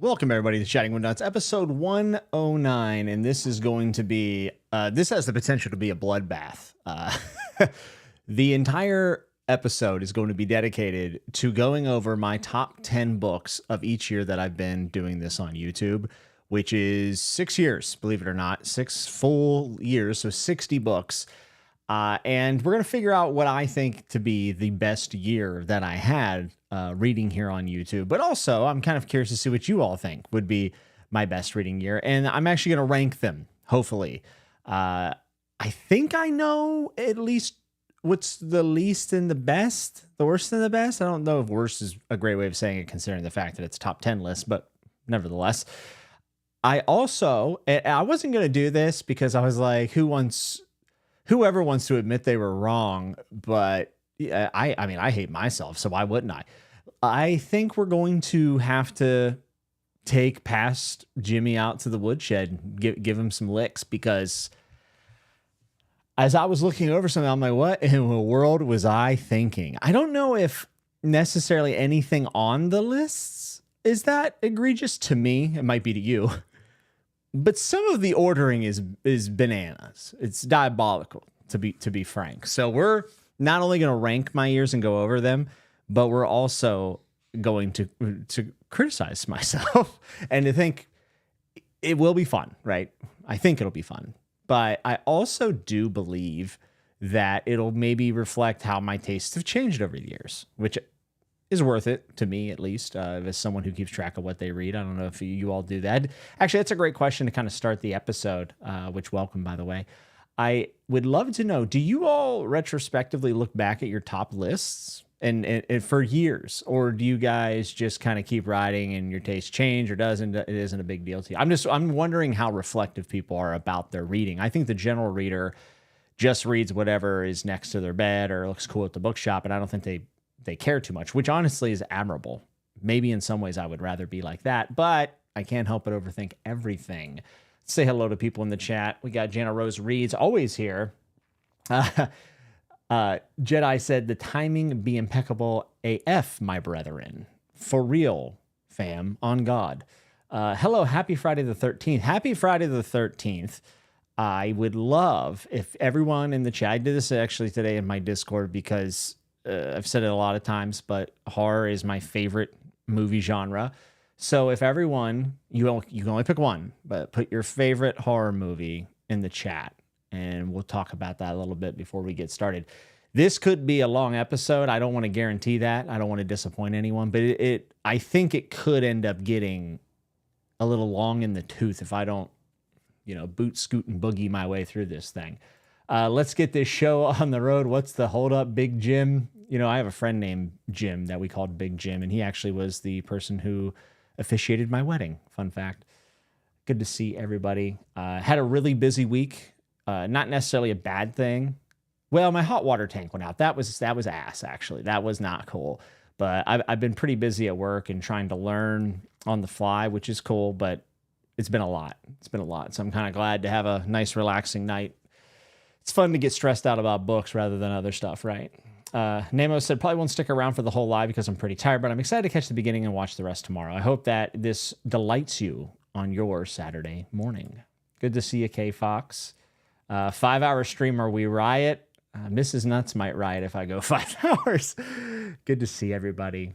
Welcome, everybody, to Chatting with Nuts, episode 109, and this is going to be, this has the potential to be a bloodbath. The entire episode is going to be dedicated to going over my top 10 books of each year that I've been doing this on YouTube, which is 6 years, believe it or not, 6 full years, so 60 books. And we're going to figure out what I think to be the best year that I had reading here on YouTube. But also, I'm kind of curious to see what you all think would be my best reading year. And I'm actually going to rank them, hopefully. I think I know at least what's the least and the best, the worst and the best. I don't know if worst is a great way of saying it, considering the fact that it's top 10 list, but nevertheless. I wasn't going to do this because I was like, whoever wants to admit they were wrong, but yeah, I mean, I hate myself, so why wouldn't I? I think we're going to have to take past Jimmy out to the woodshed and give him some licks, because as I was looking over something, I'm like, what in the world was I thinking? I don't know if necessarily anything on the lists is that egregious to me. It might be to you. But some of the ordering is bananas. It's diabolical, to be frank. So we're not only going to rank my years and go over them, but we're also going to criticize myself and to think it will be fun, right? I think it'll be fun. But I also do believe that it'll maybe reflect how my tastes have changed over the years, which is worth it to me, at least, as someone who keeps track of what they read. I don't know if you all do that. Actually, that's a great question to kind of start the episode, which welcome, by the way. I would love to know, do you all retrospectively look back at your top lists and for years, or do you guys just kind of keep riding and your taste change, or it isn't a big deal to you? I'm wondering how reflective people are about their reading. I think the general reader just reads whatever is next to their bed or looks cool at the bookshop, and I don't think they care too much, which honestly is admirable. Maybe in some ways I would rather be like that, but I can't help but overthink everything. Let's say hello to people in the chat. We got Jana Rose Reeds, always here. Jedi said, the timing be impeccable AF, my brethren. For real, fam, on God. Hello, happy Friday the 13th. Happy Friday the 13th. I would love if everyone in the chat, I did this actually today in my Discord because I've said it a lot of times, but horror is my favorite movie genre. So if everyone, you can only pick one, but put your favorite horror movie in the chat, and we'll talk about that a little bit before we get started. This could be a long episode. I don't want to guarantee that. I don't want to disappoint anyone, but I think it could end up getting a little long in the tooth if I don't, boot, scoot, and boogie my way through this thing. Let's get this show on the road. What's the holdup, Big Jim? I have a friend named Jim that we called Big Jim, and he actually was the person who officiated my wedding. Fun fact. Good to see everybody. Had a really busy week. Not necessarily a bad thing. Well, my hot water tank went out. That was ass, actually. That was not cool. But I've been pretty busy at work and trying to learn on the fly, which is cool, but it's been a lot. So I'm kind of glad to have a nice, relaxing night. It's fun to get stressed out about books rather than other stuff, right? Nemo said, probably won't stick around for the whole live because I'm pretty tired, but I'm excited to catch the beginning and watch the rest tomorrow. I hope that this delights you on your Saturday morning. Good to see you, K Fox. 5-hour streamer, we riot. Mrs. Nuts might riot if I go 5 hours. Good to see everybody.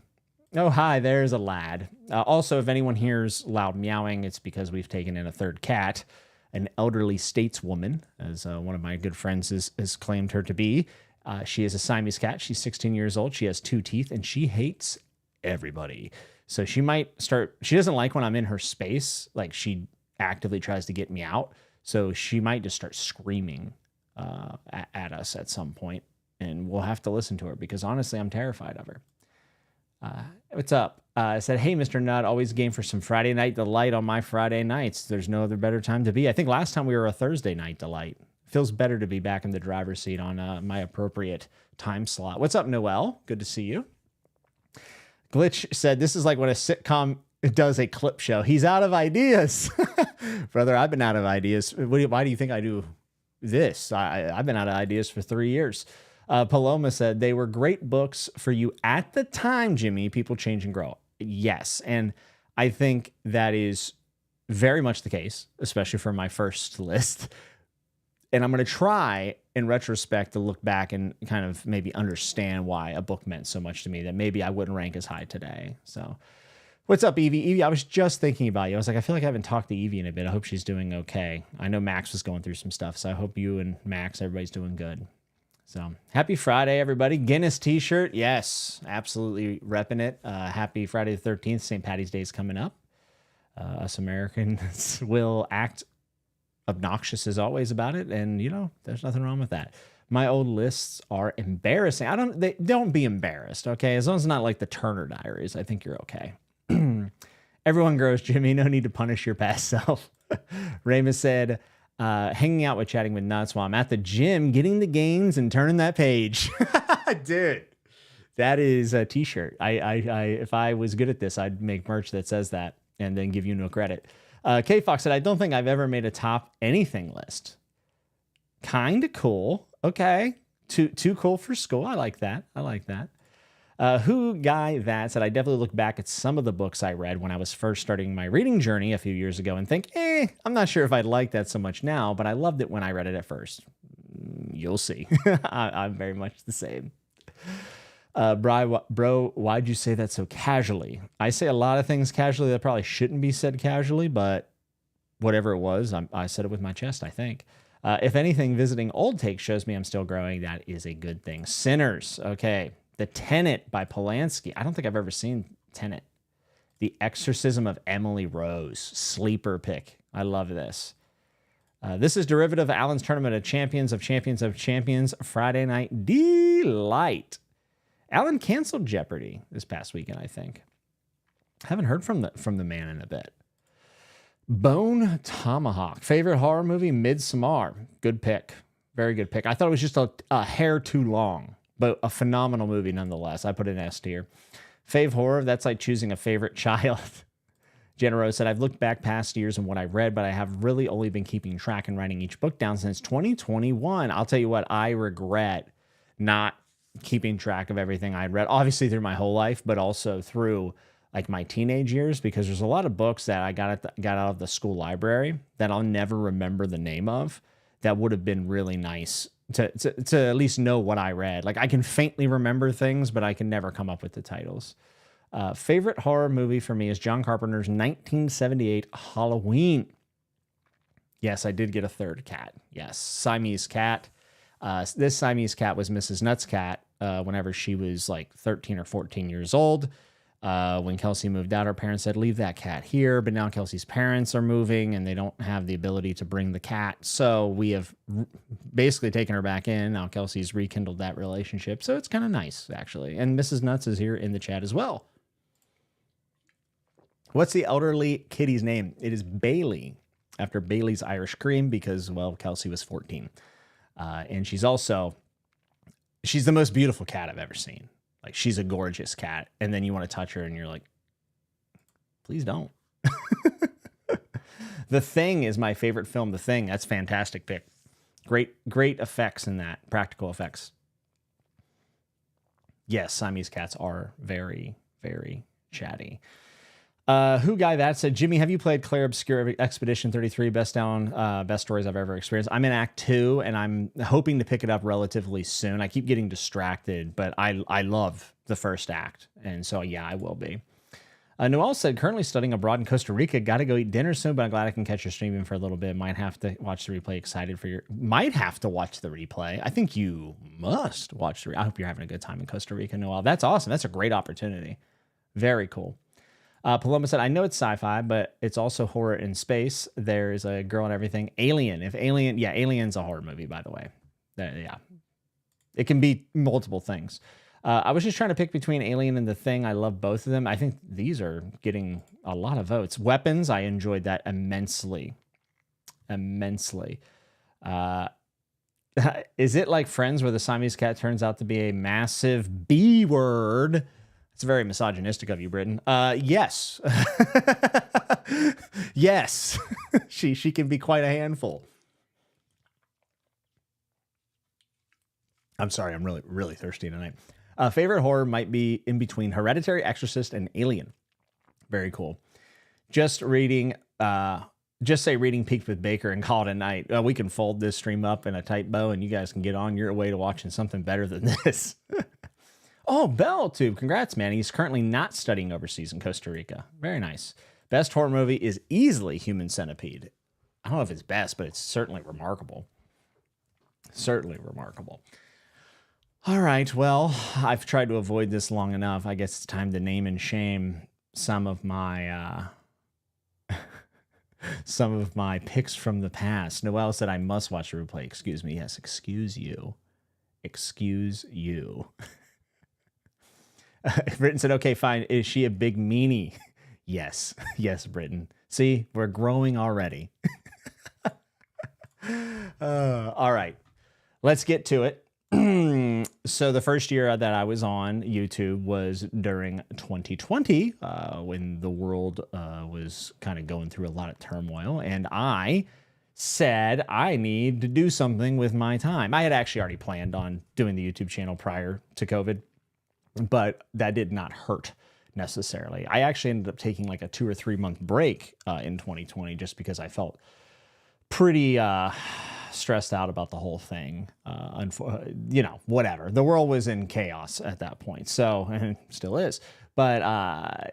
Oh, hi, there's a lad. Also, if anyone hears loud meowing, it's because we've taken in a third cat. An elderly stateswoman, as one of my good friends has claimed her to be. She is a Siamese cat. She's 16 years old. She has 2 teeth, and she hates everybody. So she doesn't like when I'm in her space. Like, she actively tries to get me out. So she might just start screaming at us at some point, and we'll have to listen to her because, honestly, I'm terrified of her. What's up? I said, hey, Mr. Nutt, always game for some Friday night delight on my Friday nights. There's no other better time to be. I think last time we were a Thursday night delight. Feels better to be back in the driver's seat on my appropriate time slot. What's up, Noel? Good to see you. Glitch said, this is like when a sitcom does a clip show. He's out of ideas. Brother, I've been out of ideas. Why do you think I do this? I've been out of ideas for 3 years. Paloma said, they were great books for you at the time, Jimmy. People change and grow. Yes. And I think that is very much the case, especially for my first list. And I'm going to try, in retrospect, to look back and kind of maybe understand why a book meant so much to me that maybe I wouldn't rank as high today. So, what's up, Evie? Evie, I was just thinking about you. I was like, I feel like I haven't talked to Evie in a bit. I hope she's doing okay. I know Max was going through some stuff, so I hope you and Max, everybody's doing good. So, happy Friday, everybody. Guinness t-shirt. Yes, absolutely repping it. Happy Friday the 13th. St. Patty's Day is coming up. Us Americans will act obnoxious as always about it, and there's nothing wrong with that. My old lists are embarrassing. Don't be embarrassed, okay? As long as it's not like the Turner Diaries, I think you're okay. Everyone grows, Jimmy. No need to punish your past self. Ramus said, hanging out with Chatting with Nuts while I'm at the gym, getting the gains and turning that page. Dude, that is a t-shirt. If I was good at this, I'd make merch that says that and then give you no credit. K Fox said, I don't think I've ever made a top anything list. Kind of cool. Okay. Too cool for school. I like that. Who guy that said, I definitely look back at some of the books I read when I was first starting my reading journey a few years ago and think, I'm not sure if I'd like that so much now, but I loved it when I read it at first. You'll see. I'm very much the same. Bro, why'd you say that so casually? I say a lot of things casually that probably shouldn't be said casually, but whatever it was, I said it with my chest, I think. If anything, visiting old takes shows me I'm still growing. That is a good thing. Sinners. Okay. The Tenet by Polanski. I don't think I've ever seen Tenet. The Exorcism of Emily Rose. Sleeper pick. I love this. This is derivative of Alan's Tournament of Champions of Champions of Champions. Friday Night Delight. Alan canceled Jeopardy this past weekend, I think. Haven't heard from the man in a bit. Bone Tomahawk. Favorite horror movie? Midsommar. Good pick. Very good pick. I thought it was just a hair too long, but a phenomenal movie nonetheless. I put an S tier. Fave horror, that's like choosing a favorite child. Jenna Rose said, I've looked back past years and what I read, but I have really only been keeping track and writing each book down since 2021. I'll tell you what, I regret not keeping track of everything I'd read, obviously through my whole life, but also through like my teenage years, because there's a lot of books that I got out of the school library that I'll never remember the name of that would have been really nice to at least know what I read. Like I can faintly remember things, but I can never come up with the titles. Favorite horror movie for me is John Carpenter's 1978 Halloween. Yes, I did get a third cat. Yes, Siamese cat. This Siamese cat was Mrs. Nutt's cat whenever she was like 13 or 14 years old. When Kelsey moved out, her parents said, leave that cat here. But now Kelsey's parents are moving and they don't have the ability to bring the cat. So we have basically taken her back in. Now Kelsey's rekindled that relationship. So it's kind of nice, actually. And Mrs. Nuts is here in the chat as well. What's the elderly kitty's name? It is Bailey, after Bailey's Irish Cream, because, well, Kelsey was 14. And she's the most beautiful cat I've ever seen. Like, she's a gorgeous cat. And then you want to touch her and you're like, please don't. The Thing is my favorite film. The Thing, that's fantastic pick. Great effects in that. Practical effects. Yes, Siamese cats are very, very chatty. Who guy that said, Jimmy, have you played Claire Obscure Expedition 33? Best stories I've ever experienced. I'm in Act 2, and I'm hoping to pick it up relatively soon. I keep getting distracted, but I love the first act, and so yeah, I will be. Noel said, currently studying abroad in Costa Rica. Got to go eat dinner soon, but I'm glad I can catch your streaming for a little bit. Might have to watch the replay. Excited for Might have to watch the replay. I think you must watch the I hope you're having a good time in Costa Rica, Noel. That's awesome. That's a great opportunity. Very cool. Paloma said, I know it's sci-fi, but it's also horror in space. There's a girl and everything. Alien. Alien's a horror movie, by the way. Yeah. It can be multiple things. I was just trying to pick between Alien and The Thing. I love both of them. I think these are getting a lot of votes. Weapons, I enjoyed that immensely. Is it like Friends where the Siamese cat turns out to be a massive B word? It's very misogynistic of you, Britton. Yes. Yes. She can be quite a handful. I'm sorry, I'm really, really thirsty tonight. Favorite horror might be in between Hereditary, Exorcist, and Alien. Very cool. Just say reading Peaked with Baker and call it a night. We can fold this stream up in a tight bow and you guys can get on your way to watching something better than this. Oh, BellTube. Congrats, man. He's currently not studying overseas in Costa Rica. Very nice. Best horror movie is easily Human Centipede. I don't know if it's best, but it's certainly remarkable. Certainly remarkable. All right. Well, I've tried to avoid this long enough. I guess it's time to name and shame some of my picks from the past. Noelle said I must watch the replay. Excuse me. Yes, excuse you. Excuse you. Britton said, okay, fine. Is she a big meanie? Yes. Yes, Britton. See, we're growing already. All right. Let's get to it. So the first year that I was on YouTube was during 2020, when the world was kind of going through a lot of turmoil. And I said I need to do something with my time. I had actually already planned on doing the YouTube channel prior to COVID, but that did not hurt necessarily. I actually ended up taking like a 2 or 3 month break in 2020 just because I felt pretty stressed out about the whole thing. Whatever. The world was in chaos at that point. So, and still is. But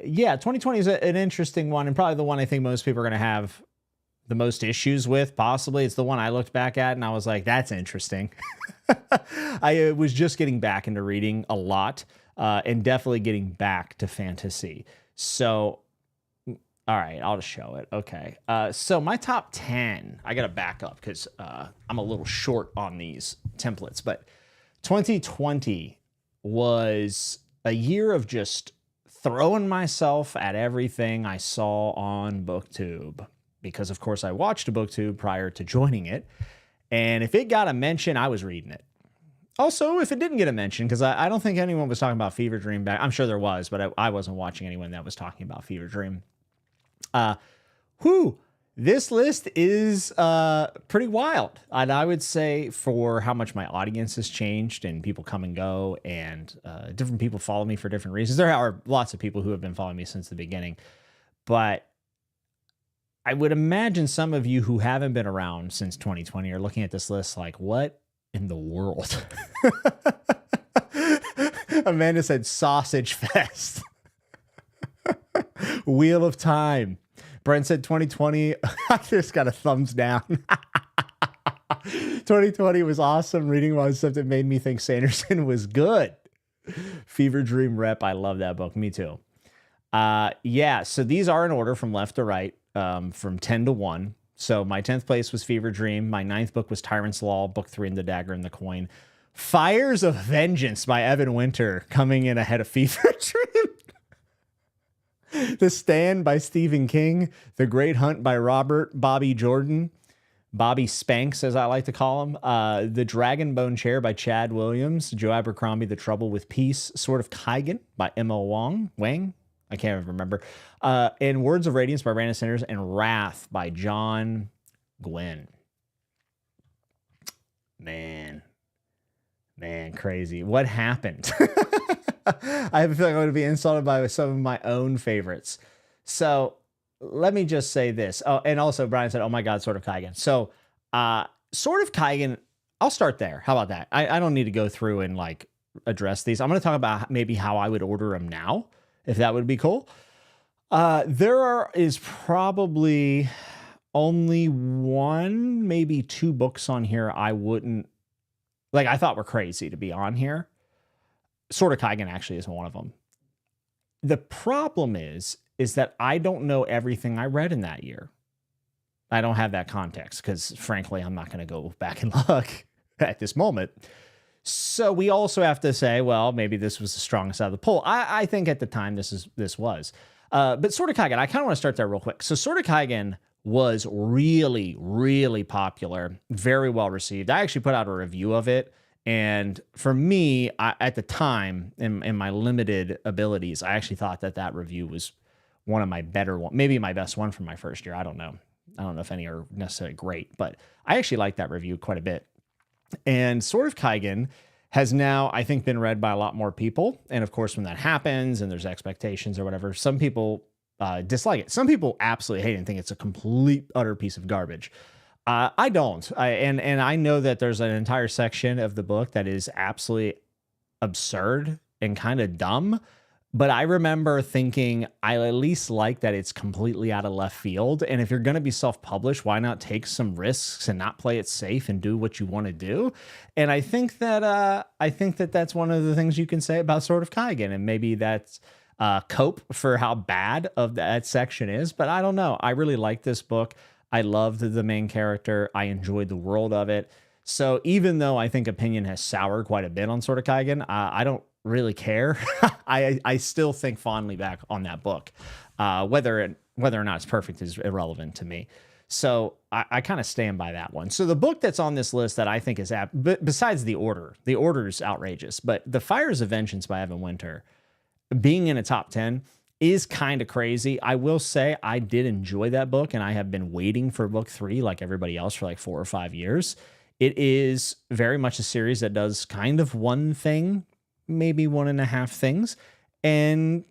yeah, 2020 is an interesting one, and probably the one I think most people are going to have the most issues with, possibly. It's the one I looked back at and I was like, that's interesting. I was just getting back into reading a lot, and definitely getting back to fantasy. So, all right, I'll just show it. Okay. So my top 10, I got to back up because I'm a little short on these templates, but 2020 was a year of just throwing myself at everything I saw on BookTube, because of course I watched BookTube prior to joining it. And if it got a mention, I was reading it. Also, if it didn't get a mention, because I don't think anyone was talking about Fever Dream back. I'm sure there was, but I wasn't watching anyone that was talking about Fever Dream. This list is pretty wild. And I would say for how much my audience has changed and people come and go and different people follow me for different reasons. There are lots of people who have been following me since the beginning. But I would imagine some of you who haven't been around since 2020 are looking at this list like, what in the world? Amanda said sausage fest. Wheel of Time. Brent said 2020. I just got a thumbs down. 2020 was awesome. Reading about stuff that made me think Sanderson was good. Fever Dream rep. I love that book. Me too. Yeah. So these are in order from left to right, from 10 to 1. So my 10th place was Fever Dream. My 9th book was Tyrant's Law, book 3 in the Dagger and the Coin. Fires of Vengeance by Evan Winter coming in ahead of Fever Dream. The Stand by Stephen King. The Great Hunt by Bobby Jordan. Bobby Spanks, as I like to call him. The Dragonbone Chair by Chad Williams. Joe Abercrombie, The Trouble with Peace. Sword of Kaigan by Emma Wang. I can't even remember. And Words of Radiance by Brandon Sanders. And Wrath by John Gwynn. Man, crazy. What happened? I have a feeling I'm going to be insulted by some of my own favorites. So let me just say this. Oh, and also Brian said, oh my God, Sword of Kaigan. So Sword of Kaigan, I'll start there. How about that? I don't need to go through and like address these. I'm going to talk about maybe how I would order them now, if that would be cool. Is probably only one, maybe 2 books on here I wouldn't, like I thought were crazy to be on here. Sword of Kaigan actually is one of them. The problem is that I don't know everything I read in that year. I don't have that context because, frankly, I'm not going to go back and look at this moment. So we also have to say, well, maybe this was the strongest out of the poll. I think at the time this was. But Sword of Kaigan, I kind of want to start there real quick. So Sword of Kaigan was really, really popular, very well received. I actually put out a review of it. And for me, at the time, in my limited abilities, I actually thought that review was one of my better ones, maybe my best one from my first year. I don't know if any are necessarily great, but I actually like that review quite a bit. And Sword of Kaigan has now, I think, been read by a lot more people. And of course, when that happens and there's expectations or whatever, some people dislike it. Some people absolutely hate it and think it's a complete utter piece of garbage. I don't. And I know that there's an entire section of the book that is absolutely absurd and kind of dumb. But I remember thinking, I at least like that it's completely out of left field. And if you're going to be self-published, why not take some risks and not play it safe and do what you want to do? And I think that that's one of the things you can say about Sword of Kaigen, and maybe that's cope for how bad of that section is. But I don't know. I really like this book. I loved the main character. I enjoyed the world of it. So even though I think opinion has soured quite a bit on Sword of Kaigen, I don't really care. I still think fondly back on that book. Whether or not it's perfect is irrelevant to me. So I kind of stand by that one. So the book that's on this list that I think is besides the order is outrageous, but The Fires of Vengeance by Evan Winter being in a top 10 is kind of crazy. I will say I did enjoy that book, and I have been waiting for book 3 like everybody else for like 4 or 5 years. It is very much a series that does kind of one thing, maybe 1.5 things, and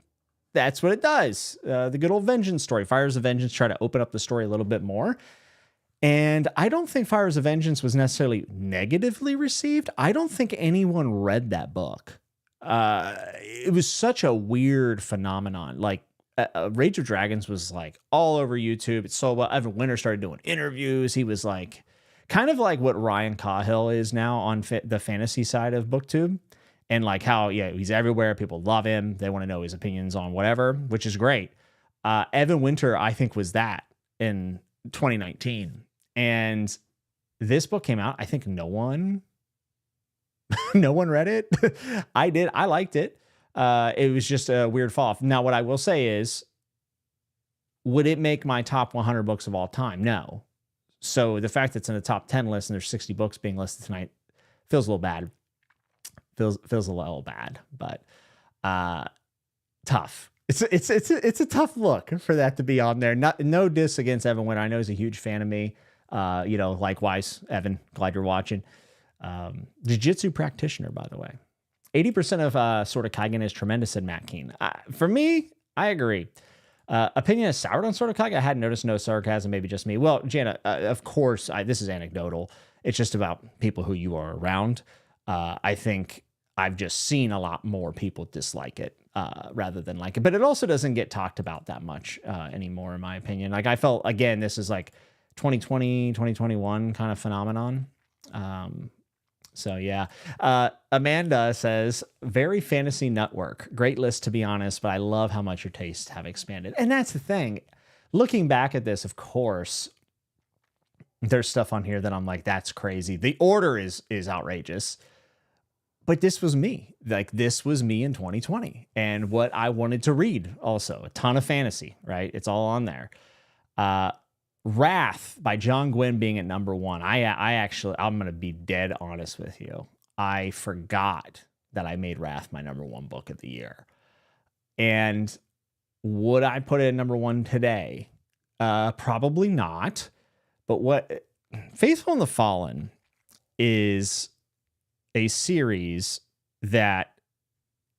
that's what it does. The good old vengeance story. Fires of Vengeance try to open up the story a little bit more. And I don't think Fires of Vengeance was necessarily negatively received. I don't think anyone read that book. It was such a weird phenomenon. Like Rage of Dragons was like all over YouTube. It's so well. Evan Winter started doing interviews. He was like kind of like what Ryan Cahill is now on the fantasy side of BookTube. And like how, yeah, he's everywhere. People love him. They want to know his opinions on whatever, which is great. Evan Winter, I think, was that in 2019. And this book came out. I think no one read it. I did. I liked it. It was just a weird fall off. Now, what I will say is, would it make my top 100 books of all time? No. So the fact that it's in the top 10 list and there's 60 books being listed tonight feels a little bad. Feels a little bad, but tough. It's a tough look for that to be on there. No diss against Evan Winter. I know he's a huge fan of me. Likewise, Evan, glad you're watching. Jiu-jitsu practitioner, by the way. 80% of Sword of Kaigen is tremendous, said Matt Keen. For me, I agree. Opinion is soured on Sword of Kaigen. I hadn't noticed, no sarcasm, maybe just me. Well, Jana, of course, this is anecdotal. It's just about people who you are around. I think I've just seen a lot more people dislike it rather than like it. But it also doesn't get talked about that much anymore, in my opinion. Like I felt, again, this is like 2020, 2021 kind of phenomenon. So yeah. Amanda says, very fantasy network. Great list, to be honest, but I love how much your tastes have expanded. And that's the thing. Looking back at this, of course, there's stuff on here that I'm like, that's crazy. The order is outrageous. But this was me. Like, this was me in 2020. And what I wanted to read also. A ton of fantasy, right? It's all on there. Wrath by John Gwynne being at number 1. I'm going to be dead honest with you. I forgot that I made Wrath my number 1 book of the year. And would I put it at number 1 today? Probably not. But what Faithful and the Fallen is a series that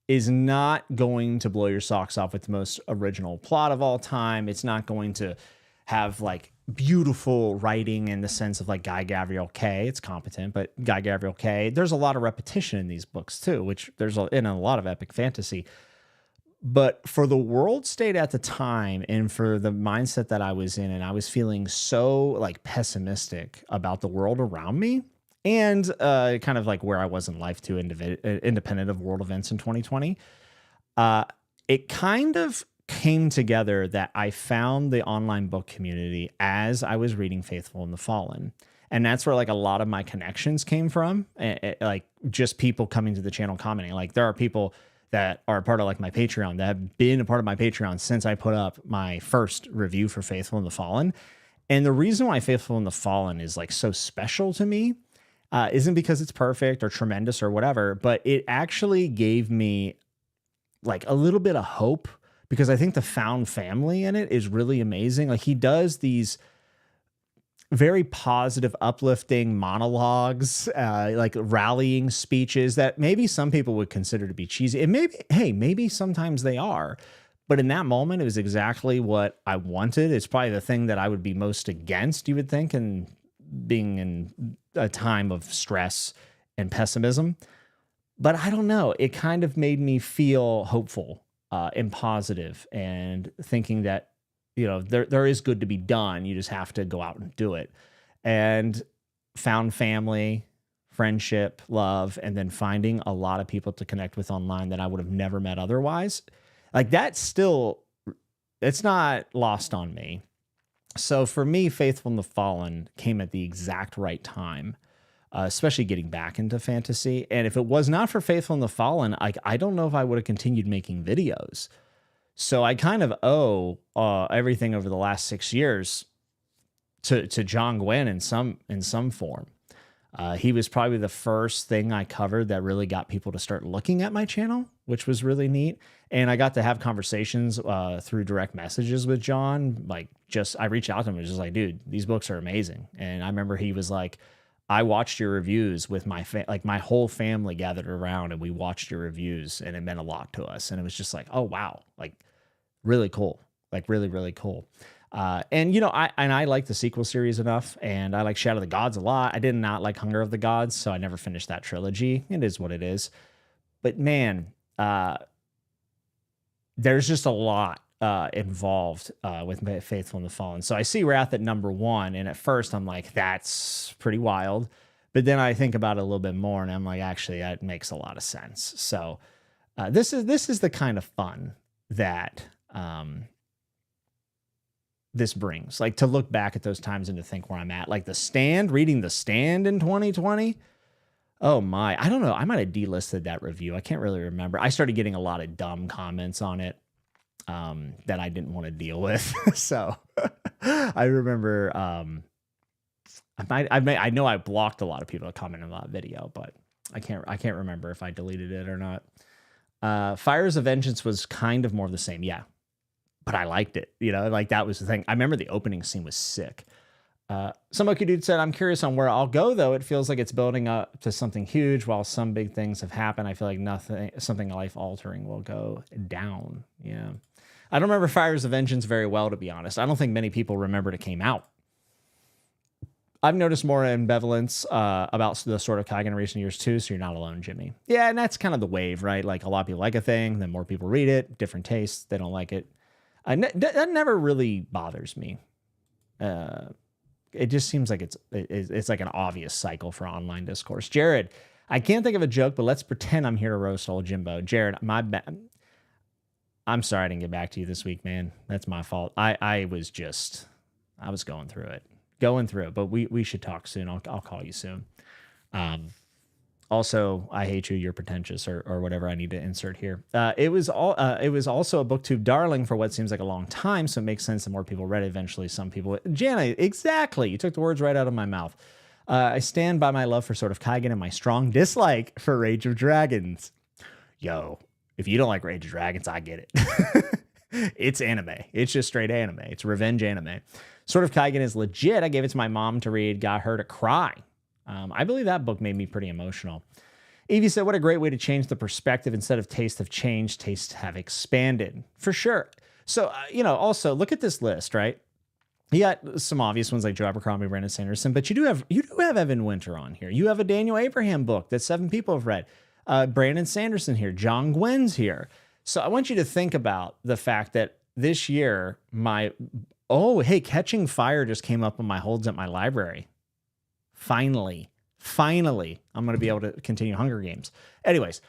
is not going to blow your socks off with the most original plot of all time. It's not going to have like beautiful writing in the sense of like Guy Gavriel Kay. It's competent, but Guy Gavriel Kay, there's a lot of repetition in these books too, which there's in a lot of epic fantasy. But for the world state at the time and for the mindset that I was in, and I was feeling so like pessimistic about the world around me, and kind of like where I was in life too, independent of world events in 2020, it kind of came together that I found the online book community as I was reading Faithful and the Fallen. And that's where like a lot of my connections came from, like just people coming to the channel commenting. Like there are people that are a part of like my Patreon that have been a part of my Patreon since I put up my first review for Faithful and the Fallen. And the reason why Faithful and the Fallen is like so special to me isn't because it's perfect or tremendous or whatever, but it actually gave me like a little bit of hope, because I think the found family in it is really amazing. Like he does these very positive, uplifting monologues, like rallying speeches that maybe some people would consider to be cheesy. And maybe sometimes they are, But in that moment, it was exactly what I wanted. It's probably the thing that I would be most against, you would think, in being in a time of stress and pessimism. But I don't know. It kind of made me feel hopeful and positive, and thinking that, there is good to be done. You just have to go out and do it. And found family, friendship, love, and then finding a lot of people to connect with online that I would have never met otherwise. Like, that's still, it's not lost on me. So for me, Faithful and the Fallen came at the exact right time, especially getting back into fantasy. And if it was not for Faithful and the Fallen, I don't know if I would have continued making videos. So I kind of owe everything over the last 6 years to John Gwynn in some form. He was probably the first thing I covered that really got people to start looking at my channel, which was really neat. And I got to have conversations through direct messages with John. I reached out to him and was just like, dude, these books are amazing. And I remember he was like, I watched your reviews with my whole family gathered around, and we watched your reviews, and it meant a lot to us. And it was just like, oh, wow, like really cool, like really, really cool. I like the sequel series enough, and I like Shadow of the Gods a lot. I did not like Hunger of the Gods, so I never finished that trilogy. It is what it is. But man, there's just a lot involved with Faithful and the Fallen. So I see Wrath at number 1, and at first I'm like, that's pretty wild. But then I think about it a little bit more, and I'm like, actually, that makes a lot of sense. So this is the kind of fun that this brings, like, to look back at those times and to think where I'm at. Like reading The Stand in 2020. Oh my, I don't know. I might have delisted that review. I can't really remember. I started getting a lot of dumb comments on it that I didn't want to deal with. So I remember, I know I blocked a lot of people that commented on that video, but I can't remember if I deleted it or not. Fires of Vengeance was kind of more of the same. Yeah. But I liked it, like that was the thing. I remember the opening scene was sick. Some Okie Dude said, I'm curious on where I'll go, though. It feels like it's building up to something huge. While some big things have happened, I feel like something life-altering will go down. Yeah. I don't remember Fires of Vengeance very well, to be honest. I don't think many people remembered it came out. I've noticed more ambivalence about the Sword of Kaigen in recent years, too, so you're not alone, Jimmy. Yeah, and that's kind of the wave, right? Like, a lot of people like a thing, then more people read it, different tastes, they don't like it. That never really bothers me. It just seems like it's like an obvious cycle for online discourse. Jared, I can't think of a joke, but let's pretend I'm here to roast old Jimbo. Jared, I'm sorry I didn't get back to you this week, man. That's my fault. I was going through it, but we should talk soon. I'll call you soon. Also, I hate you, you're pretentious, or whatever I need to insert here. It was also a booktube darling for what seems like a long time, so it makes sense that more people read it eventually. Some people... Jana, exactly. You took the words right out of my mouth. I stand by my love for Sword of Kaigen and my strong dislike for Rage of Dragons. Yo, if you don't like Rage of Dragons, I get it. It's anime. It's just straight anime. It's revenge anime. Sword of Kaigen is legit. I gave it to my mom to read, got her to cry. I believe that book made me pretty emotional. Evie said, what a great way to change the perspective. Instead of tastes have changed, tastes have expanded. For sure. So, also look at this list, right? You got some obvious ones like Joe Abercrombie, Brandon Sanderson, but you do have Evan Winter on here. You have a Daniel Abraham book that 7 people have read. Brandon Sanderson here. John Gwynn's here. So I want you to think about the fact that this year, Catching Fire just came up on my holds at my library. Finally, I'm going to be able to continue Hunger Games. Anyways,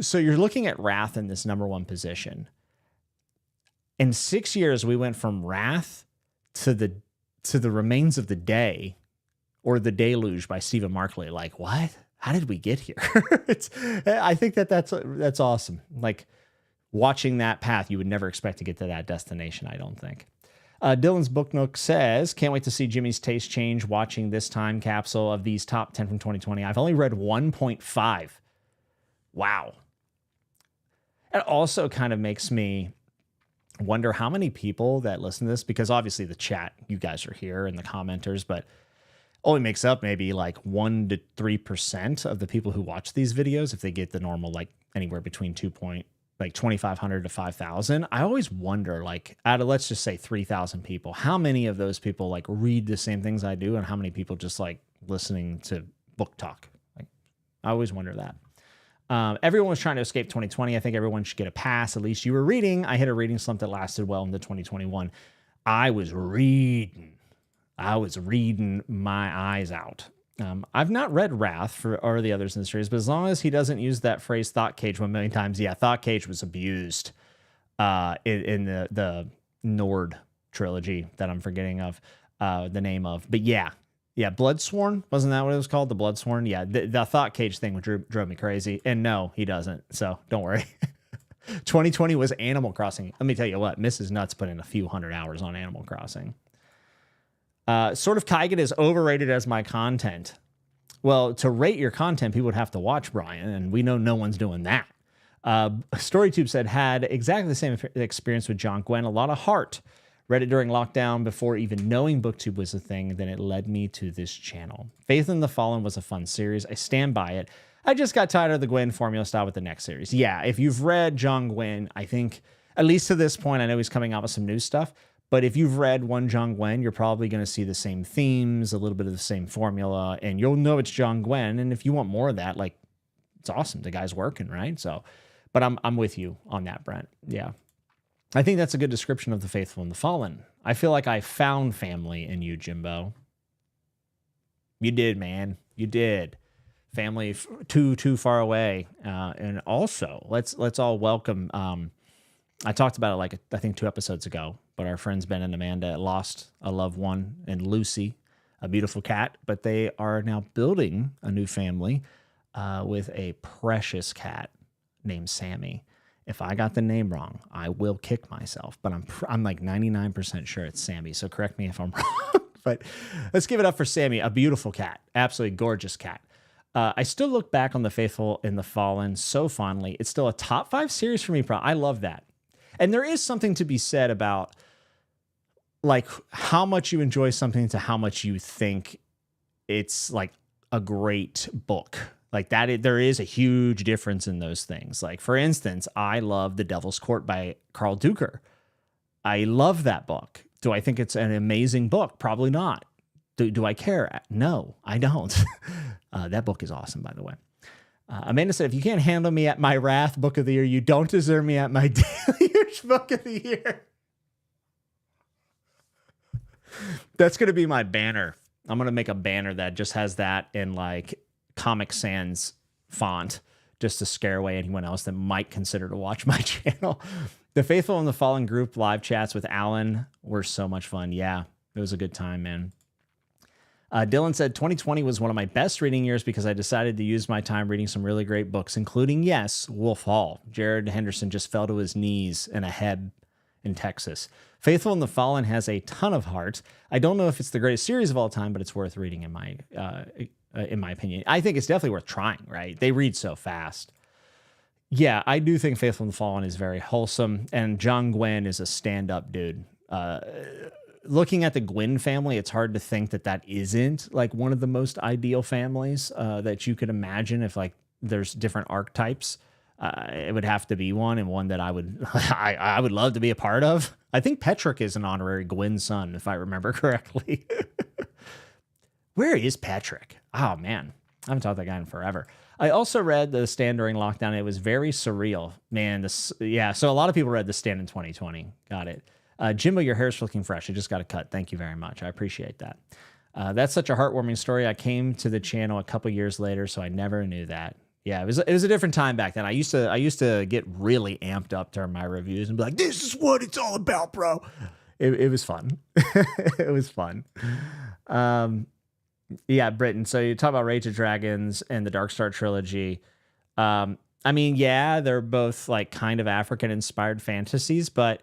so you're looking at Wrath in this number 1 position. In 6 years, we went from Wrath to the Remains of the Day, or The Deluge by Stephen Markley. Like, what? How did we get here? I think that's awesome. Like, watching that path, you would never expect to get to that destination, I don't think. Dylan's Book Nook says, can't wait to see Jimmy's taste change watching this time capsule of these top 10 from 2020. I've only read 1.5. Wow. It also kind of makes me wonder how many people that listen to this, because obviously the chat, you guys are here and the commenters, but only makes up maybe like 1 to 3% of the people who watch these videos if they get the normal, like anywhere between 2.5 like 2,500 to 5,000. I always wonder, like, out of, let's just say 3,000 people, how many of those people like read the same things I do, and how many people just like listening to book talk? Like, I always wonder that. Everyone was trying to escape 2020. I think everyone should get a pass. At least you were reading. I hit a reading slump that lasted well into 2021. I was reading my eyes out. I've not read Wrath or the others in the series, but as long as he doesn't use that phrase "thought cage" 1 million times, yeah, thought cage was abused in the Nord trilogy that I'm forgetting of the name of. But yeah, Bloodsworn, wasn't that what it was called? The Bloodsworn, yeah. The thought cage thing drove me crazy, and no, he doesn't. So don't worry. 2020 was Animal Crossing. Let me tell you what, Mrs. Nuts put in a few hundred hours on Animal Crossing. Sort of Kaigen is overrated as my content. Well, to rate your content, people would have to watch Brian, and we know no one's doing that. StoryTube said, had exactly the same experience with John Gwen, a lot of heart. Read it during lockdown before even knowing BookTube was a thing. Then it led me to this channel. Faith in the Fallen was a fun series. I stand by it. I just got tired of the Gwen formula style with the next series. Yeah, if you've read John Gwen, I think, at least to this point, I know he's coming out with some new stuff, but if you've read one John Gwen, you're probably going to see the same themes, a little bit of the same formula, and you'll know it's John Gwen. And if you want more of that, like, it's awesome. The guy's working, right? So, but I'm with you on that, Brent. Yeah. I think that's a good description of the faithful and the fallen. I feel like I found family in you, Jimbo. You did, man. You did. Family too far away. And also, let's all welcome. I talked about it like I think 2 episodes ago, but our friends Ben and Amanda lost a loved one, and Lucy, a beautiful cat. But they are now building a new family with a precious cat named Sammy. If I got the name wrong, I will kick myself, but I'm like 99% sure it's Sammy. So correct me if I'm wrong, but let's give it up for Sammy, a beautiful cat, absolutely gorgeous cat. I still look back on The Faithful and the Fallen so fondly. It's still a top 5 series for me. I love that. And there is something to be said about like how much you enjoy something to how much you think it's like a great book. Like that, there is a huge difference in those things. Like, for instance, I love The Devil's Court by Carl Duker. I love that book. Do I think it's an amazing book? Probably not. Do I care? No, I don't. That book is awesome, by the way. Amanda said, if you can't handle me at my Wrath book of the year, you don't deserve me at my Deluge book of the year. That's going to be my banner. I'm going to make a banner that just has that in like Comic Sans font, just to scare away anyone else that might consider to watch my channel. The Faithful and the Fallen group live chats with Alan were so much fun. Yeah, it was a good time, man. Dylan said 2020 was one of my best reading years because I decided to use my time reading some really great books, including, yes, Wolf Hall. Jared Henderson just fell to his knees in a Heb in Texas. Faithful and the Fallen has a ton of heart. I don't know if it's the greatest series of all time, but it's worth reading in my opinion. I think it's definitely worth trying, right? They read so fast. Yeah, I do think Faithful and the Fallen is very wholesome, and John Gwen is a stand-up dude. Looking at the Gwyn family, it's hard to think that isn't like one of the most ideal families that you could imagine. If like there's different archetypes, it would have to be one, and one that I would I would love to be a part of. I think Petrick is an honorary Gwyn son, if I remember correctly. Where is Petrick? Oh man, I haven't talked to that guy in forever. I also read The Stand during lockdown. It was very surreal, man. Yeah, so a lot of people read The Stand in 2020. Got it. Jimbo, your hair's looking fresh. I just got a cut. Thank you very much. I appreciate that. That's such a heartwarming story. I came to the channel a couple years later, so I never knew that. Yeah, it was a different time back then. I used to get really amped up during my reviews and be like, "This is what it's all about, bro." It was fun. It was fun. Yeah, Britain. So you talk about Rage of Dragons and the Dark Star trilogy. I mean, yeah, they're both like kind of African-inspired fantasies, but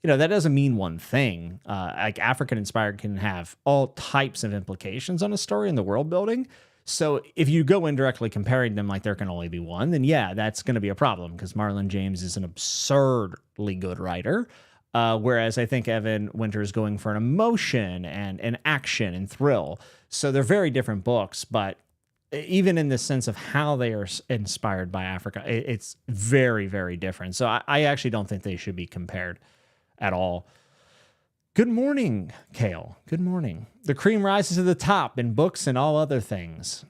you know, that doesn't mean one thing. Like African-inspired can have all types of implications on a story and the world building. So if you go indirectly comparing them like there can only be one, then yeah, that's going to be a problem because Marlon James is an absurdly good writer. Whereas I think Evan Winter is going for an emotion and an action and thrill. So they're very different books, but even in the sense of how they are inspired by Africa, it's very, very different. So I actually don't think they should be compared at all. Good morning, Kale. Good morning. The cream rises to the top in books and all other things.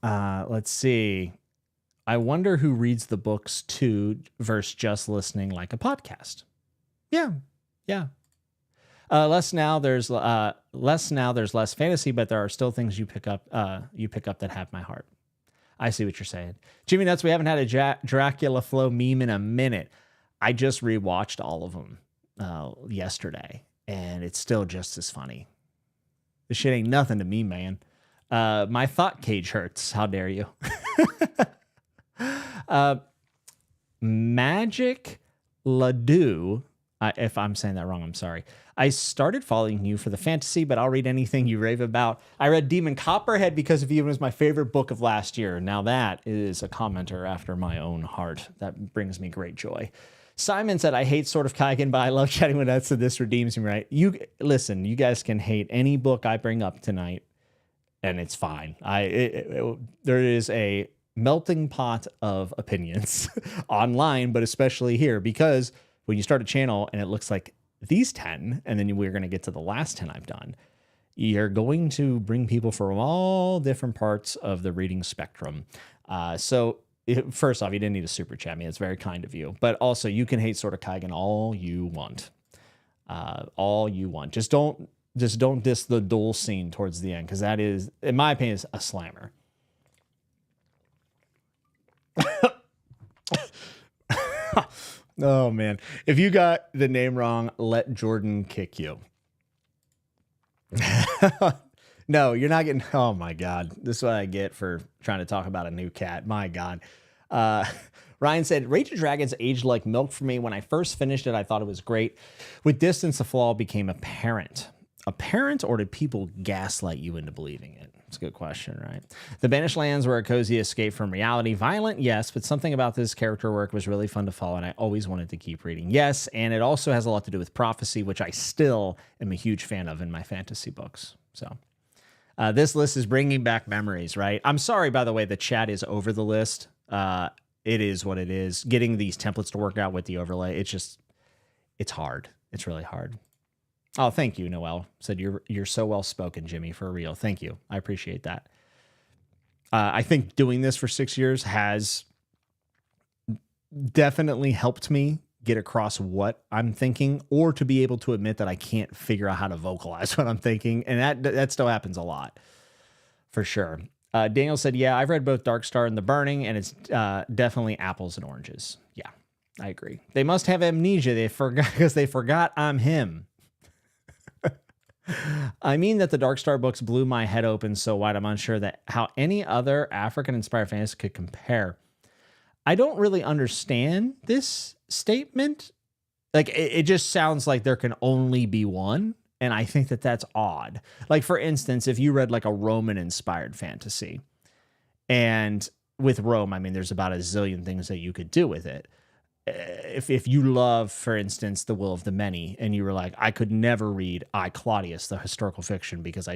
Let's see. I wonder who reads the books too versus just listening like a podcast. Yeah. Less now. There's less fantasy, but there are still things you pick up that have my heart. I see what you're saying, Jimmy Nuts. We haven't had a Dracula Flow meme in a minute. I just rewatched all of them yesterday, and it's still just as funny. This shit ain't nothing to me, man. My thought cage hurts. How dare you? Magic Ledoux. If I'm saying that wrong, I'm sorry. I started following you for the fantasy, but I'll read anything you rave about. I read Demon Copperhead because of you. It was my favorite book of last year. Now that is a commenter after my own heart. That brings me great joy. Simon said, I hate Sword of Kaigen, but I love chatting with us, so this redeems me, right? Listen, you guys can hate any book I bring up tonight, and it's fine. There is a melting pot of opinions online, but especially here, because when you start a channel and it looks like these 10, and then we're going to get to the last 10 I've done, you're going to bring people from all different parts of the reading spectrum. First off, you didn't need a super chat me. It's very kind of you. But also, you can hate Sword of Kaigen all you want. All you want. Just don't diss the duel scene towards the end, because that is, in my opinion, is a slammer. Oh, man. If you got the name wrong, let Jordan kick you. No, you're not getting... Oh, my God. This is what I get for trying to talk about a new cat. My God. Ryan said, Rage of Dragons aged like milk for me. When I first finished it, I thought it was great. With distance, the flaw became apparent. Apparent, or did people gaslight you into believing it? It's a good question, right? The Banished Lands were a cozy escape from reality. Violent, yes, but something about this character work was really fun to follow, and I always wanted to keep reading. Yes, and it also has a lot to do with prophecy, which I still am a huge fan of in my fantasy books. So this list is bringing back memories, right? I'm sorry, by the way, the chat is over the list. It is what it is. Getting these templates to work out with the overlay, it's hard. It's really hard. Oh, thank you, Noel. Said you're so well spoken, Jimmy, for real. Thank you. I appreciate that. I think doing this for 6 years has definitely helped me get across what I'm thinking, or to be able to admit that I can't figure out how to vocalize what I'm thinking. And that still happens a lot, for sure. Daniel said, yeah, I've read both Darkstar and The Burning, and it's definitely apples and oranges. Yeah, I agree. They must have amnesia. They forgot because they forgot I'm him. I mean that the Darkstar books blew my head open so wide I'm unsure that how any other African-inspired fantasy could compare. I don't really understand this statement. Like, it just sounds like there can only be one, and I think that that's odd. Like, for instance, if you read like a Roman-inspired fantasy, and with Rome, I mean, there's about a zillion things that you could do with it. If you love, for instance, The Will of the Many, and you were like, I could never read I, Claudius, the historical fiction, because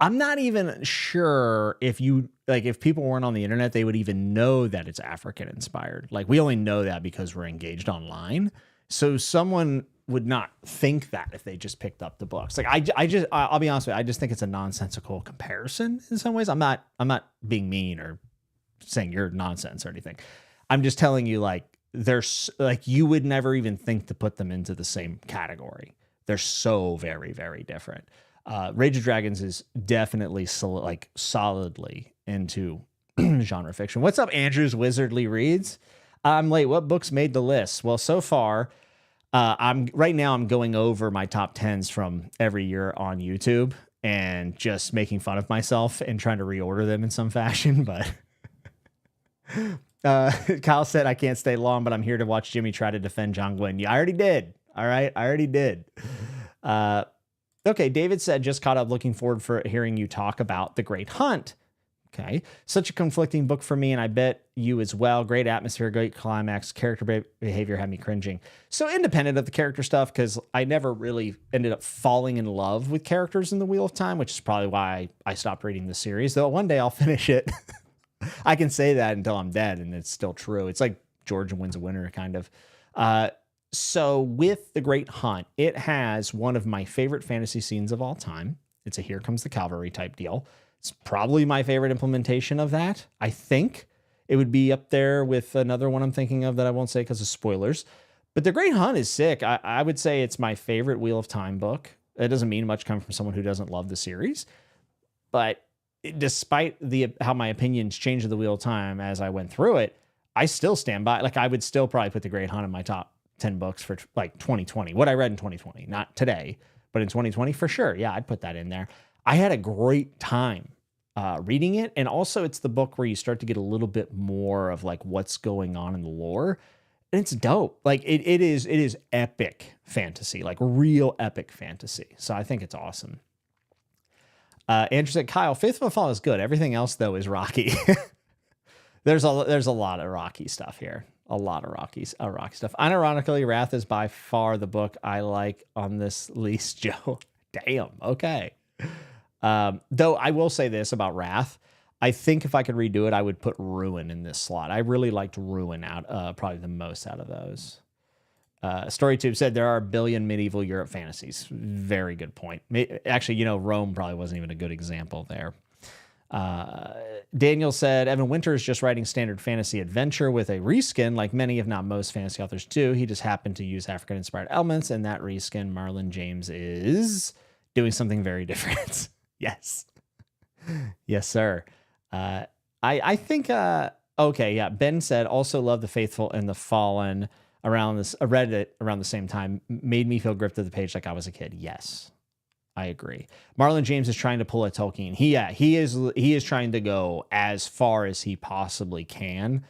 I'm not even sure if people weren't on the internet, they would even know that it's African inspired. Like, we only know that because we're engaged online. So someone would not think that if they just picked up the books. Like, I'll be honest with you, I just think it's a nonsensical comparison in some ways. I'm not being mean or saying you're nonsense or anything. I'm just telling you, like, there's like, you would never even think to put them into the same category. They're so very, very different. Rage of Dragons is definitely solidly into genre fiction. What's up, Andrew's Wizardly Reads? I'm late. What books made the list? Well, so far, I'm going over my top 10s from every year on YouTube and just making fun of myself and trying to reorder them in some fashion, but Kyle said, I can't stay long, but I'm here to watch Jimmy try to defend John Gwynn. Yeah, I already did. All right. I already did. Okay. David said, just caught up, looking forward for hearing you talk about The Great Hunt. Okay. Such a conflicting book for me, and I bet you as well. Great atmosphere, great climax, character behavior had me cringing. So independent of the character stuff, because I never really ended up falling in love with characters in The Wheel of Time, which is probably why I stopped reading the series, though one day I'll finish it. I can say that until I'm dead, and it's still true. It's like Georgia Wins a Winner, kind of. So with The Great Hunt, it has one of my favorite fantasy scenes of all time. It's a Here Comes the Cavalry type deal. It's probably my favorite implementation of that. I think it would be up there with another one I'm thinking of that I won't say because of spoilers. But The Great Hunt is sick. I would say it's my favorite Wheel of Time book. It doesn't mean much coming from someone who doesn't love the series. But despite how my opinions changed of the Wheel of Time as I went through it, I still stand by. Like, I would still probably put The Great Hunt in my top 10 books for like 2020. What I read in 2020, not today, but in 2020 for sure. Yeah, I'd put that in there. I had a great time reading it. And also it's the book where you start to get a little bit more of like what's going on in the lore. And it's dope. Like it is epic fantasy, like real epic fantasy. So I think it's awesome. Andrew said, Kyle, Faith of a Fall is good. Everything else though is rocky. There's a lot of rocky stuff here. A lot of rocky stuff. Unironically, Wrath is by far the book I like on this least, Joe. Damn. Okay. Though I will say this about Wrath. I think if I could redo it, I would put Ruin in this slot. I really liked Ruin probably the most out of those. StoryTube said there are a billion medieval Europe fantasies. Very good point. Actually, Rome probably wasn't even a good example there. Daniel said, Evan Winter is just writing standard fantasy adventure with a reskin like many, if not most, fantasy authors do. He just happened to use African-inspired elements, and that reskin, Marlon James, is doing something very different. Yes. Yes, sir. I think, okay, yeah. Ben said, also love The Faithful and the Fallen I read it around the same time, made me feel gripped to the page like I was a kid. Yes. I agree. Marlon James is trying to pull a Tolkien. He is trying to go as far as he possibly can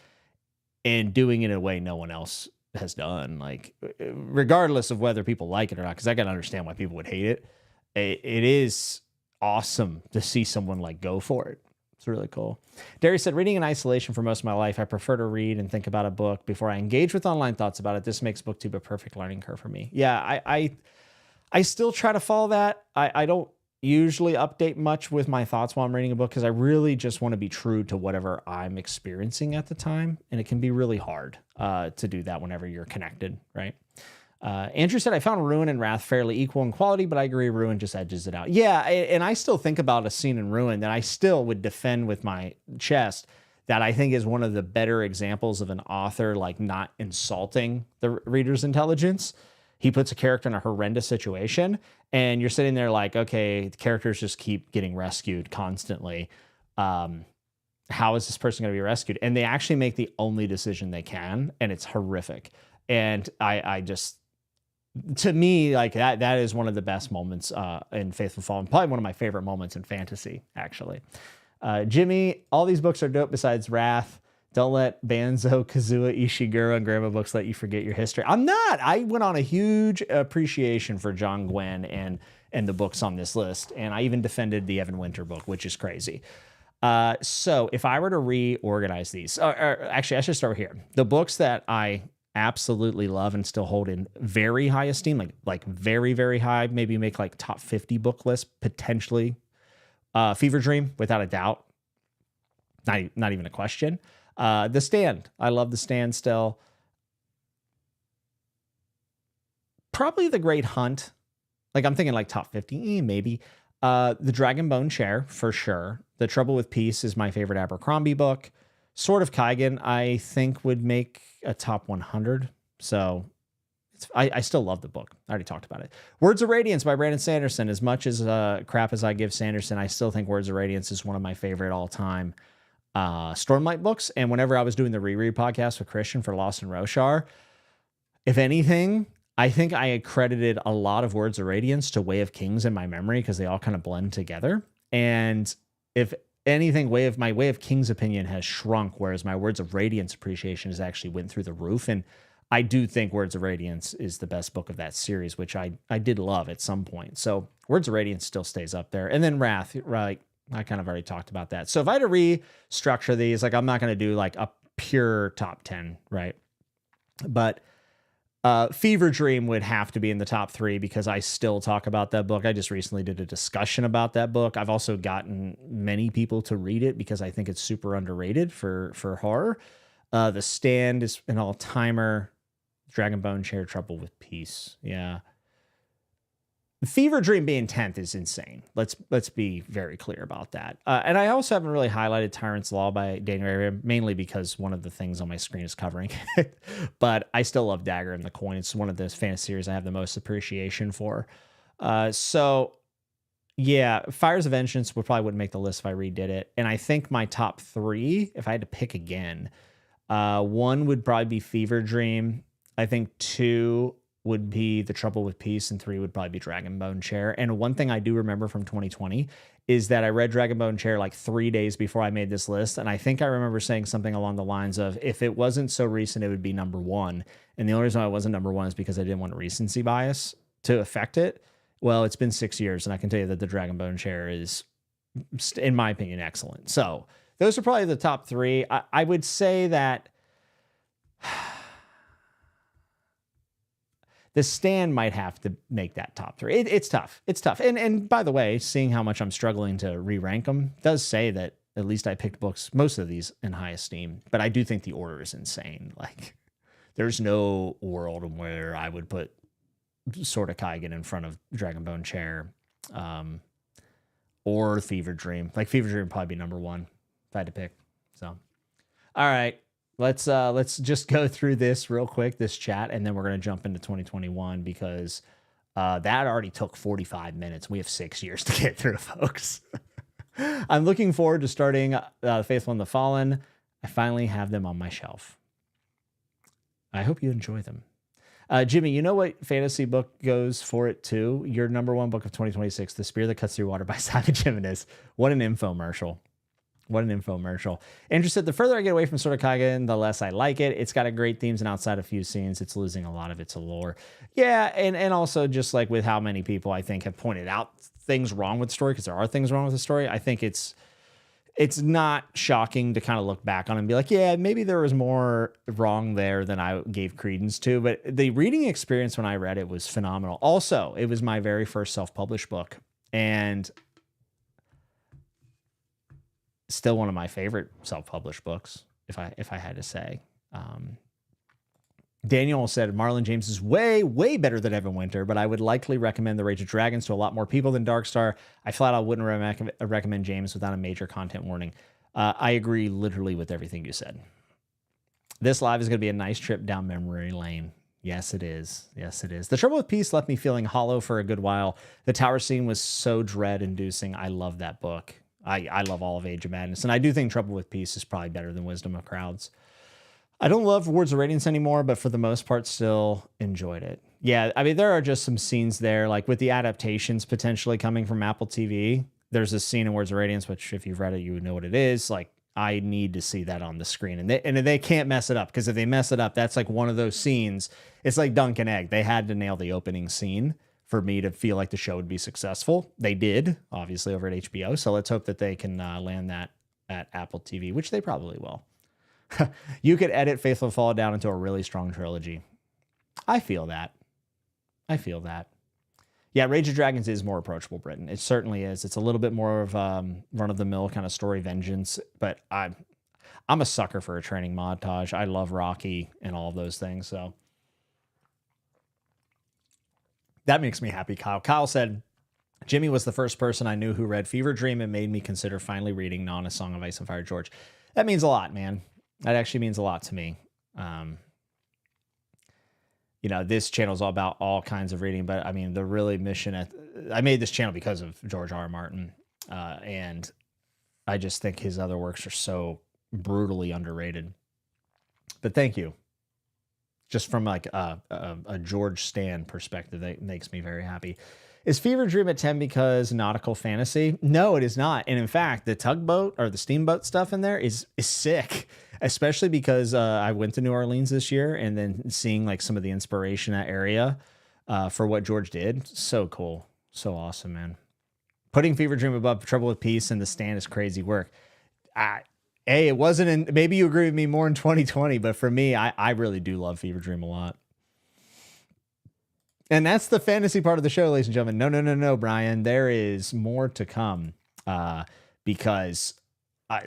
and doing it in a way no one else has done. Like, regardless of whether people like it or not, because I can understand why people would hate it. It is awesome to see someone like go for it. It's really cool. Derry said, reading in isolation for most of my life, I prefer to read and think about a book before I engage with online thoughts about it. This makes BookTube a perfect learning curve for me. Yeah, I still try to follow that. I don't usually update much with my thoughts while I'm reading a book because I really just want to be true to whatever I'm experiencing at the time. And it can be really hard to do that whenever you're connected, right? Andrew said, I found Ruin and Wrath fairly equal in quality, but I agree Ruin just edges it out. Yeah, and I still think about a scene in Ruin that I still would defend with my chest that I think is one of the better examples of an author like not insulting the reader's intelligence. He puts a character in a horrendous situation, and you're sitting there like, okay, the characters just keep getting rescued constantly. How is this person going to be rescued? And they actually make the only decision they can, and it's horrific. And I just, to me, like that is one of the best moments in Faithful Fallen. Probably one of my favorite moments in fantasy, actually. Jimmy, all these books are dope besides Wrath. Don't let Banzo, Kazua, Ishiguro, and Grandma books let you forget your history. I'm not. I went on a huge appreciation for John Gwen and the books on this list. And I even defended the Evan Winter book, which is crazy. So if I were to reorganize these, actually, I should start here. The books that I absolutely love and still hold in very high esteem, like very, very high, maybe make like top 50 book list, potentially. Fever Dream, without a doubt. Not even a question. The Stand. I love The Stand still. Probably The Great Hunt. Like, I'm thinking like top 50, maybe. The Dragonbone Chair, for sure. The Trouble with Peace is my favorite Abercrombie book. Sword of Kaigen, I think, would make a top 100. So I still love the book. I already talked about it. Words of Radiance by Brandon Sanderson. As much as crap as I give Sanderson, I still think Words of Radiance is one of my favorite all-time Stormlight books. And whenever I was doing the reread podcast with Christian for Lost in Roshar, if anything, I think I had credited a lot of Words of Radiance to Way of Kings in my memory because they all kind of blend together. And if anything, my Way of Kings opinion has shrunk, whereas my Words of Radiance appreciation has actually went through the roof. And I do think Words of Radiance is the best book of that series, which I did love at some point. So Words of Radiance still stays up there. And then Wrath, right? I kind of already talked about that. So if I had to restructure these, like I'm not going to do like a pure top 10, right? But Fever Dream would have to be in the top 3 because I still talk about that book. I just recently did a discussion about that book. I've also gotten many people to read it because I think it's super underrated for horror. The Stand is an all-timer. Dragon Bone Chair, Trouble with Peace. Yeah. Fever Dream being 10th is insane. Let's be very clear about that. And I also haven't really highlighted Tyrant's Law by Daniel Abraham, mainly because one of the things on my screen is covering it. But I still love Dagger and the Coin. It's one of those fantasy series I have the most appreciation for. So yeah, Fires of Vengeance probably wouldn't make the list if I redid it. And I think my top 3, if I had to pick again, 1 would probably be Fever Dream. I think 2 would be The Trouble with Peace, and 3 would probably be Dragon Bone Chair. And one thing I do remember from 2020 is that I read Dragon Bone Chair like 3 days before I made this list. And I think I remember saying something along the lines of, if it wasn't so recent, it would be number 1. And the only reason why it wasn't number 1 is because I didn't want recency bias to affect it. Well, it's been 6 years, and I can tell you that the Dragon Bone Chair is, in my opinion, excellent. So those are probably the top 3. I would say that The Stand might have to make that top 3. It's tough. It's tough. And by the way, seeing how much I'm struggling to re-rank them does say that at least I picked books, most of these, in high esteem. But I do think the order is insane. Like, there's no world where I would put Sword of Kaigen in front of Dragon Bone Chair or Fever Dream. Like, Fever Dream would probably be number 1 if I had to pick. So, all right. Let's just go through this real quick, this chat, and then we're going to jump into 2021 because that already took 45 minutes. We have 6 years to get through, folks. I'm looking forward to starting Faithful and the Fallen. I finally have them on my shelf. I hope you enjoy them. Jimmy, you know what fantasy book goes for it too? Your number 1 book of 2026, The Spear That Cuts Through Water by Simon Jimenez. What an infomercial. What an infomercial. Andrew said, the further I get away from Sword of Kaigen, the less I like it. It's got a great themes, and outside a few scenes, it's losing a lot of its allure. Yeah, and also just like with how many people I think have pointed out things wrong with the story, because there are things wrong with the story, I think it's not shocking to kind of look back on and be like, yeah, maybe there was more wrong there than I gave credence to. But the reading experience when I read it was phenomenal. Also, it was my very first self-published book, and still one of my favorite self-published books, if I had to say. Daniel said Marlon James is way, way better than Evan Winter, but I would likely recommend The Rage of Dragons to a lot more people than Darkstar. I flat out wouldn't recommend James without a major content warning. I agree literally with everything you said. This live is going to be a nice trip down memory lane. Yes, it is. Yes, it is. The Trouble with Peace left me feeling hollow for a good while. The tower scene was so dread-inducing. I love that book. I love all of Age of Madness, and I do think Trouble with Peace is probably better than Wisdom of Crowds. I don't love Words of Radiance anymore, but for the most part, still enjoyed it. Yeah, I mean, there are just some scenes there, like with the adaptations potentially coming from Apple TV. There's a scene in Words of Radiance, which if you've read it, you would know what it is. Like, I need to see that on the screen, and they can't mess it up, because if they mess it up, that's like one of those scenes. It's like Dunk and Egg. They had to nail the opening scene for me to feel like the show would be successful. They did, obviously, over at HBO. So let's hope that they can land that at Apple TV, which they probably will. You could edit Faithful Fall down into a really strong trilogy. I feel that. Yeah, Rage of Dragons is more approachable, Britain. It certainly is. It's a little bit more of run-of-the-mill kind of story vengeance, but I'm a sucker for a training montage. I love Rocky and all of those things, so that makes me happy, Kyle. Kyle said, Jimmy was the first person I knew who read Fever Dream and made me consider finally reading Non: A Song of Ice and Fire, George. That means a lot, man. That actually means a lot to me. This channel is all about all kinds of reading, but I mean, the really mission I made this channel because of George R. R. Martin. And I just think his other works are so brutally underrated. But thank you. Just from like a George Stan perspective, that makes me very happy. Is Fever Dream at 10 because nautical fantasy? No, it is not. And in fact, the tugboat or the steamboat stuff in there is sick, especially because I went to New Orleans this year, and then seeing like some of the inspiration in that area for what George did. So cool. So awesome, man. Putting Fever Dream above Trouble with Peace and The Stand is crazy work. It wasn't in, maybe you agree with me more in 2020, but for me, I really do love Fever Dream a lot. And that's the fantasy part of the show, ladies and gentlemen. No, Brian. There is more to come because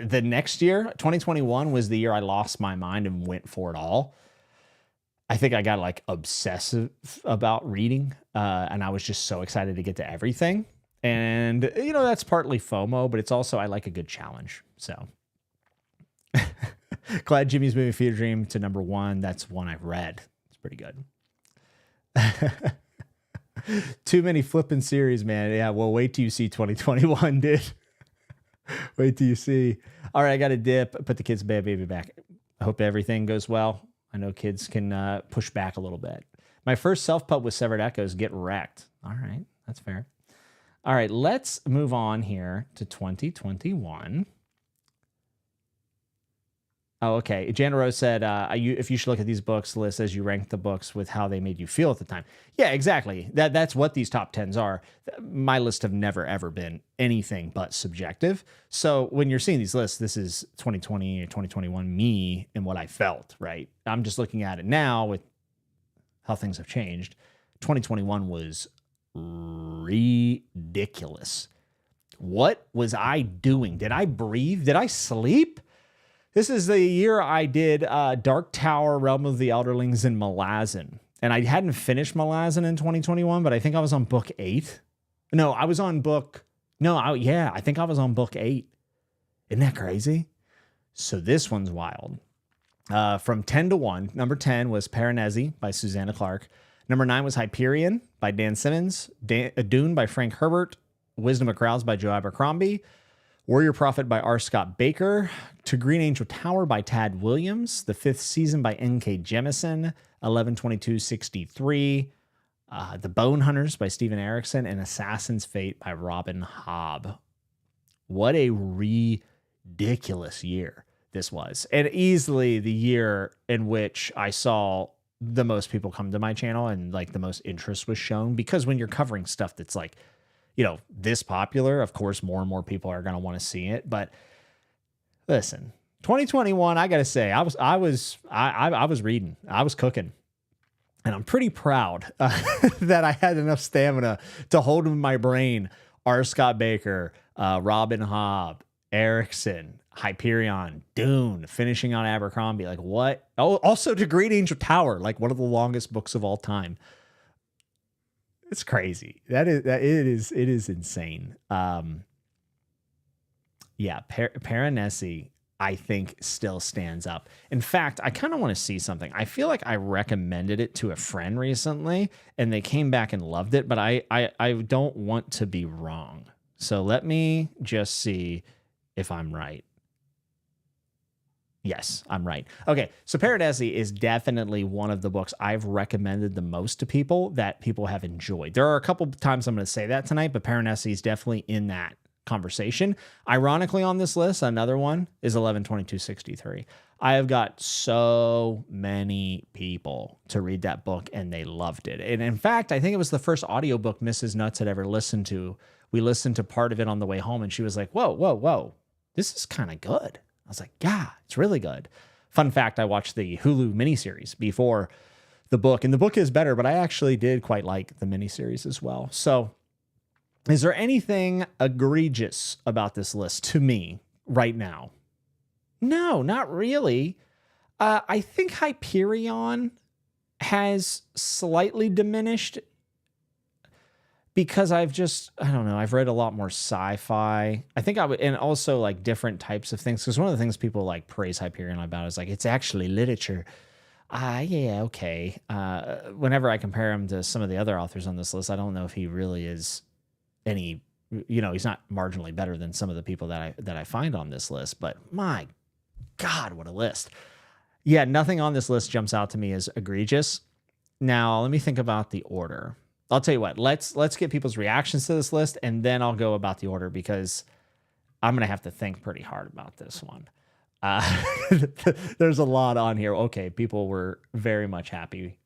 the next year, 2021, was the year I lost my mind and went for it all. I think I got like obsessive about reading, and I was just so excited to get to everything. And, you know, that's partly FOMO, but it's also I like a good challenge. So glad Jimmy's moving Fever Dream to number 1. That's one I've read. It's pretty good. Too many flipping series, man. Yeah, well, wait till you see 2021, dude. Wait till you see. All right, I got to dip. Put the kids' baby back. I hope everything goes well. I know kids can push back a little bit. My first self-pub with Severed Echoes, get wrecked. All right, that's fair. All right, let's move on here to 2021. Oh, okay. Jana Rose said, if you should look at these books list as you rank the books with how they made you feel at the time. Yeah, exactly. That's what these top 10s are. My lists have never, ever been anything but subjective. So when you're seeing these lists, this is 2020 or 2021 me and what I felt, right? I'm just looking at it now with how things have changed. 2021 was ridiculous. What was I doing? Did I breathe? Did I sleep? This is the year I did Dark Tower, Realm of the Elderlings, and Malazan. And I hadn't finished Malazan in 2021, but I think I was on book 8. No, I was on book... I think I was on book 8. Isn't that crazy? So this one's wild. From 10 to 1, number 10 was Piranesi by Susanna Clarke. Number 9 was Hyperion by Dan Simmons. Dune by Frank Herbert. Wisdom of Crowds by Joe Abercrombie. Warrior Prophet by R. Scott Baker. To Green Angel Tower by Tad Williams. The Fifth Season by N.K. Jemisin. 11/22/63. The Bone Hunters by Steven Erikson. And Assassin's Fate by Robin Hobb. What a ridiculous year this was. And easily the year in which I saw the most people come to my channel and like the most interest was shown. Because when you're covering stuff that's like, you know, this popular, of course, more and more people are going to want to see it. But listen, 2021, I got to say, I was reading, I was cooking, and I'm pretty proud that I had enough stamina to hold in my brain R. Scott Baker, Robin Hobb, Erikson, Hyperion, Dune, finishing on Abercrombie. Like what? Oh, also To Green Angel Tower, like one of the longest books of all time. It's crazy. It is insane. Piranesi, I think, still stands up. In fact, I kind of want to see something. I feel like I recommended it to a friend recently and they came back and loved it, but I don't want to be wrong. So let me just see if I'm right. Yes, I'm right. Okay, so Piranesi is definitely one of the books I've recommended the most to people that people have enjoyed. There are a couple of times I'm going to say that tonight, but Piranesi is definitely in that conversation. Ironically, on this list, another one is 11/22/63. I have got so many people to read that book, and they loved it. And in fact, I think it was the first audiobook Mrs. Nuts had ever listened to. We listened to part of it on the way home, and she was like, whoa, this is kind of good. I was like, yeah, it's really good. Fun fact, I watched the Hulu miniseries before the book, and the book is better, but I actually did quite like the miniseries as well. So is there anything egregious about this list to me right now? No, not really. I think Hyperion has slightly diminished because I've read a lot more sci-fi. I think and also like different types of things. Because one of the things people like praise Hyperion about is like, it's actually literature. Yeah, okay. Whenever I compare him to some of the other authors on this list, I don't know if he really is any, he's not marginally better than some of the people that I find on this list, but my God, what a list. Yeah, nothing on this list jumps out to me as egregious. Now, let me think about the order. I'll tell you what, let's get people's reactions to this list, and then I'll go about the order because I'm going to have to think pretty hard about this one. There's a lot on here. Okay, people were very much happy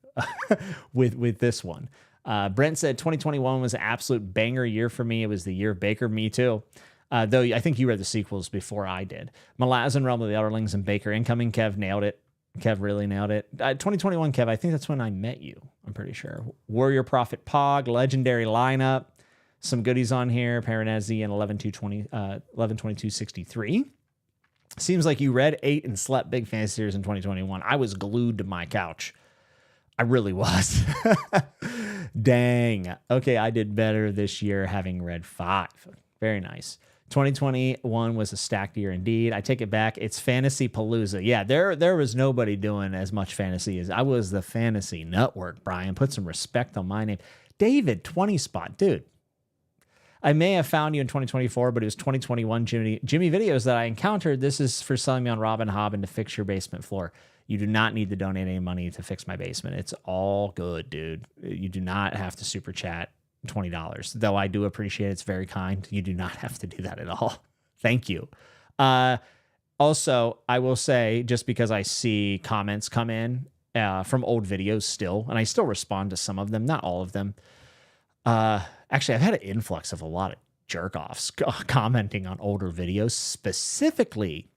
with this one. Brent said 2021 was an absolute banger year for me. It was the year of Baker. Me too. Though I think you read the sequels before I did. Malazan, Realm of the Elderlings, and Baker Incoming. Kev nailed it. Kev really nailed it. 2021, Kev, I think that's when I met you. I'm pretty sure. Warrior Prophet Pog, legendary lineup. Some goodies on here. Paranezi and 112263. Seems like you read, ate, and slept big fantasy series in 2021. I was glued to my couch. I really was. Dang. Okay, I did better this year having read 5. Very nice. 2021 was a stacked year indeed. I take it back. It's Fantasy Palooza. Yeah, there was nobody doing as much fantasy as I was. The Fantasy Network, Brian. Put some respect on my name. David, 20 spot. Dude, I may have found you in 2024, but it was 2021 Jimmy videos that I encountered. This is for selling me on Robin Hobb and to fix your basement floor. You do not need to donate any money to fix my basement. It's all good, dude. You do not have to super chat $20, though I do appreciate it. It's very kind. You do not have to do that at all. Thank you. Also, I will say, just because I see comments come in from old videos still, and I still respond to some of them, not all of them. Actually, I've had an influx of a lot of jerk-offs commenting on older videos, specifically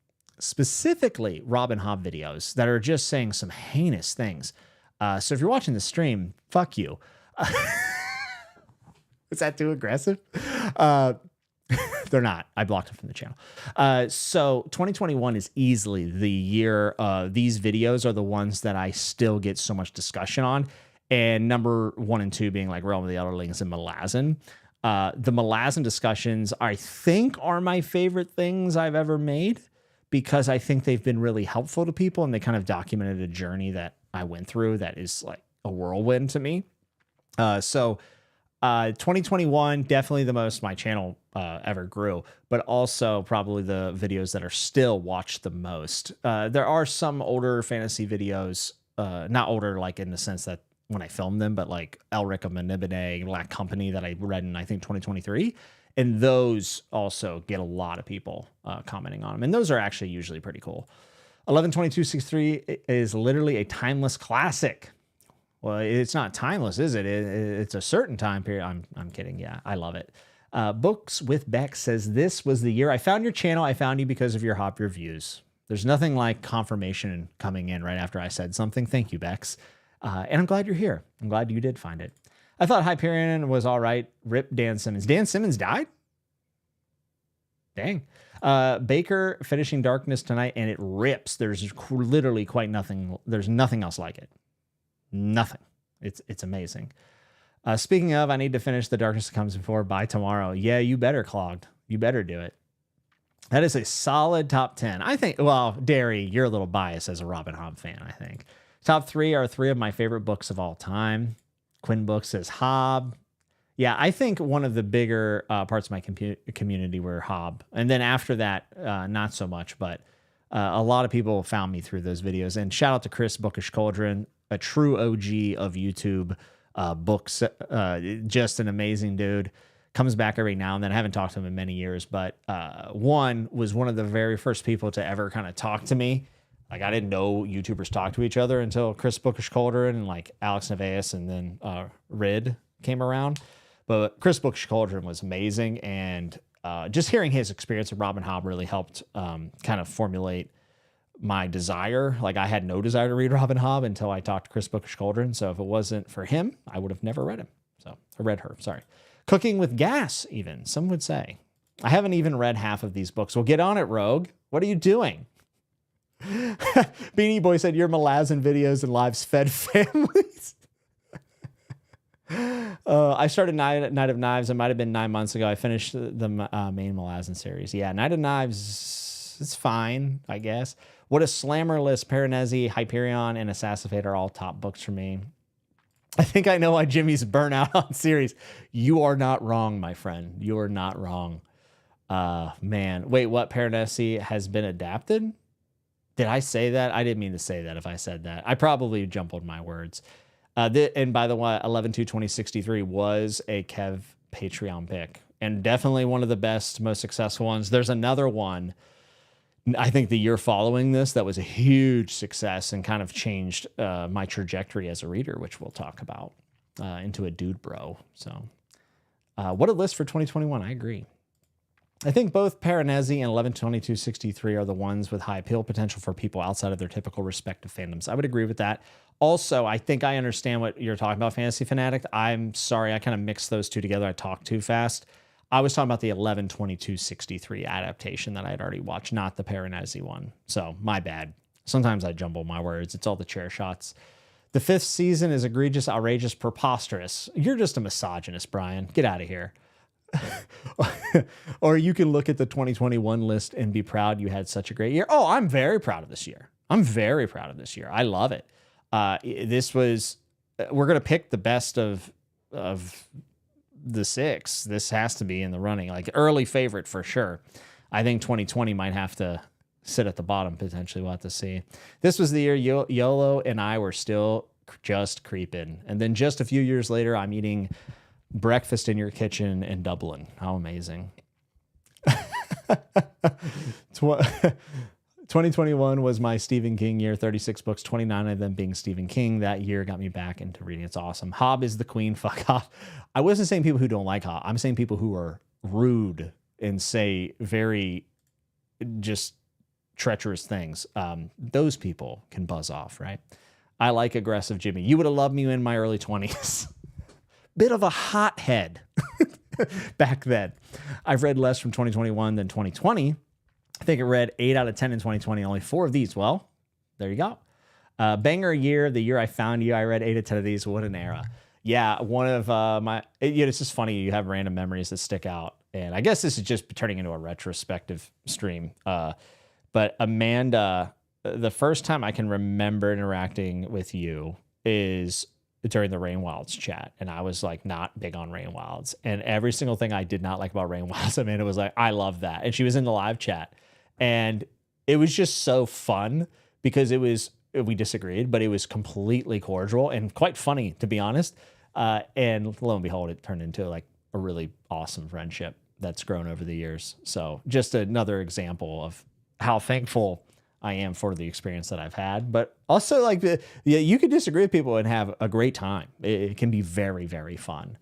Robin Hobb videos that are just saying some heinous things. So if you're watching the stream, fuck you. Is that too aggressive? They're not. I blocked them from the channel. So 2021 is easily the year. These videos are the ones that I still get so much discussion on. And number 1 and 2 being like Realm of the Elderlings and Malazan. The Malazan discussions, I think, are my favorite things I've ever made, because I think they've been really helpful to people, and they kind of documented a journey that I went through that is like a whirlwind to me. So 2021, definitely the most my channel ever grew, but also probably the videos that are still watched the most. There are some older fantasy videos, not older like in the sense that when I filmed them, but like Elric of Manibene, Black Company, that I read in, I think, 2023. And those also get a lot of people commenting on them. And those are actually usually pretty cool. 112263 is literally a timeless classic. Well, it's not timeless, is it? It's a certain time period. I'm kidding. Yeah, I love it. Books with Beck says, this was the year I found your channel. I found you because of your Hobb reviews. There's nothing like confirmation coming in right after I said something. Thank you, Bex. And I'm glad you're here. I'm glad you did find it. I thought Hyperion was all right. Rip Dan Simmons. Dan Simmons died? Dang. Baker finishing Darkness tonight, and it rips. There's literally quite nothing. There's nothing else like it. Nothing. It's amazing. Speaking of, I need to finish The Darkness That Comes Before by tomorrow. Yeah, you better, Clogged. You better do it. That is a solid top 10. I think, well, Derry, you're a little biased as a Robin Hobb fan, I think. Top 3 are 3 of my favorite books of all time. Quinn Book says Hobb. Yeah, I think one of the bigger parts of my community were Hobb. And then after that, not so much, but a lot of people found me through those videos. And shout out to Chris Bookish Cauldron, a true OG of YouTube books. Just an amazing dude. Comes back every now and then. I haven't talked to him in many years, but was one of the very first people to ever kind of talk to me. Like, I didn't know YouTubers talk to each other until Chris Bookish Cauldron and like Alex Nevaez and then Rid came around. But Chris Bookish Cauldron was amazing. And just hearing his experience with Robin Hobb really helped kind of formulate my desire. Like, I had no desire to read Robin Hobb until I talked to Chris Bookish Cauldron. So if it wasn't for him, I would have never read him. So I read her, sorry. Cooking with Gas, even, some would say. I haven't even read half of these books. Well, get on it, Rogue. What are you doing? Beanie Boy said, your Malazan videos and lives fed families. I started Night of Knives. It might have been 9 months ago. I finished the main Malazan series. Yeah, Night of Knives, it's fine, I guess. What a Slammer list. Paranezi, Hyperion, and Assassifate are all top books for me. I think I know why Jimmy's burnout on series. You are not wrong, my friend. You are not wrong. Man. Wait, what? Paranezi has been adapted? Did I say that? I didn't mean to say that if I said that. I probably jumbled my words. And by the way, 11/2/2063 was a Kev Patreon pick. And definitely one of the best, most successful ones. There's another one, I think the year following this, that was a huge success and kind of changed my trajectory as a reader, which we'll talk about. into a dude bro. So what a list for 2021. I agree. I think both Piranesi and 112263 are the ones with high appeal potential for people outside of their typical respective fandoms. I would agree with that. Also, I think I understand what you're talking about, Fantasy Fanatic. I'm sorry, I kind of mixed those two together. I talked too fast. I was talking about the 112263 adaptation that I had already watched, not the Piranesi one. So my bad. Sometimes I jumble my words. It's all the chair shots. The 5th season is egregious, outrageous, preposterous. You're just a misogynist, Brian. Get out of here. Or you can look at the 2021 list and be proud you had such a great year. Oh, I'm very proud of this year. I'm very proud of this year. I love it. We're going to pick the best of the 6. This has to be in the running, like early favorite for sure. I think 2020 might have to sit at the bottom potentially. We'll have to see. This was the year YOLO and I were still just creeping. And then just a few years later, I'm eating breakfast in your kitchen in Dublin. How amazing. 2021 was my Stephen King year, 36 books, 29 of them being Stephen King. That year got me back into reading. It's awesome. Hob is the queen. Fuck off. I wasn't saying people who don't like Hob. I'm saying people who are rude and say very just treacherous things. Those people can buzz off, right? I like aggressive Jimmy. You would have loved me in my early 20s. Bit of a hothead back then. I've read less from 2021 than 2020. I think it read 8 out of 10 in 2020. Only 4 of these. Well, there you go. Banger year, the year I found you. I read 8 out of 10 of these. What an era. Yeah, one of it's just funny. You have random memories that stick out. And I guess this is just turning into a retrospective stream. But Amanda, the first time I can remember interacting with you is during the Rain Wilds chat. And I was like not big on Rain Wilds. And every single thing I did not like about Rain Wilds, Amanda was like, I love that. And she was in the live chat. And it was just so fun because we disagreed, but it was completely cordial and quite funny, to be honest. And lo and behold, it turned into like a really awesome friendship that's grown over the years. So just another example of how thankful I am for the experience that I've had, but also like you can disagree with people and have a great time. It can be very, very fun.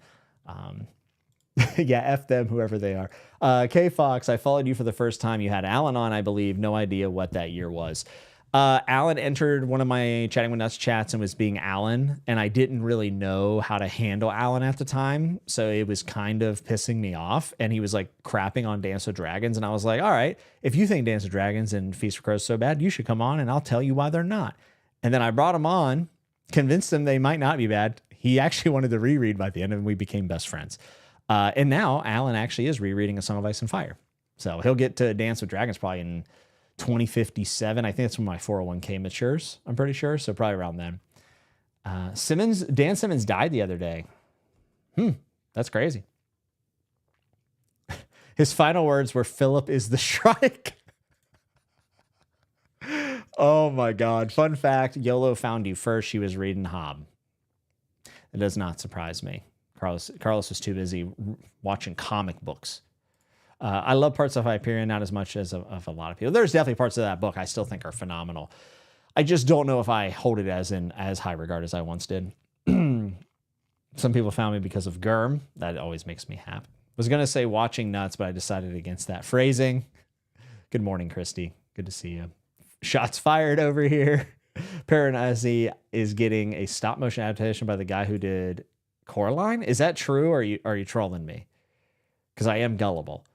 Yeah, F them, whoever they are. K Fox, I followed you for the first time. You had Alan on, I believe. No idea what that year was. Alan entered one of my Chatting with Nuts chats and was being Alan, and I didn't really know how to handle Alan at the time, so it was kind of pissing me off, and he was like crapping on Dance with Dragons, and I was like, all right, if you think Dance with Dragons and Feast for Crows so bad, you should come on, and I'll tell you why they're not. And then I brought him on, convinced him they might not be bad. He actually wanted to reread by the end, and we became best friends. And now Alan actually is rereading A Song of Ice and Fire, so he'll get to Dance with Dragons probably in 2057. I think that's when my 401k matures, I'm pretty sure. So probably around then. Dan Simmons died the other day. That's crazy. His final words were, Philip is the Shrike. Oh my God. Fun fact, YOLO found you first. She was reading Hob. It does not surprise me. Carlos was too busy watching comic books. I love parts of Hyperion, not as much as of a lot of people. There's definitely parts of that book I still think are phenomenal. I just don't know if I hold it as high regard as I once did. Some people found me because of Gurm. That always makes me happy. Was going to say watching Nuts, but I decided against that phrasing. Good morning, Christy. Good to see you. Shots fired over here. Piranesi is getting a stop motion adaptation by the guy who did Coraline. Is that true, or are you trolling me? Because I am gullible.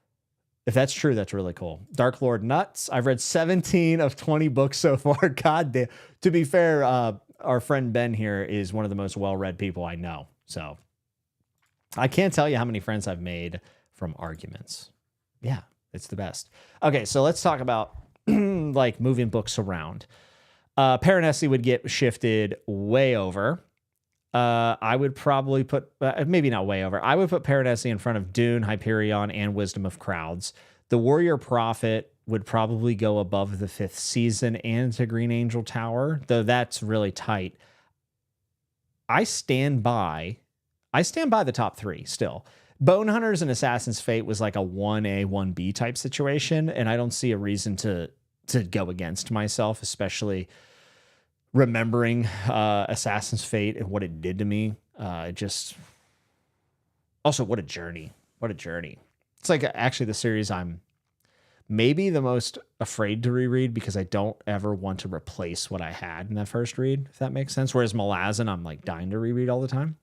If that's true, that's really cool. Dark Lord Nuts. I've read 17 of 20 books so far. God damn. To be fair, our friend Ben here is one of the most well-read people I know. So I can't tell you how many friends I've made from arguments. Yeah, it's the best. Okay, so let's talk about like moving books around. Piranesi would get shifted way over. I would probably put, maybe not way over. I would put Piranesi in front of Dune, Hyperion, and Wisdom of Crowds. The Warrior Prophet would probably go above the 5th season and to Green Angel Tower, though that's really tight. I stand by the top 3 still. Bone Hunters and Assassin's Fate was like a 1A, 1B type situation, and I don't see a reason to go against myself, especially remembering Assassin's Fate and what it did to me. Just also, what a journey. What a journey. It's like actually the series I'm maybe the most afraid to reread because I don't ever want to replace what I had in that first read, if that makes sense. Whereas Malazan, I'm like dying to reread all the time.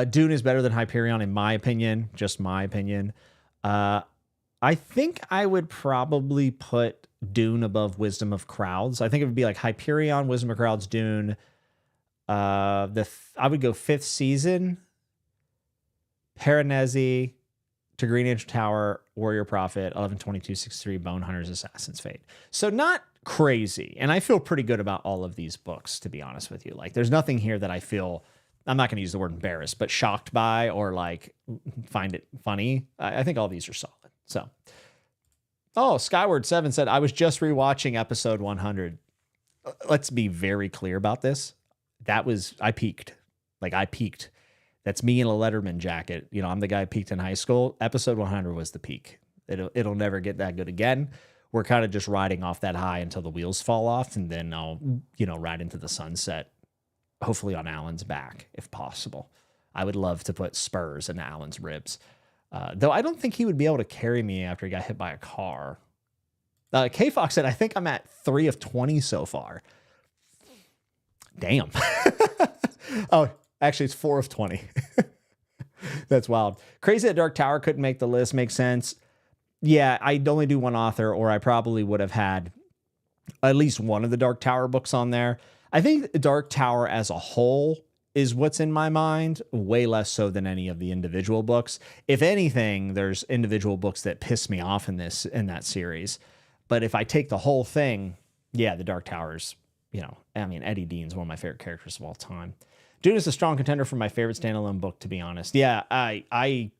Dune is better than Hyperion, in my opinion, just my opinion. I think I would probably put Dune above Wisdom of Crowds. I think it would be like Hyperion, Wisdom of Crowds, Dune. I would go 5th season, Piranesi, to Green Age Tower, Warrior Prophet, 11/22/63, Bone Hunters, Assassin's Fate. So not crazy. And I feel pretty good about all of these books, to be honest with you. Like there's nothing here that I feel, I'm not going to use the word embarrassed, but shocked by or like find it funny. I think all these are solid. So, Skyward 7 said, I was just rewatching episode 100. Let's be very clear about this. I peaked. Like I peaked. That's me in a Letterman jacket. You know, I'm the guy who peaked in high school. Episode 100 was the peak. It'll never get that good again. We're kind of just riding off that high until the wheels fall off, and then I'll, ride into the sunset, hopefully on Alan's back, if possible. I would love to put spurs in Alan's ribs. Though I don't think he would be able to carry me after he got hit by a car. K-Fox said, I think I'm at 3 of 20 so far. Damn. Oh, actually, it's 4 of 20. That's wild. Crazy that Dark Tower couldn't make the list. Makes sense. Yeah, I'd only do one author, or I probably would have had at least one of the Dark Tower books on there. I think Dark Tower as a whole is what's in my mind, way less so than any of the individual books. If anything, there's individual books that piss me off in that series. But if I take the whole thing, yeah, the Dark Tower's, Eddie Dean's one of my favorite characters of all time. Dune is a strong contender for my favorite standalone book, to be honest. Yeah, I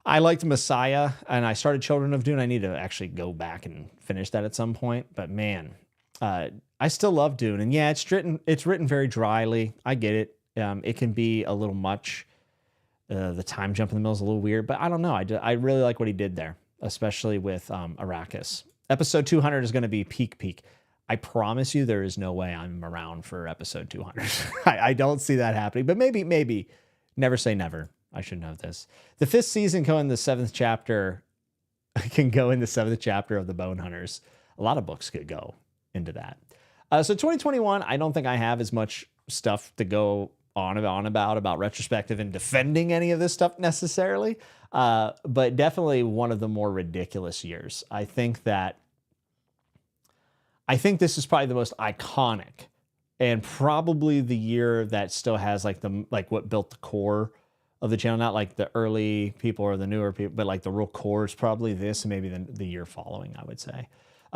liked Messiah, and I started Children of Dune. I need to actually go back and finish that at some point. But man, I still love Dune, and yeah, it's written very dryly. I get it. It can be a little much. The time jump in the middle is a little weird, but I don't know. I really like what he did there, especially with Arrakis. Episode 200 is going to be peak. I promise you there is no way I'm around for episode 200. I don't see that happening, but maybe. Never say never. I should know this. The 5th season can go in the 7th chapter of the Bone Hunters. A lot of books could go into that. So 2021, I don't think I have as much stuff to go on about retrospective and defending any of this stuff necessarily. But definitely one of the more ridiculous years. I think this is probably the most iconic and probably the year that still has like what built the core of the channel, not like the early people or the newer people, but like the real core is probably this and maybe the year following, I would say.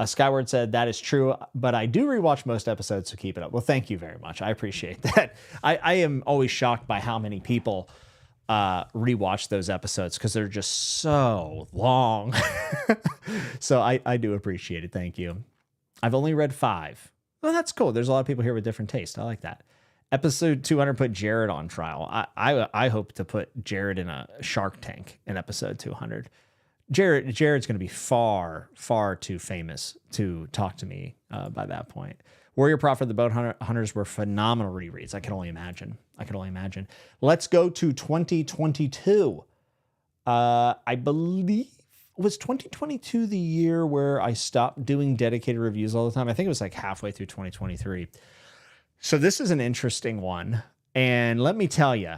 Skyward said, that is true, but I do rewatch most episodes, so keep it up. Well, thank you very much. I appreciate that. I am always shocked by how many people rewatch those episodes because they're just so long. So I do appreciate it. Thank you. I've only read 5. Well, that's cool. There's a lot of people here with different tastes. I like that. Episode 200 put Jared on trial. I hope to put Jared in a Shark Tank in episode 200. Jared's going to be far, far too famous to talk to me by that point. Warrior Prophet, the Bone Hunters were phenomenal rereads. I can only imagine. Let's go to 2022. I believe, was 2022 the year where I stopped doing dedicated reviews all the time? I think it was like halfway through 2023. So this is an interesting one. And let me tell you,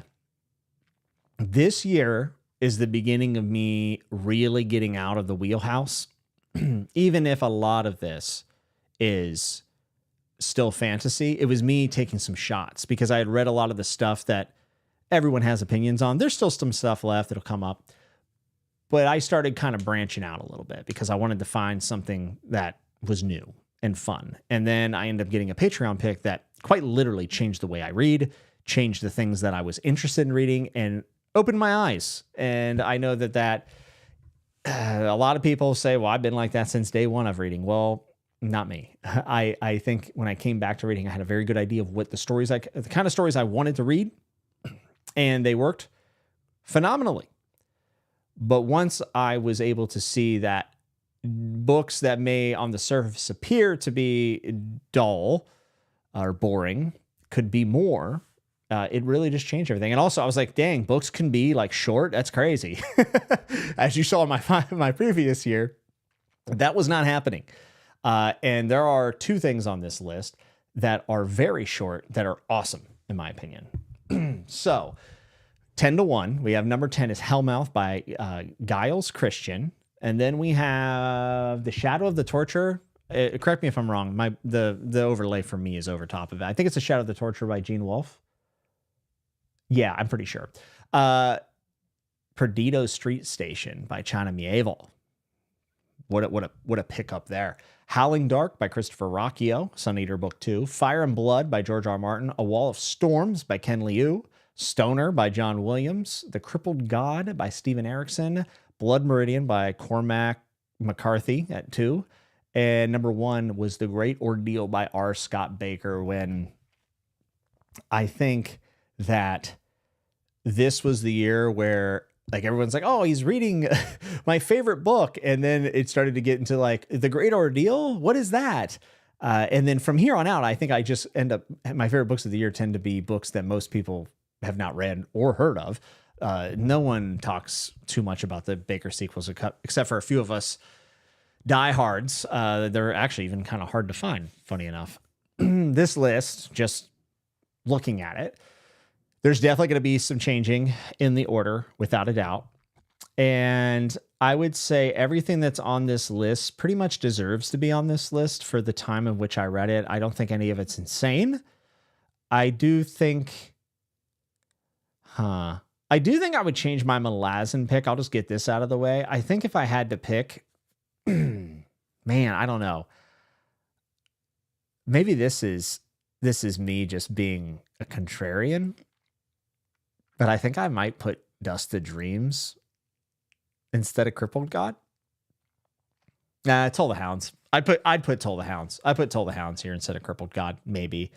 this year is the beginning of me really getting out of the wheelhouse, even if a lot of this is still fantasy. It was me taking some shots because I had read a lot of the stuff that everyone has opinions on. There's still some stuff left that'll come up. But I started kind of branching out a little bit because I wanted to find something that was new and fun. And then I ended up getting a Patreon pick that quite literally changed the way I read, changed the things that I was interested in reading, and opened my eyes. And I know that a lot of people say, well, I've been like that since day one of reading. Well, not me. I think when I came back to reading, I had a very good idea of what the kind of stories I wanted to read, and they worked phenomenally. But once I was able to see that books that may on the surface appear to be dull or boring could be more, it really just changed everything. And also I was like, dang, books can be like short. That's crazy. As you saw in my previous year, that was not happening. And there are two things on this list that are very short that are awesome, in my opinion. So 10-1, we have number 10 is Hellmouth by Giles Christian. And then we have The Shadow of the Torture. Correct me if I'm wrong. The overlay for me is over top of it. I think it's The Shadow of the Torture by Gene Wolfe. Yeah, I'm pretty sure. Perdido Street Station by China Miéville. What a pickup there. Howling Dark by Christopher Rocchio, Sun Eater Book 2. Fire and Blood by George R. Martin. A Wall of Storms by Ken Liu. Stoner by John Williams. The Crippled God by Steven Erikson. Blood Meridian by Cormac McCarthy at 2. And number 1 was The Great Ordeal by R. Scott Baker, when I think that this was the year where like everyone's like, oh, he's reading my favorite book. And then it started to get into like The Great Ordeal. What is that? And then from here on out, I think I just end up, my favorite books of the year tend to be books that most people have not read or heard of. No one talks too much about the Baker sequels except for a few of us diehards. They're actually even kind of hard to find, funny enough. This list, just looking at it, there's definitely going to be some changing in the order, without a doubt. And I would say everything that's on this list pretty much deserves to be on this list for the time in which I read it. I don't think any of it's insane. I do think I would change my Malazan pick. I'll just get this out of the way. I think if I had to pick, man, I don't know. Maybe this is me just being a contrarian. But I think I might put Dust of Dreams instead of Crippled God. Toll the Hounds. I'd put Toll the Hounds. I put Toll the Hounds here instead of Crippled God, maybe.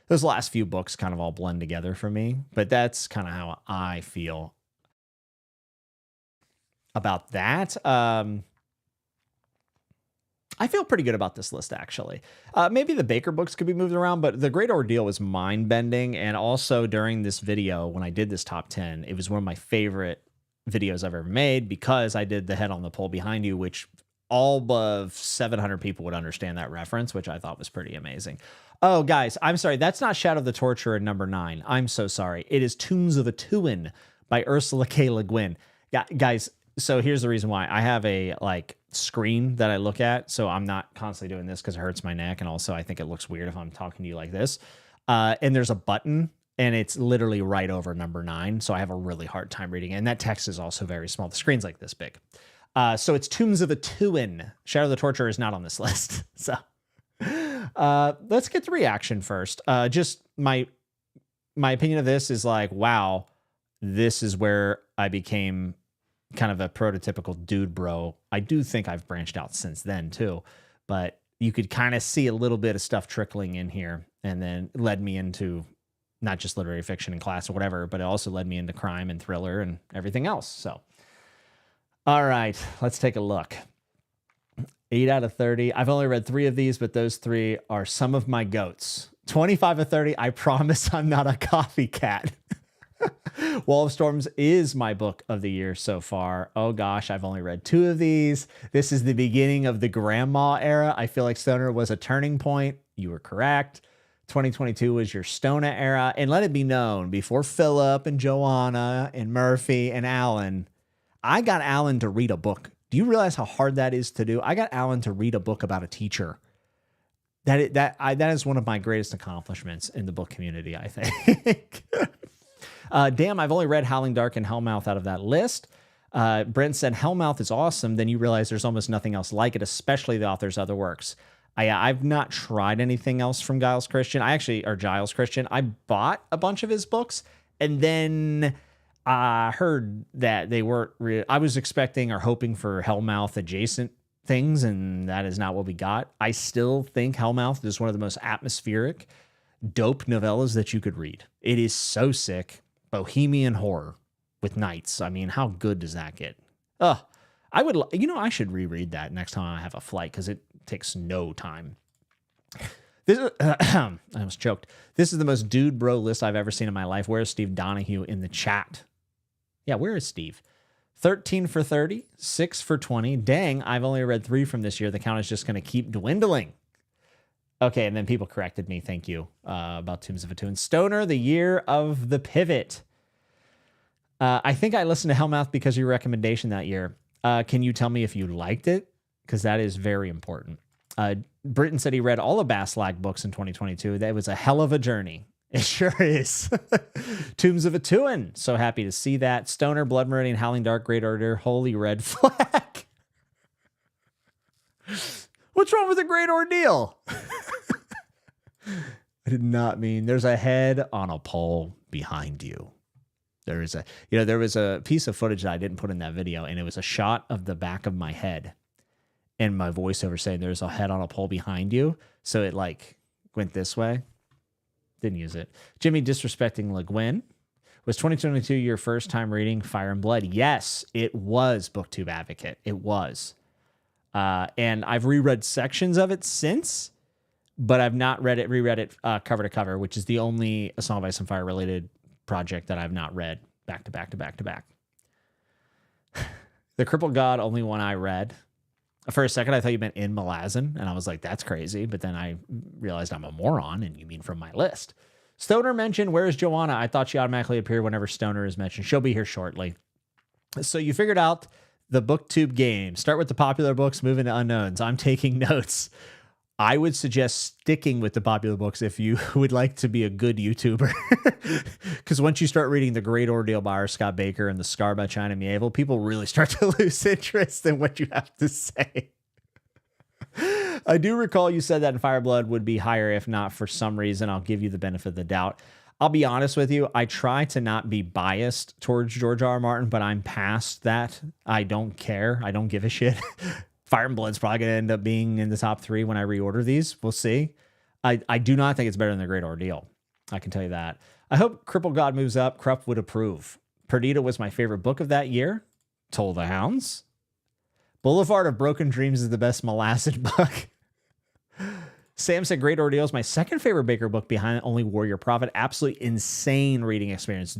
Those last few books kind of all blend together for me, but that's kind of how I feel about that. I feel pretty good about this list, actually. Maybe the Baker books could be moved around, but The Great Ordeal was mind-bending. And also during this video, when I did this top 10, it was one of my favorite videos I've ever made because I did the head on the pole behind you, which all above 700 people would understand that reference, which I thought was pretty amazing. Oh, guys, I'm sorry. That's not Shadow of the Torturer in number 9. I'm so sorry. It is Tombs of Atuin by Ursula K. Le Guin. Yeah, guys, so here's the reason why. I have a screen that I look at, so I'm not constantly doing this because it hurts my neck, and also I think it looks weird if I'm talking to you like this. And there's a button, and it's literally right over number 9, so I have a really hard time reading it. And that text is also very small. The screen's like this big. So it's Tombs of Atuin. Shadow of the Torturer is not on this list. So let's get the reaction first. Just my opinion of this is like, wow, this is where I became kind of a prototypical dude bro. I do think I've branched out since then too, but you could kind of see a little bit of stuff trickling in here, and then led me into not just literary fiction in class or whatever, but it also led me into crime and thriller and everything else. So, all right, let's take a look. 8 out of 30. I've only read 3 of these, but those 3 are some of my goats. 25 of 30. I promise I'm not a coffee cat. Wall of Storms is my book of the year so far. Oh gosh, I've only read 2 of these. This is the beginning of the grandma era. I feel like Stoner was a turning point. You were correct. 2022 was your Stoner era. And let it be known, before Philip and Joanna and Murphy and Alan, I got Alan to read a book. Do you realize how hard that is to do? I got Alan to read a book about a teacher. That is one of my greatest accomplishments in the book community, I think. Damn, I've only read Howling Dark and Hellmouth out of that list. Brent said Hellmouth is awesome. Then you realize there's almost nothing else like it, especially the author's other works. I've not tried anything else from Giles Christian. Giles Christian. I bought a bunch of his books, and then I heard that they weren't I was expecting or hoping for Hellmouth adjacent things, and that is not what we got. I still think Hellmouth is one of the most atmospheric, dope novellas that you could read. It is so sick. Bohemian horror with knights. I mean, how good does that get? I should reread that next time I have a flight because it takes no time. This is, I almost choked. This is the most dude bro list I've ever seen in my life. Where's Steve Donahue in the chat? Yeah, where is Steve? 13 for 30, 6 for 20. Dang, I've only read 3 from this year. The count is just going to keep dwindling. Okay, and then people corrected me. Thank you about Tombs of Atuin. Stoner, the year of the pivot. I think I listened to Hellmouth because of your recommendation that year. Can you tell me if you liked it? Because that is very important. Britton said he read all of Baslag books in 2022. That was a hell of a journey. It sure is. Tombs of Atuin. So happy to see that. Stoner, Blood Meridian, Howling Dark, Great Order, Holy Red Flag. What's wrong with a Great Ordeal? I did not mean there's a head on a pole behind you. There was a piece of footage that I didn't put in that video, and it was a shot of the back of my head and my voiceover saying there's a head on a pole behind you. So it like went this way. Didn't use it. Jimmy disrespecting Le Guin. Was 2022 your first time reading Fire and Blood? Yes, it was, BookTube Advocate. It was. And I've reread sections of it since, but I've not reread it cover to cover, which is the only A Song of Ice and Fire related project that I've not read back to back to back to back. The Crippled God, only one I read. For a second, I thought you meant in Malazan, and I was like, that's crazy. But then I realized I'm a moron, and you mean from my list. Stoner mentioned, where's Joanna? I thought she automatically appeared whenever Stoner is mentioned. She'll be here shortly. So you figured out the BookTube game. Start with the popular books, move into unknowns. I'm taking notes. I would suggest sticking with the popular books if you would like to be a good YouTuber. Because once you start reading The Great Ordeal by R. Scott Baker and The Scar by China Mieville, people really start to lose interest in what you have to say. I do recall you said that in Fireblood would be higher if not for some reason. I'll give you the benefit of the doubt. I'll be honest with you. I try to not be biased towards George R. R. Martin, but I'm past that. I don't care. I don't give a shit. Fire and Blood's probably going to end up being in the top 3 when I reorder these. We'll see. I do not think it's better than The Great Ordeal. I can tell you that. I hope Crippled God moves up. Krupp would approve. Perdita was my favorite book of that year. Toll the Hounds. Boulevard of Broken Dreams is the best Malacid book. Sam said Great Ordeal is my second favorite Baker book behind only Warrior Prophet. Absolutely insane reading experience.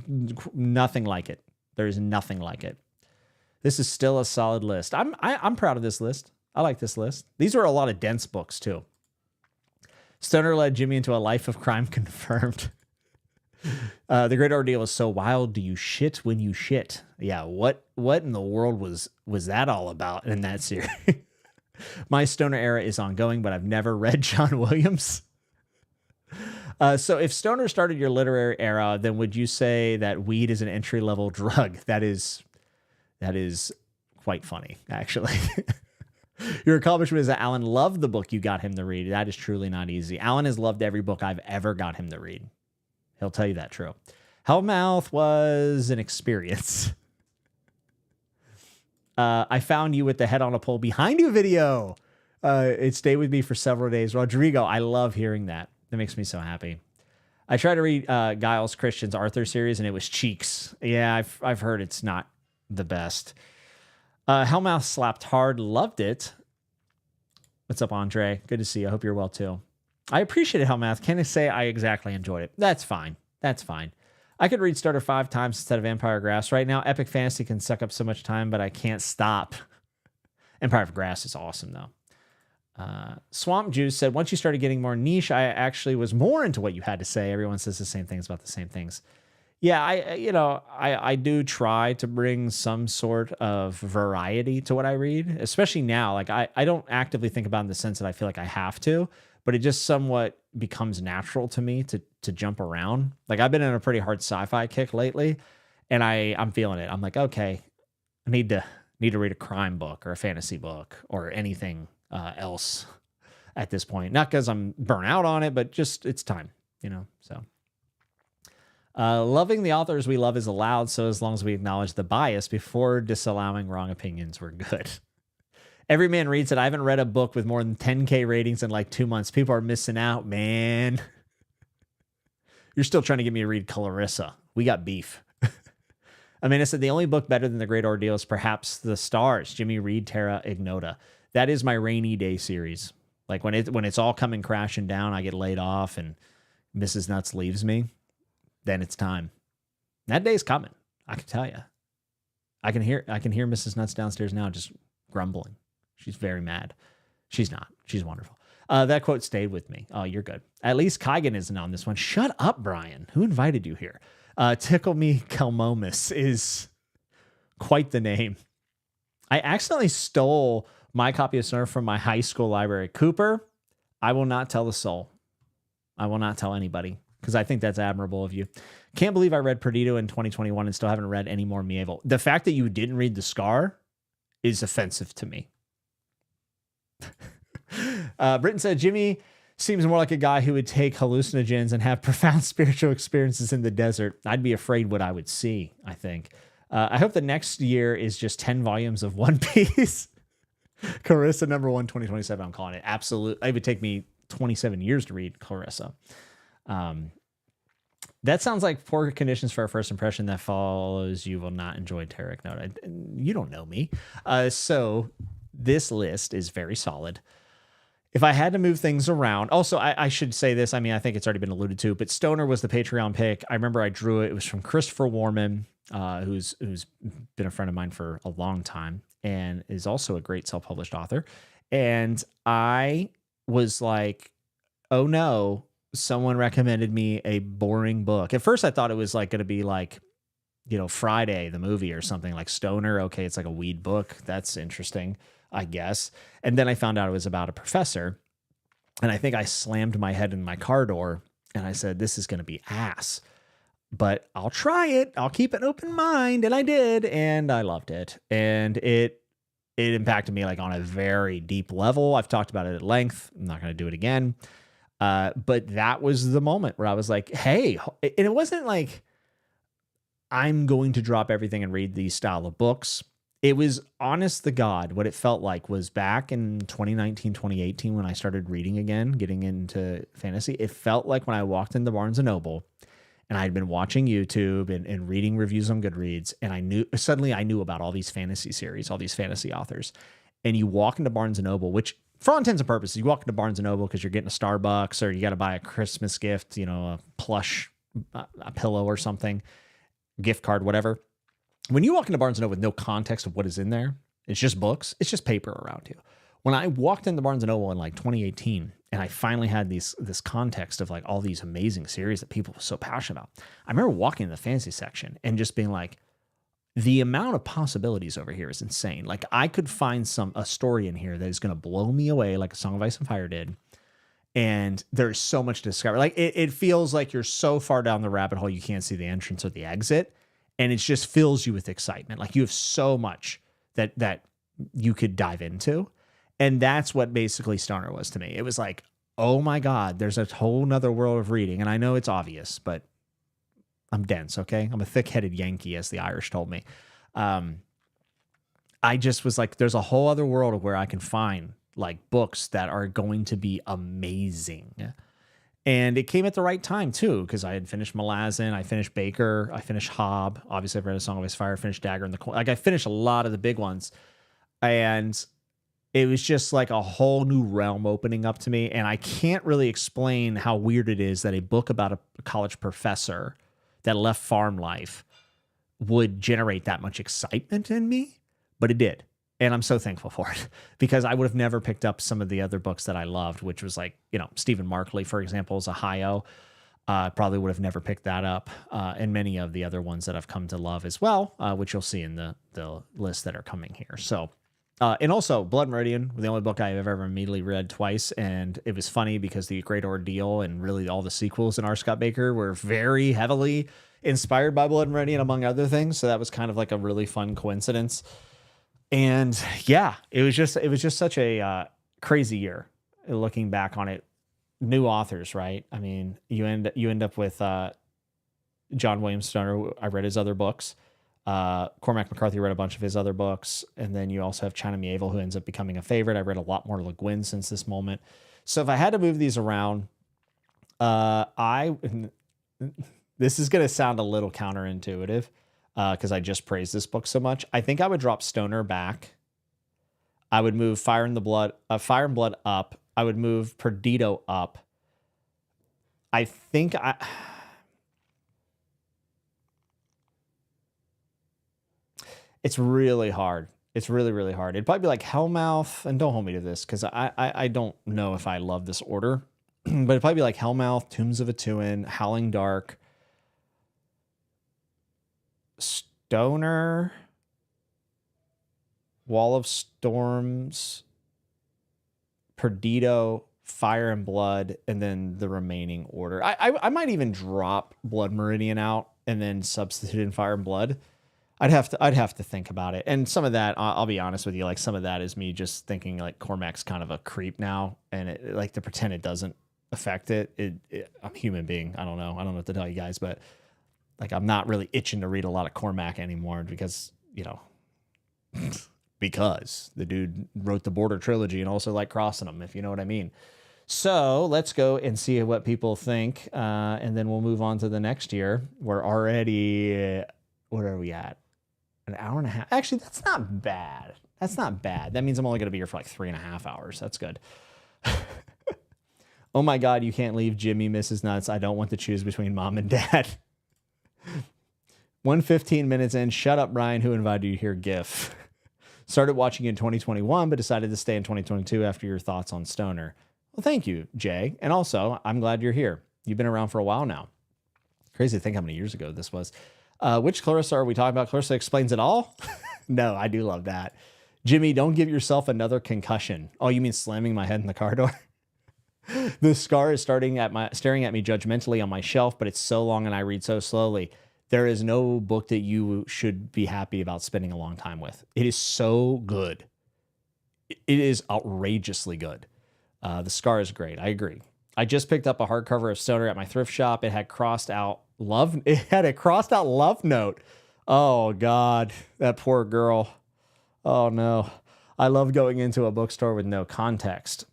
Nothing like it. There is nothing like it. This is still a solid list. I'm proud of this list. I like this list. These are a lot of dense books too. Stoner led Jimmy into a life of crime confirmed. The Great Ordeal is so wild. Do you shit when you shit? Yeah. What in the world was that all about in that series? My Stoner era is ongoing, but I've never read John Williams. So if Stoner started your literary era, then would you say that weed is an entry-level drug? That is quite funny, actually. Your accomplishment is that Alan loved the book you got him to read. That is truly not easy. Alan has loved every book I've ever got him to read. He'll tell you that true. Hellmouth was an experience. I found you with the head on a pole behind you video. It stayed with me for several days. Rodrigo, I love hearing that. That makes me so happy. I tried to read Giles Christian's Arthur series, and it was cheeks. Yeah, I've heard it's not the best. Hellmouth slapped hard. Loved it. What's up, Andre? Good to see you. I hope you're well, too. I appreciated Hellmouth. Can't I say I exactly enjoyed it? That's fine. That's fine. I could read Starter 5 times instead of Empire of Grass. Right now, Epic Fantasy can suck up so much time, but I can't stop. Empire of Grass is awesome, though. Swamp Juice said, once you started getting more niche, I actually was more into what you had to say. Everyone says the same things about the same things. Yeah, I do try to bring some sort of variety to what I read, especially now. Like I don't actively think about it in the sense that I feel like I have to, but it just somewhat becomes natural to me to jump around. Like I've been in a pretty hard sci-fi kick lately, and I'm feeling it. I'm like, okay, I need to read a crime book or a fantasy book or anything else at this point. Not because I'm burnt out on it, but just it's time, so. Loving the authors we love is allowed, so as long as we acknowledge the bias before disallowing wrong opinions, we're good. Every Man Reads It. I haven't read a book with more than 10K ratings in like 2 months. People are missing out, man. You're still trying to get me to read Clarissa. We got beef. Amanda said, the only book better than The Great Ordeal is perhaps The Stars, Jimmy Reed, Terra Ignota. That is my rainy day series. Like when it's all coming crashing down, I get laid off and Mrs. Nuts leaves me, then it's time. That day's coming. I can tell you. I can hear Mrs. Nuts downstairs now just grumbling. She's very mad. She's not. She's wonderful. That quote stayed with me. Oh, you're good. At least Kygan isn't on this one. Shut up, Brian. Who invited you here? Tickle Me Kelmomus is quite the name. I accidentally stole my copy of Stoner from my high school library. Cooper, I will not tell a soul. I will not tell anybody because I think that's admirable of you. Can't believe I read Perdido in 2021 and still haven't read any more Mieval. The fact that you didn't read The Scar is offensive to me. Britton said, Jimmy seems more like a guy who would take hallucinogens and have profound spiritual experiences in the desert. I'd be afraid what I would see, I think. I hope the next year is just 10 volumes of One Piece. Clarissa number 1, 2027, I'm calling it. Absolutely. It would take me 27 years to read Clarissa. That sounds like poor conditions for a first impression that follows. You will not enjoy Tarek. No, you don't know me. So this list is very solid. If I had to move things around, also, I should say this. I mean, I think it's already been alluded to, but Stoner was the Patreon pick. I remember I drew it. It was from Christopher Warman, who's been a friend of mine for a long time and is also a great self-published author. And I was like, oh no, someone recommended me a boring book. At first I thought it was like going to be like, you know, Friday, the movie or something like Stoner. Okay. It's like a weed book. That's interesting, I guess. And then I found out it was about a professor. And I think I slammed my head in my car door and I said, this is going to be ass, but I'll try it. I'll keep an open mind. And I did. And I loved it. And it impacted me like on a very deep level. I've talked about it at length. I'm not going to do it again. But that was the moment where I was like, hey, and it wasn't like I'm going to drop everything and read these style of books. It was, honest to God, what it felt like was back in 2019, 2018, when I started reading again, getting into fantasy. It felt like when I walked into Barnes & Noble and I'd been watching YouTube and reading reviews on Goodreads, and suddenly I knew about all these fantasy series, all these fantasy authors. And you walk into Barnes & Noble, which for all intents and purposes, you walk into Barnes & Noble because you're getting a Starbucks or you got to buy a Christmas gift, you know, a plush, a pillow or something, gift card, whatever. When you walk into Barnes & Noble with no context of what is in there, it's just books, it's just paper around you. When I walked into Barnes & Noble in like 2018 and I finally had this context of like all these amazing series that people were so passionate about, I remember walking in the fantasy section and just being like, the amount of possibilities over here is insane. Like I could find a story in here that is going to blow me away like A Song of Ice and Fire did. And there's so much to discover. Like it feels like you're so far down the rabbit hole you can't see the entrance or the exit. And it just fills you with excitement. Like you have so much that you could dive into. And that's what basically Stoner was to me. It was like, oh my God, there's a whole nother world of reading. And I know it's obvious, but I'm dense, okay? I'm a thick-headed Yankee, as the Irish told me. I just was like, there's a whole other world where I can find like books that are going to be amazing. And it came at the right time too, because I had finished Malazan, I finished Baker, I finished Hobb. Obviously, I've read A Song of Ice and Fire, finished Dagger in the Corn. Like I finished a lot of the big ones, and it was just like a whole new realm opening up to me. And I can't really explain how weird it is that a book about a college professor that left farm life would generate that much excitement in me, but it did. And I'm so thankful for it because I would have never picked up some of the other books that I loved, which was like, you know, Stephen Markley, for example, is a high-o. Probably would have never picked that up. And many of the other ones that I've come to love as well, which you'll see in the list that are coming here. So, and also Blood Meridian, the only book I've ever immediately read twice. And it was funny because The Great Ordeal and really all the sequels in R. Scott Baker were very heavily inspired by Blood Meridian, among other things. So that was kind of like a really fun coincidence. And yeah, it was just such a crazy year looking back on it. New authors, right? I mean, you end up with John Williams Stoner. I read his other books. Cormac McCarthy read a bunch of his other books. And then you also have China Miéville, who ends up becoming a favorite. I read a lot more Le Guin since this moment. So if I had to move these around, this is going to sound a little counterintuitive because I just praised this book so much. I think I would drop Stoner back. I would move Fire and Blood up, I would move Perdido up. I think it's really hard. It's really, really hard. It'd probably be like Hellmouth, and don't hold me to this because I don't know if I love this order, but it'd probably be like Hellmouth, Tombs of Atuin, Howling Dark, Stoner, Wall of Storms, Perdido, Fire and Blood, and then the remaining order. I might even drop Blood Meridian out and then substitute in Fire and Blood. I'd have to think about it. And some of that, I'll be honest with you, like some of that is me just thinking like Cormac's kind of a creep now, and it, like to pretend it doesn't affect it. I'm a human being. I don't know what to tell you guys, but like I'm not really itching to read a lot of Cormac anymore because, you know, because the dude wrote the Border trilogy and also like crossing them, if you know what I mean. So let's go and see what people think, and then we'll move on to the next year. We're already, what are we at? An hour and a half. Actually, that's not bad. That's not bad. That means I'm only going to be here for like 3.5 hours. That's good. Oh my God, you can't leave Jimmy, Mrs. Nuts. I don't want to choose between mom and dad. 1:15 minutes in. Shut up, Brian. Who invited you here? GIF. Started watching in 2021, but decided to stay in 2022 after your thoughts on Stoner. Well, thank you, Jay. And also, I'm glad you're here. You've been around for a while now. Crazy to think how many years ago this was. Which Clarissa are we talking about? Clarissa Explains It All? No, I do love that. Jimmy, don't give yourself another concussion. Oh, you mean slamming my head in the car door? The scar is staring at me judgmentally on my shelf, but it's so long and I read so slowly. There is no book that you should be happy about spending a long time with. It is so good. It is outrageously good. The Scar is great. I agree. I just picked up a hardcover of Stoner at my thrift shop. It had a crossed out love note. Oh God, that poor girl. Oh no. I love going into a bookstore with no context.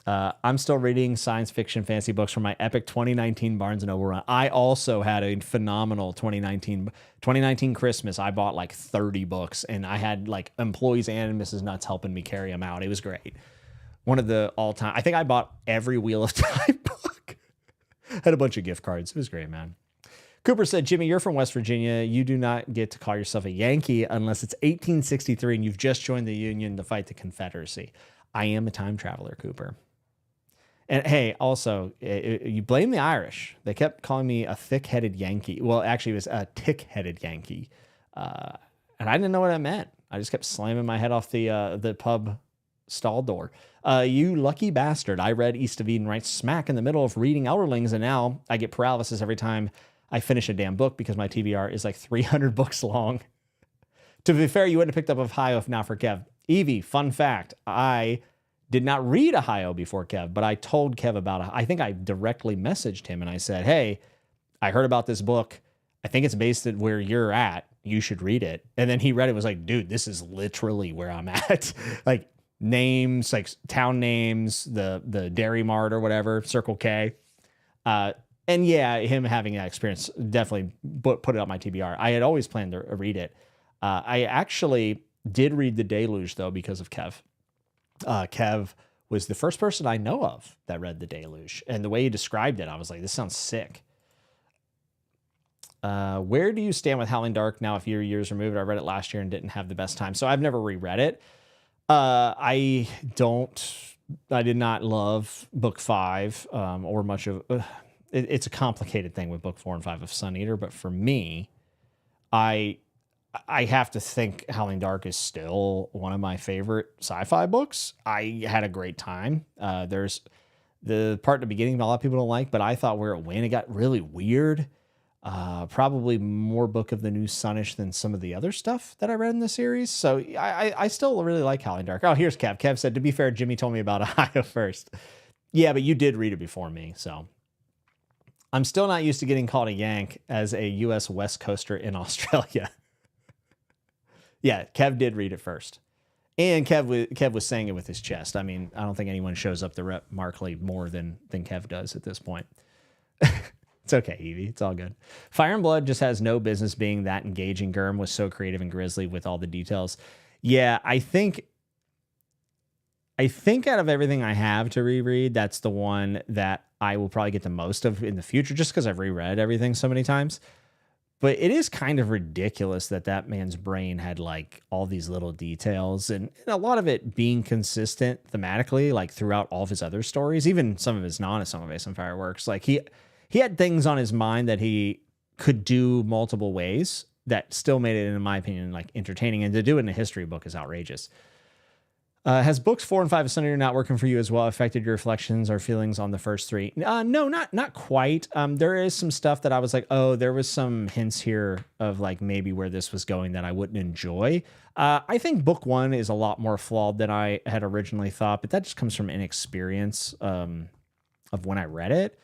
I'm still reading science fiction fantasy books from my epic 2019 Barnes & Noble run. I also had a phenomenal 2019 Christmas. I bought like 30 books and I had like employees and Mrs. Nuts helping me carry them out. It was great. One of the all-time, I think I bought every Wheel of Time book. Had a bunch of gift cards. It was great, man. Cooper said, Jimmy, you're from West Virginia. You do not get to call yourself a Yankee unless it's 1863 and you've just joined the Union to fight the Confederacy. I am a time traveler, Cooper. And hey, also, you blame the Irish. They kept calling me a thick-headed Yankee. Well, actually, it was a tick-headed Yankee. And I didn't know what that meant. I just kept slamming my head off the pub stall door. You lucky bastard. I read East of Eden right smack in the middle of reading Elderlings, and now I get paralysis every time I finish a damn book because my TBR is like 300 books long. To be fair, you wouldn't have picked up Ohio if not for Kev. Evie, fun fact, I did not read Ohio before Kev, but I told Kev about it. I think I directly messaged him and I said, hey, I heard about this book. I think it's based at where you're at. You should read it. And then he read it, was like, dude, this is literally where I'm at. Like names, like town names, the Dairy Mart or whatever, Circle K. And yeah, him having that experience definitely put it on my TBR. I had always planned to read it. I actually did read The Deluge, though, because of Kev. Kev was the first person I know of that read The Deluge. And the way he described it, I was like, this sounds sick. Where do you stand with Howling Dark now? A few years removed. I read it last year and didn't have the best time. So I've never reread it. I did not love book 5 or much of it's a complicated thing with book 4 and 5 of Sun Eater. But for me, I have to think Howling Dark is still one of my favorite sci-fi books. I had a great time. There's the part in the beginning that a lot of people don't like, but I thought where it went, it got really weird. Probably more Book of the New Sunish than some of the other stuff that I read in the series. So I still really like Howling Dark. Oh, here's Kev. Kev said, to be fair, Jimmy told me about Ohio first. Yeah, but you did read it before me, so. I'm still not used to getting called a Yank as a U.S. West Coaster in Australia. Yeah, Kev did read it first. And Kev was saying it with his chest. I mean, I don't think anyone shows up to rep Markley more than Kev does at this point. It's okay, Evie. It's all good. Fire and Blood just has no business being that engaging. Gurm was so creative and grisly with all the details. Yeah, I think I think out of everything I have to reread, that's the one that I will probably get the most of in the future, just because I've reread everything so many times. But it is kind of ridiculous that that man's brain had like all these little details and a lot of it being consistent thematically, like throughout all of his other stories, even some of his non Song of Ice and Fireworks. Like he had things on his mind that he could do multiple ways that still made it, in my opinion, like entertaining. And to do it in a history book is outrageous. Has books 4 and 5 of Sunday not working for you as well affected your reflections or feelings on the first 3? No, not quite. There is some stuff that I was like, oh, there was some hints here of like maybe where this was going that I wouldn't enjoy. I think book 1 is a lot more flawed than I had originally thought, but that just comes from inexperience of when I read it.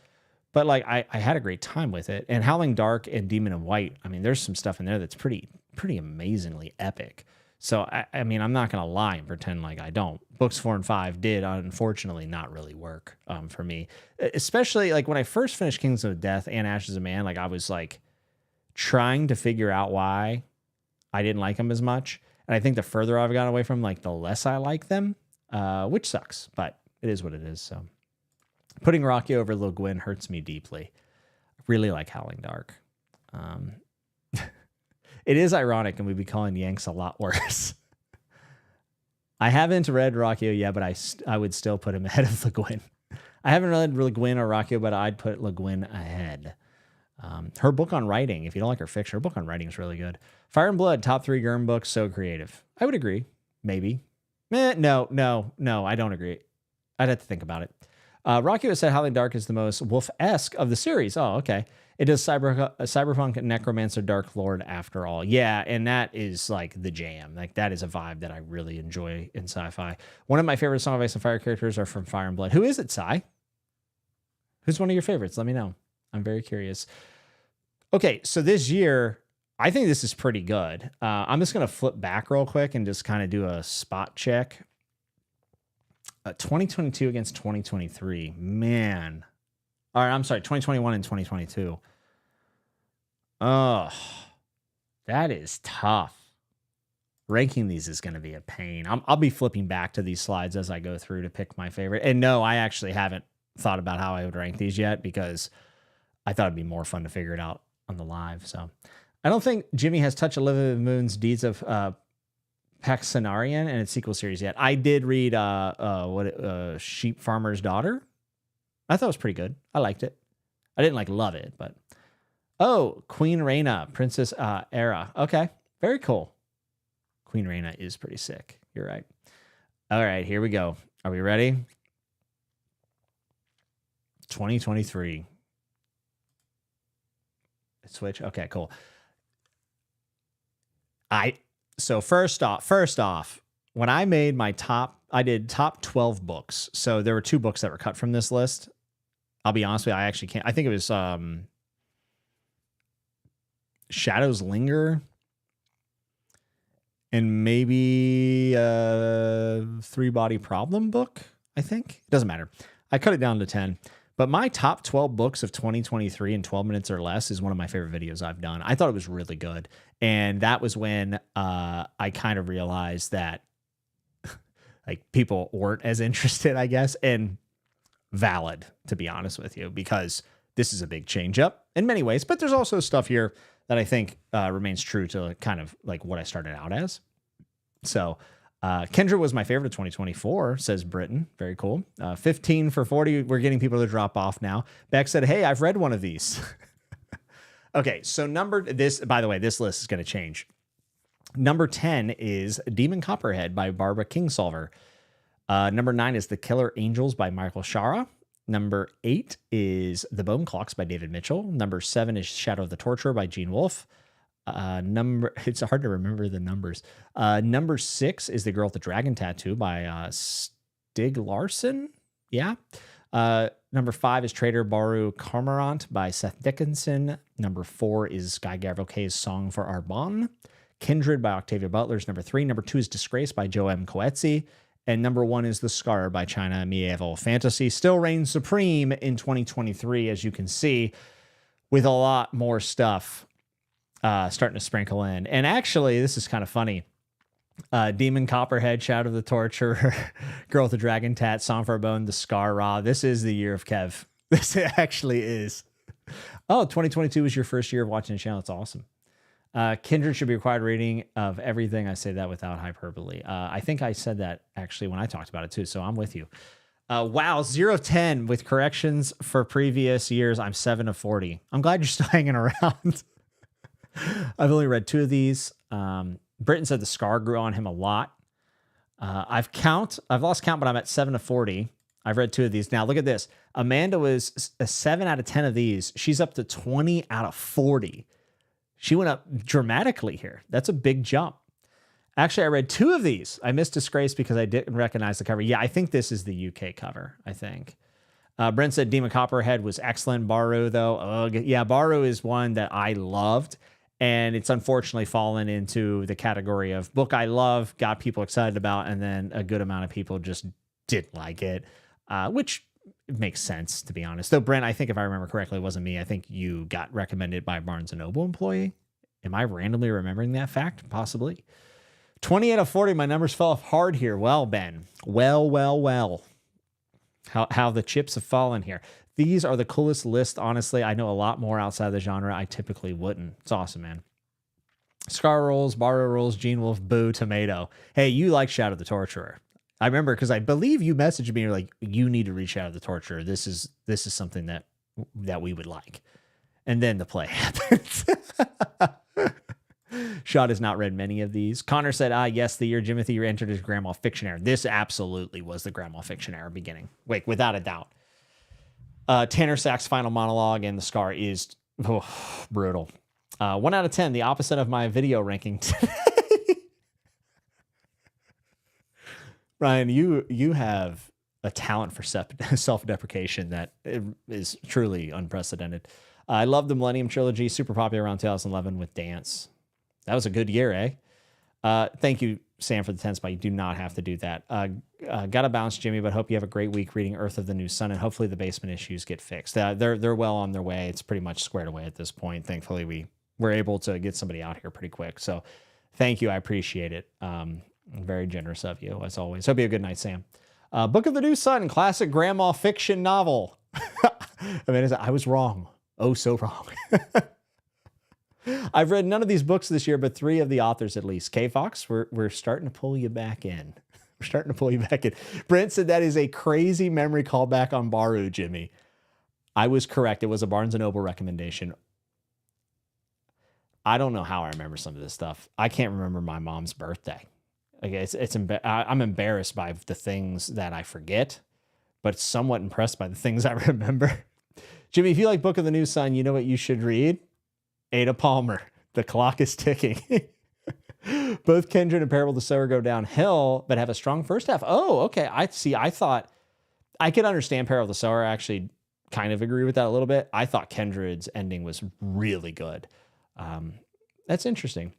But like I had a great time with it. And Howling Dark and Demon in White, I mean, there's some stuff in there that's pretty amazingly epic. So, I mean, I'm not going to lie and pretend like I don't. Books 4 and 5 did, unfortunately, not really work for me. Especially, like, when I first finished Kings of Death and Ashes of Man, like, I was, like, trying to figure out why I didn't like them as much. And I think the further I've gone away from, like, the less I like them, which sucks. But it is what it is, so. Putting Rocky over Le Guin hurts me deeply. I really like Howling Dark. It is ironic, and we'd be calling Yanks a lot worse. I haven't read Rockio yet, but I would still put him ahead of Le Guin. I haven't read Le Guin or Rockio, but I'd put Le Guin ahead. Her book on writing, if you don't like her fiction, her book on writing is really good. Fire and Blood, top 3 Gurm books, so creative. I would agree. Maybe. No, I don't agree. I'd have to think about it. Rockio said Howling Dark is the most Wolf-esque of the series. Oh, okay. It is cyberpunk necromancer dark lord after all. Yeah, and that is like the jam. Like that is a vibe that I really enjoy in sci-fi. One of my favorite Song of Ice and Fire characters are from Fire and Blood. Who is it, Sai? Who's one of your favorites? Let me know. I'm very curious. Okay, so this year, I think this is pretty good. I'm just going to flip back real quick and just kind of do a spot check. 2022 against 2023. Man. All right, I'm sorry, 2021 and 2022. Oh, that is tough. Ranking these is going to be a pain. I'll be flipping back to these slides as I go through to pick my favorite. And no, I actually haven't thought about how I would rank these yet because I thought it'd be more fun to figure it out on the live. So I don't think Jimmy has touched Olivia Moon's Deeds of Paxenarian and its sequel series yet. I did read Sheep Farmer's Daughter. I thought it was pretty good. I liked it. I didn't like love it, but Queen Reina, Princess Era. Okay, very cool. Queen Reina is pretty sick. You're right. All right, here we go. Are we ready? 2023. Switch. Okay, cool. So first off, when I made my I did top 12 books. So there were 2 books that were cut from this list. I'll be honest with you, I actually can't. I think it was Shadows Linger and maybe a 3-body problem book, I think. It doesn't matter. I cut it down to 10. But my top 12 books of 2023 in 12 minutes or less is one of my favorite videos I've done. I thought it was really good. And that was when I kind of realized that like people weren't as interested, I guess, and valid, to be honest with you, because this is a big change up in many ways. But there's also stuff here that I think remains true to kind of like what I started out as. So Kendra was my favorite of 2024, says Britain. Very cool. 15 for 40. We're getting people to drop off now. Beck said, hey, I've read one of these. Okay, so by the way, this list is going to change. Number 10 is Demon Copperhead by Barbara Kingsolver. Number 9 is The Killer Angels by Michael Shara. Number 8 is The Bone Clocks by David Mitchell. Number 7 is Shadow of the Torturer by Gene Wolfe. It's hard to remember the numbers. Number 6 is The Girl with the Dragon Tattoo by Stig Larsson. Yeah. Number 5 is Trader Baru Cormorant by Seth Dickinson. Number 4 is Guy Gavriel's Song for Arbonne. Kindred by Octavia Butler's number 3. Number 2 is Disgrace by Joe M. Coetzee. And number 1 is The Scar by China Mieville. Fantasy still reigns supreme in 2023, as you can see, with a lot more stuff starting to sprinkle in. And actually, this is kind of funny. Demon Copperhead, Shadow of the Torturer, Girl with the Dragon Tat, Song for a Bone, The Scar Ra. This is the year of Kev. This actually is. Oh, 2022 was your first year of watching the channel. It's awesome. Kindred should be required reading of everything. I say that without hyperbole. I think I said that actually when I talked about it too, so I'm with you. Wow, 0 of 10 with corrections for previous years. I'm 7 of 40. I'm glad you're still hanging around. I've only read 2 of these. Britton said The Scar grew on him a lot. I've lost count, but I'm at 7 of 40. I've read 2 of these. Now look at this. Amanda was a 7 out of 10 of these. She's up to 20 out of 40. She went up dramatically here. That's a big jump. Actually, I read 2 of these. I missed Disgrace because I didn't recognize the cover. Yeah, I think this is the UK cover, I think. Brent said Demon Copperhead was excellent. Baru, though. Yeah, Baru is one that I loved. And it's unfortunately fallen into the category of book I love, got people excited about, and then a good amount of people just didn't like it, which makes sense, to be honest. Though, Brent, I think if I remember correctly, it wasn't me. I think you got recommended by a Barnes & Noble employee. Am I randomly remembering that fact? Possibly. 20 out of 40, my numbers fell off hard here. Well, Ben. Well. How the chips have fallen here. These are the coolest list, honestly. I know a lot more outside of the genre I typically wouldn't. It's awesome, man. Scar rolls, Barrow rolls, Gene Wolfe, boo, tomato. Hey, you like Shadow of the Torturer. I remember because I believe you messaged me. You're like, you need to read Shadow of the Torturer. This is something that we would like. And then the play happens. Shot has not read many of these. Connor said, yes, the year Jimothy entered his grandma fiction era. This absolutely was the grandma fiction era beginning. Wait, without a doubt. Tanner Sack's final monologue and The Scar is brutal. 1 out of 10, the opposite of my video ranking today. Ryan, you have a talent for self-deprecation that is truly unprecedented. I love the Millennium Trilogy, super popular around 2011 with Dance. That was a good year, eh? Thank you, Sam, for the 10 spot. You do not have to do that. Gotta bounce, Jimmy, but hope you have a great week reading Earth of the New Sun, and hopefully the basement issues get fixed. They're well on their way. It's pretty much squared away at this point. Thankfully, we were able to get somebody out here pretty quick. So thank you. I appreciate it. Very generous of you, as always. Hope you have a good night, Sam. Book of the New Sun, classic grandma fiction novel. I was wrong. Oh, so wrong. I've read none of these books this year, but 3 of the authors at least. K-Fox, we're starting to pull you back in. We're starting to pull you back in. Brent said that is a crazy memory callback on Baru, Jimmy. I was correct. It was a Barnes & Noble recommendation. I don't know how I remember some of this stuff. I can't remember my mom's birthday. Okay, I'm embarrassed by the things that I forget, but somewhat impressed by the things I remember. Jimmy, if you like Book of the New Sun, you know what you should read? Ada Palmer. The clock is ticking. Both Kindred and Parable of the Sower go downhill, but have a strong first half. Oh, okay. I see. I thought I could understand Parable of the Sower. I actually kind of agree with that a little bit. I thought Kindred's ending was really good. That's interesting.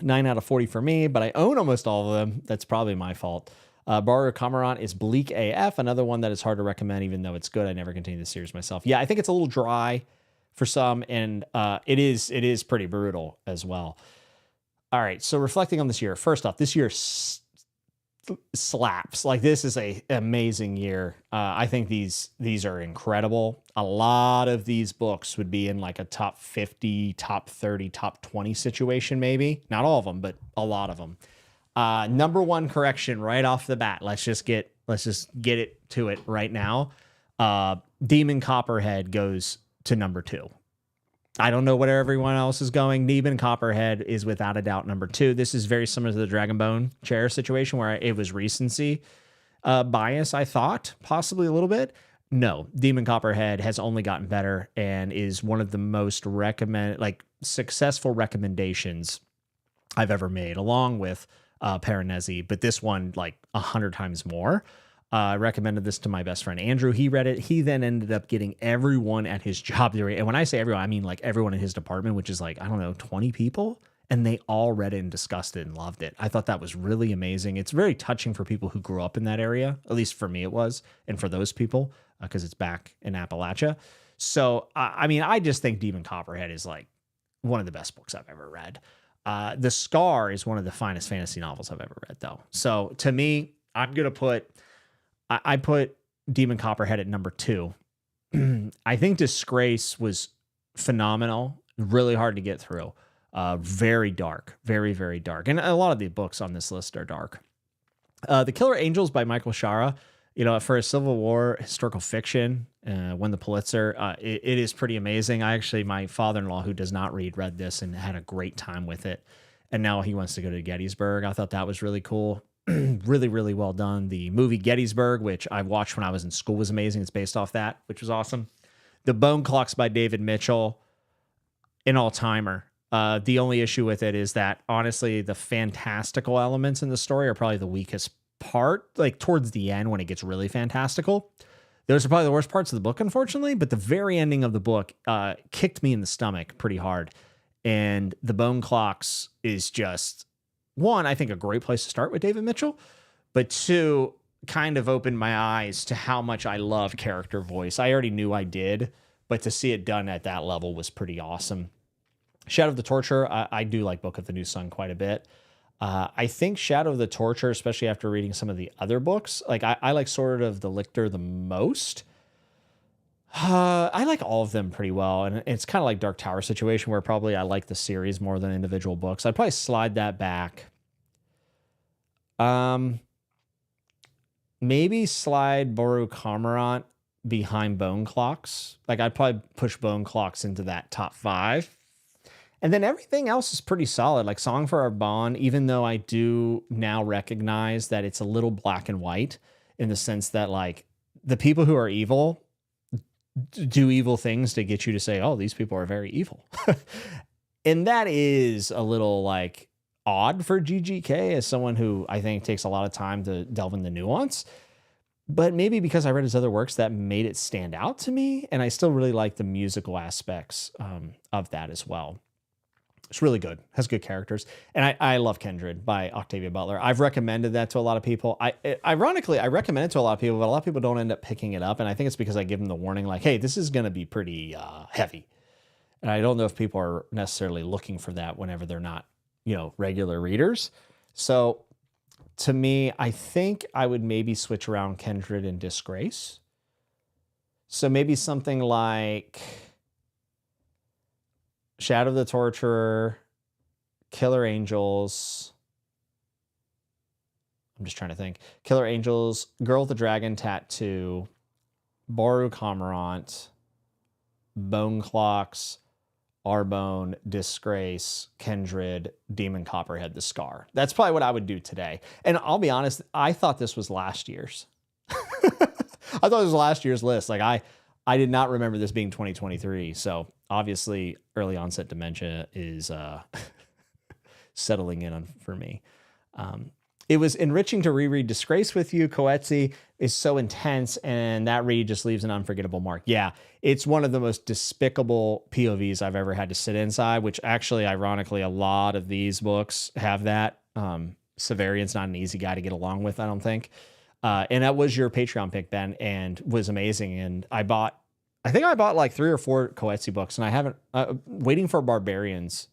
9 out of 40 for me, but I own almost all of them. That's probably my fault. Baru Cameron is bleak AF, another one that is hard to recommend, even though it's good. I never continued the series myself. Yeah, I think it's a little dry for some, and it is pretty brutal as well. All right, so reflecting on this year. First off, this year slaps. Like, this is a amazing year. I think these are incredible. A lot of these books would be in like a top 50, top 30, top 20 situation, maybe. Not all of them, but a lot of them. Number one correction right off the bat. Let's just get it to it right now. Demon Copperhead goes to number 2. I don't know where everyone else is going. Demon Copperhead is without a doubt number 2. This is very similar to the Dragonbone chair situation where it was recency bias, I thought, possibly a little bit. No, Demon Copperhead has only gotten better and is one of the most successful recommendations I've ever made, along with Paranesi, but this one like 100 times more. I recommended this to my best friend Andrew. He read it. He then ended up getting everyone at his job to read. And when I say everyone, I mean like everyone in his department, which is like, I don't know, 20 people. And they all read it and discussed it and loved it. I thought that was really amazing. It's very touching for people who grew up in that area. At least for me it was. And for those people, because it's back in Appalachia. So, I mean, I just think Demon Copperhead is like one of the best books I've ever read. The Scar is one of the finest fantasy novels I've ever read, though. So to me, I'm gonna put I put Demon Copperhead at number 2. I think Disgrace was phenomenal, really hard to get through, very dark, very, very dark, and a lot of the books on this list are dark. The Killer Angels by Michael Shara, for a Civil War historical fiction, won the Pulitzer. It is pretty amazing. My father-in-law, who does not read this and had a great time with it, and now he wants to go to Gettysburg. I thought that was really cool. Really, really well done. The movie Gettysburg, which I watched when I was in school, was amazing. It's based off that, which was awesome. The Bone Clocks by David Mitchell, an all-timer. The only issue with it is that, honestly, the fantastical elements in the story are probably the weakest part, like towards the end when it gets really fantastical. Those are probably the worst parts of the book, unfortunately, but the very ending of the book kicked me in the stomach pretty hard. And The Bone Clocks is just, one, I think a great place to start with David Mitchell, but two, kind of opened my eyes to how much I love character voice. I already knew I did, but to see it done at that level was pretty awesome. Shadow of the Torture, I do like Book of the New Sun quite a bit. I think Shadow of the Torture, especially after reading some of the other books, like I like Sword of the Lictor the most. I like all of them pretty well, and it's kind of like Dark Tower situation where probably I like the series more than individual books. I'd probably slide that back. Maybe slide Boru Cormorant behind Bone Clocks. Like I'd probably push Bone Clocks into that top 5. And then everything else is pretty solid. Like Song for Our Bond, even though I do now recognize that it's a little black and white in the sense that like the people who are evil do evil things to get you to say, oh, these people are very evil. And that is a little like odd for GGK as someone who I think takes a lot of time to delve in the nuance. But maybe because I read his other works, that made it stand out to me. And I still really like the musical aspects of that as well. It's really good. Has good characters. And I love Kindred by Octavia Butler. I've recommended that to a lot of people. Ironically, I recommend it to a lot of people, but a lot of people don't end up picking it up. And I think it's because I give them the warning like, hey, this is going to be pretty heavy. And I don't know if people are necessarily looking for that whenever they're not, regular readers. So to me, I think I would maybe switch around Kindred and Disgrace. So maybe something like Shadow of the Torturer, Killer Angels. I'm just trying to think. Killer Angels, Girl with the Dragon Tattoo, Boru Cormorant, Bone Clocks, Arbone, Disgrace, Kindred, Demon Copperhead, The Scar. That's probably what I would do today. And I'll be honest, I thought this was last year's. I thought it was last year's list. Like I did not remember this being 2023. So obviously early onset dementia is settling in for me. It was enriching to reread Disgrace with you. Coetzee is so intense, and that read just leaves an unforgettable mark. Yeah, it's one of the most despicable POVs I've ever had to sit inside, which actually, ironically, a lot of these books have that. Severian's not an easy guy to get along with, I don't think. And that was your Patreon pick, Ben, and was amazing. And I think I bought like 3 or 4 Coetzee books, and I haven't, Waiting for Barbarians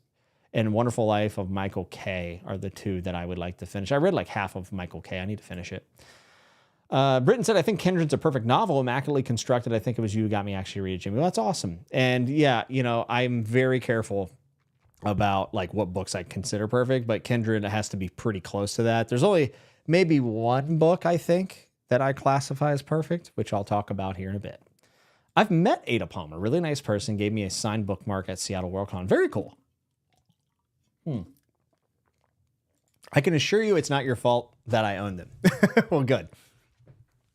and Wonderful Life of Michael K. are the 2 that I would like to finish. I read like half of Michael K. I need to finish it. Britton said, I think Kindred's a perfect novel, immaculately constructed. I think it was you who got me actually read it, Jimmy. Well, that's awesome. And yeah, I'm very careful about like what books I consider perfect, but Kindred has to be pretty close to that. There's only maybe one book I think that I classify as perfect, which I'll talk about here in a bit. I've met Ada Palmer, really nice person, gave me a signed bookmark at Seattle Worldcon. Very cool. I can assure you it's not your fault that I own them. Well, good.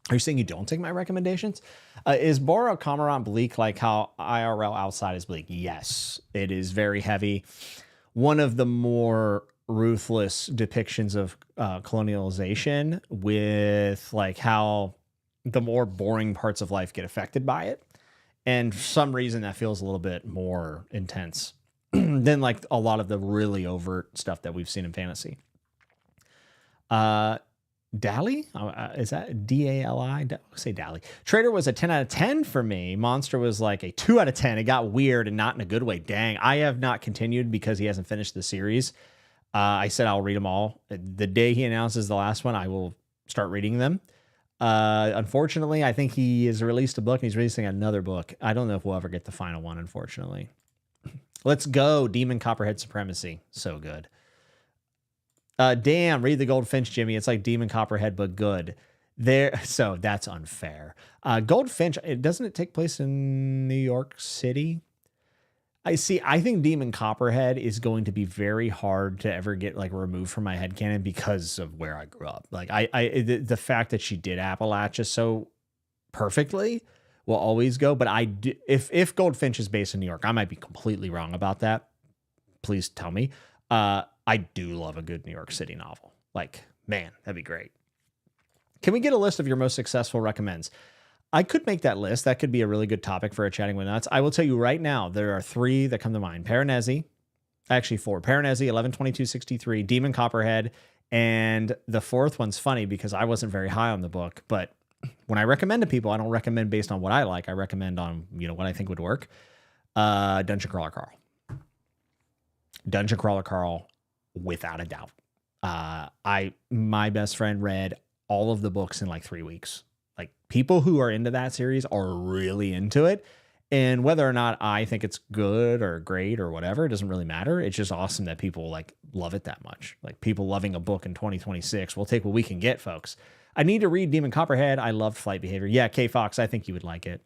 Are you saying you don't take my recommendations? Is Boru Cormorant bleak like how IRL outside is bleak? Yes, it is very heavy. One of the more ruthless depictions of colonialization with like how the more boring parts of life get affected by it. And for some reason that feels a little bit more intense than like a lot of the really overt stuff that we've seen in fantasy. Dali? Is that D-A-L-I? Say Dali. Trader was a 10 out of 10 for me. Monster was like a 2 out of 10. It got weird and not in a good way. Dang. I have not continued because he hasn't finished the series. I said I'll read them all. The day he announces the last one, I will start reading them. Unfortunately, I think he has released a book and he's releasing another book. I don't know if we'll ever get the final one, unfortunately. Let's go. Demon Copperhead Supremacy. So good. Damn, read the Goldfinch, Jimmy. It's like Demon Copperhead, but good. So that's unfair. Goldfinch, doesn't it take place in New York City? I think Demon Copperhead is going to be very hard to ever get like removed from my headcanon because of where I grew up. Like the fact that she did Appalachia so perfectly will always go. But if Goldfinch is based in New York, I might be completely wrong about that. Please tell me. I do love a good New York City novel. Like, man, that'd be great. Can we get a list of your most successful recommends? I could make that list. That could be a really good topic for a Chatting with Nuts. I will tell you right now, there are 3 that come to mind. Piranesi, actually 4. Piranesi, 11/22/63, Demon Copperhead, and the 4th one's funny because I wasn't very high on the book, but when I recommend to people, I don't recommend based on what I like. I recommend on, what I think would work. Dungeon Crawler Carl. Dungeon Crawler Carl, without a doubt. My best friend read all of the books in like 3 weeks. Like, people who are into that series are really into it. And whether or not I think it's good or great or whatever, it doesn't really matter. It's just awesome that people like love it that much. Like, people loving a book in 2026. We'll take what we can get, folks. I need to read Demon Copperhead. I loved Flight Behavior. Yeah, K Fox, I think you would like it.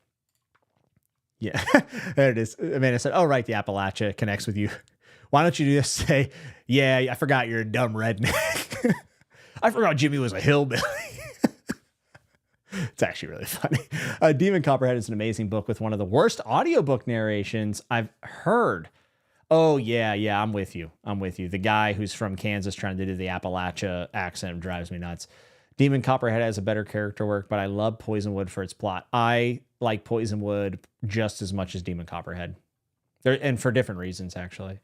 Yeah, there it is. Amanda said, oh, right, the Appalachia connects with you. Why don't you just say, yeah, I forgot you're a dumb redneck. I forgot Jimmy was a hillbilly. It's actually really funny. Demon Copperhead is an amazing book with one of the worst audiobook narrations I've heard. Oh, yeah, I'm with you. The guy who's from Kansas trying to do the Appalachia accent drives me nuts. Demon Copperhead has a better character work, but I love Poisonwood for its plot. I like Poisonwood just as much as Demon Copperhead. And for different reasons, actually.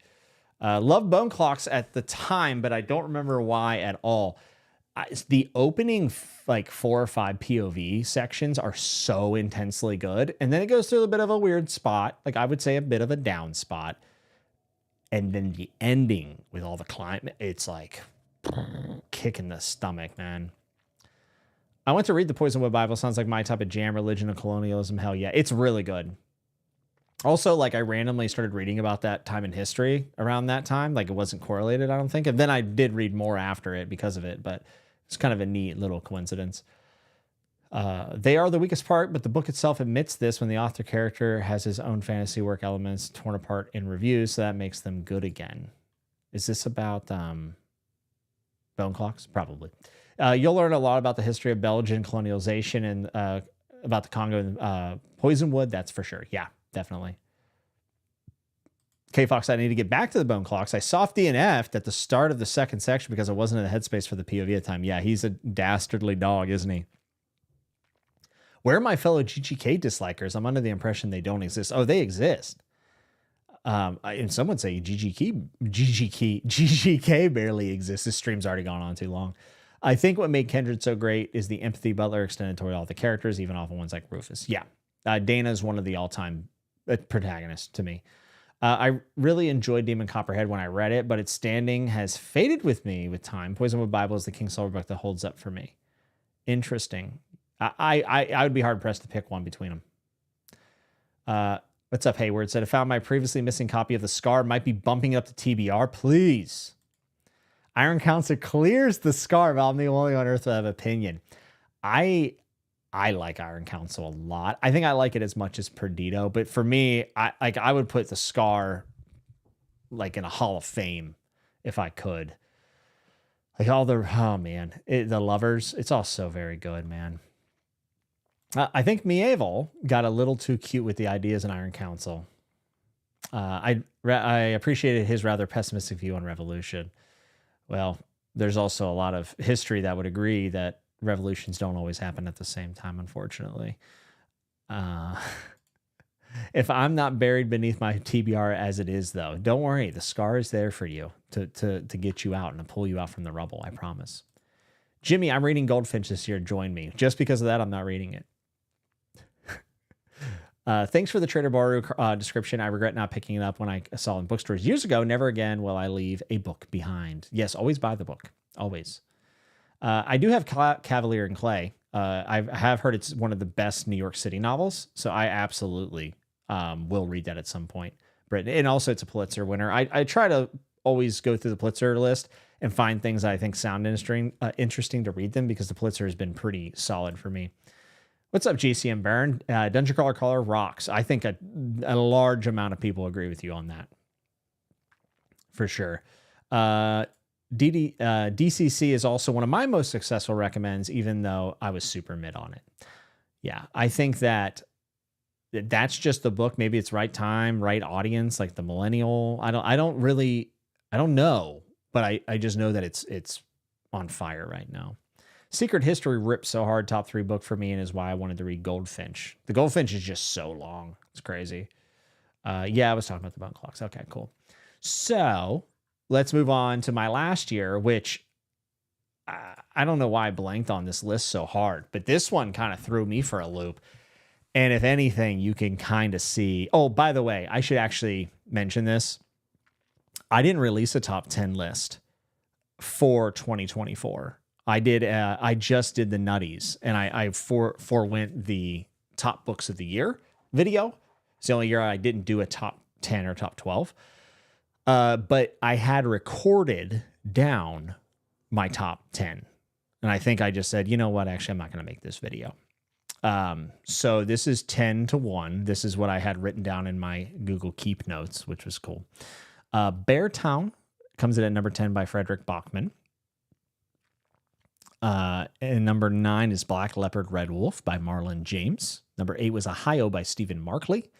Loved Bone Clocks at the time, but I don't remember why at all. The opening like 4 or 5 POV sections are so intensely good. And then it goes through a bit of a weird spot. Like, I would say a bit of a down spot. And then the ending with all the climate, it's like kick in the stomach, man. I went to read the Poisonwood Bible. Sounds like my type of jam, religion, and colonialism. Hell yeah. It's really good. Also, like, I randomly started reading about that time in history around that time. Like, it wasn't correlated, I don't think. And then I did read more after it because of it, but it's kind of a neat little coincidence. They are the weakest part, but the book itself admits this when the author character has his own fantasy work elements torn apart in reviews, so that makes them good again. Is this about Bone Clocks? Probably. You'll learn a lot about the history of Belgian colonialization and about the Congo and Poisonwood, that's for sure. Yeah, definitely. K-Fox, I need to get back to the Bone Clocks. I soft DNF'd at the start of the second section because I wasn't in the headspace for the POV at the time. Yeah, he's a dastardly dog, isn't he? Where are my fellow GGK dislikers? I'm under the impression they don't exist. Oh, they exist. And some would say GGK barely exists. This stream's already gone on too long. I think what made Kindred so great is the empathy Butler extended toward all the characters, even awful ones like Rufus. Yeah, Dana is one of the all-time protagonists to me. I really enjoyed Demon Copperhead when I read it, but its standing has faded with me with time. Poisonwood Bible is the King Silver book that holds up for me. Interesting. I would be hard-pressed to pick one between them. What's up, Hayward? Said, I found my previously missing copy of The Scar. Might be bumping it up to TBR. Please. Iron Council clears The Scar, but I'm the only on Earth that have opinion. I like Iron Council a lot. I think I like it as much as Perdido, but for me, I would put The Scar like in a Hall of Fame if I could. Like all the the lovers, it's all so very good, man. I think Mieval got a little too cute with the ideas in Iron Council. I appreciated his rather pessimistic view on revolution. Well, there's also a lot of history that would agree that revolutions don't always happen at the same time, unfortunately. If I'm not buried beneath my TBR as it is, though, don't worry. The Scar is there for you to get you out and to pull you out from the rubble, I promise. Jimmy, I'm reading Goldfinch this year. Join me. Just because of that, I'm not reading it. Thanks for the Trader Baru description. I regret not picking it up when I saw it in bookstores years ago. Never again will I leave a book behind. Yes, always buy the book. Always. I do have Cavalier and Clay. I have heard it's one of the best New York City novels, so I absolutely will read that at some point. And also, it's a Pulitzer winner. I try to always go through the Pulitzer list and find things I think sound interesting to read them, because the Pulitzer has been pretty solid for me. What's up, GCM Baron? Dungeon Crawler Caller rocks. I think a large amount of people agree with you on that. For sure. DCC is also one of my most successful recommends, even though I was super mid on it. Yeah, I think that's just the book. Maybe it's right time, right audience, like the millennial. I don't know, but I just know that it's on fire right now. Secret History ripped so hard, top 3 book for me, and is why I wanted to read Goldfinch. The Goldfinch is just so long. It's crazy. Yeah, I was talking about the bone clocks. Okay, cool. So let's move on to my last year, which I don't know why I blanked on this list so hard, but this one kind of threw me for a loop. And if anything, you can kind of see. Oh, by the way, I should actually mention this. I didn't release a top 10 list for 2024. I did. I just did the Nutties, and I forewent the top books of the year video. It's the only year I didn't do a top 10 or top 12. But I had recorded down my top 10. And I think I just said, you know what? Actually, I'm not going to make this video. So this is 10-1. This is what I had written down in my Google Keep notes, which was cool. Beartown comes in at number 10 by Frederick Bachman. And number 9 is Black Leopard Red Wolf by Marlon James. Number 8 was Ohio by Stephen Markley.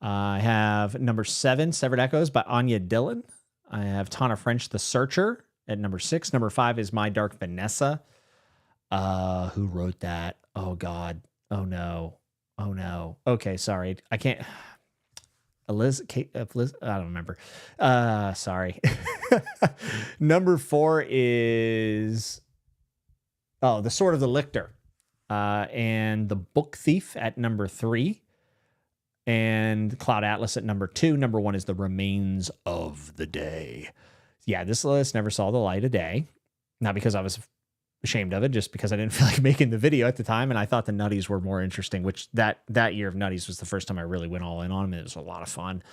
I have number 7, Severed Echoes by Anya Dillon. I have Tana French, The Searcher at number 6. Number 5 is My Dark Vanessa. Who wrote that? Oh, God. Oh, no. Oh, no. Okay, sorry. I can't. I don't remember. Sorry. Number 4 is The Sword of the Lictor, and The Book Thief at number 3, and Cloud Atlas at number 2. Number 1 is The Remains of the Day. Yeah, this list never saw the light of day. Not because I was ashamed of it, just because I didn't feel like making the video at the time, and I thought the Nutties were more interesting, which that year of Nutties was the first time I really went all in on them. It was a lot of fun.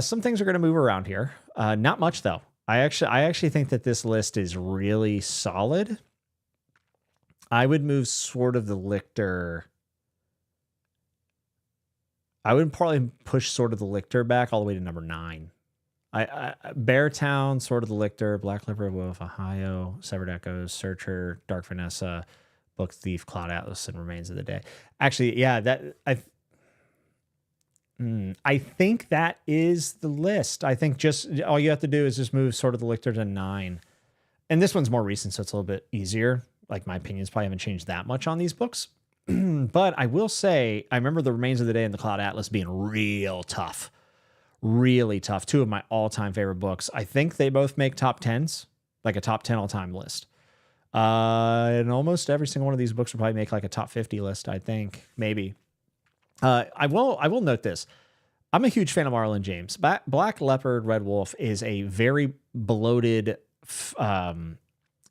Some things are going to move around here. Not much, though. I actually think that this list is really solid. I would move Sword of the Lictor. I would probably push Sword of the Lictor back all the way to number 9. Beartown, Sword of the Lictor, Black Leopard Wolf, Ohio, Severed Echoes, Searcher, Dark Vanessa, Book Thief, Cloud Atlas, and Remains of the Day. Actually, yeah, I think that is the list. I think just all you have to do is just move Sword of the Lictor to 9. And this one's more recent, so it's a little bit easier. Like, my opinions probably haven't changed that much on these books. But I will say, I remember The Remains of the Day and the Cloud Atlas being real tough. Really tough. 2 of my all-time favorite books. I think they both make top 10s, like a top 10 all-time list. And almost every single one of these books will probably make like a top 50 list, I think. Maybe. I will note this. I'm a huge fan of Marlon James. Black Leopard Red Wolf is a very bloated...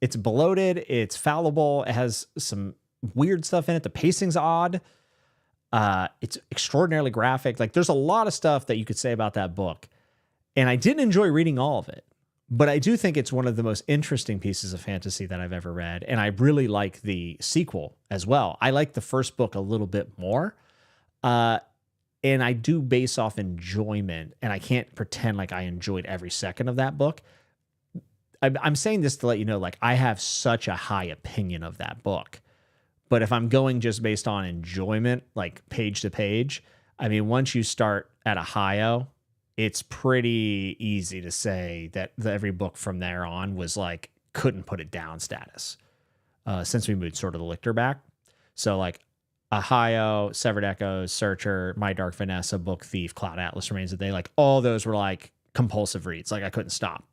it's bloated. It's fallible. It has some weird stuff in it. The pacing's odd. It's extraordinarily graphic. Like, there's a lot of stuff that you could say about that book. And I didn't enjoy reading all of it. But I do think it's one of the most interesting pieces of fantasy that I've ever read. And I really like the sequel as well. I like the first book a little bit more. And I do base off enjoyment. And I can't pretend like I enjoyed every second of that book. I'm saying this to let you know, like, I have such a high opinion of that book. But if I'm going just based on enjoyment, like page to page, I mean, once you start at Ohio, it's pretty easy to say that every book from there on was like, couldn't put it down status since we moved Sword of the Lictor back. So like Ohio, Severed Echoes, Searcher, My Dark Vanessa, Book Thief, Cloud Atlas, Remains of the Day, like all those were like compulsive reads. Like I couldn't stop.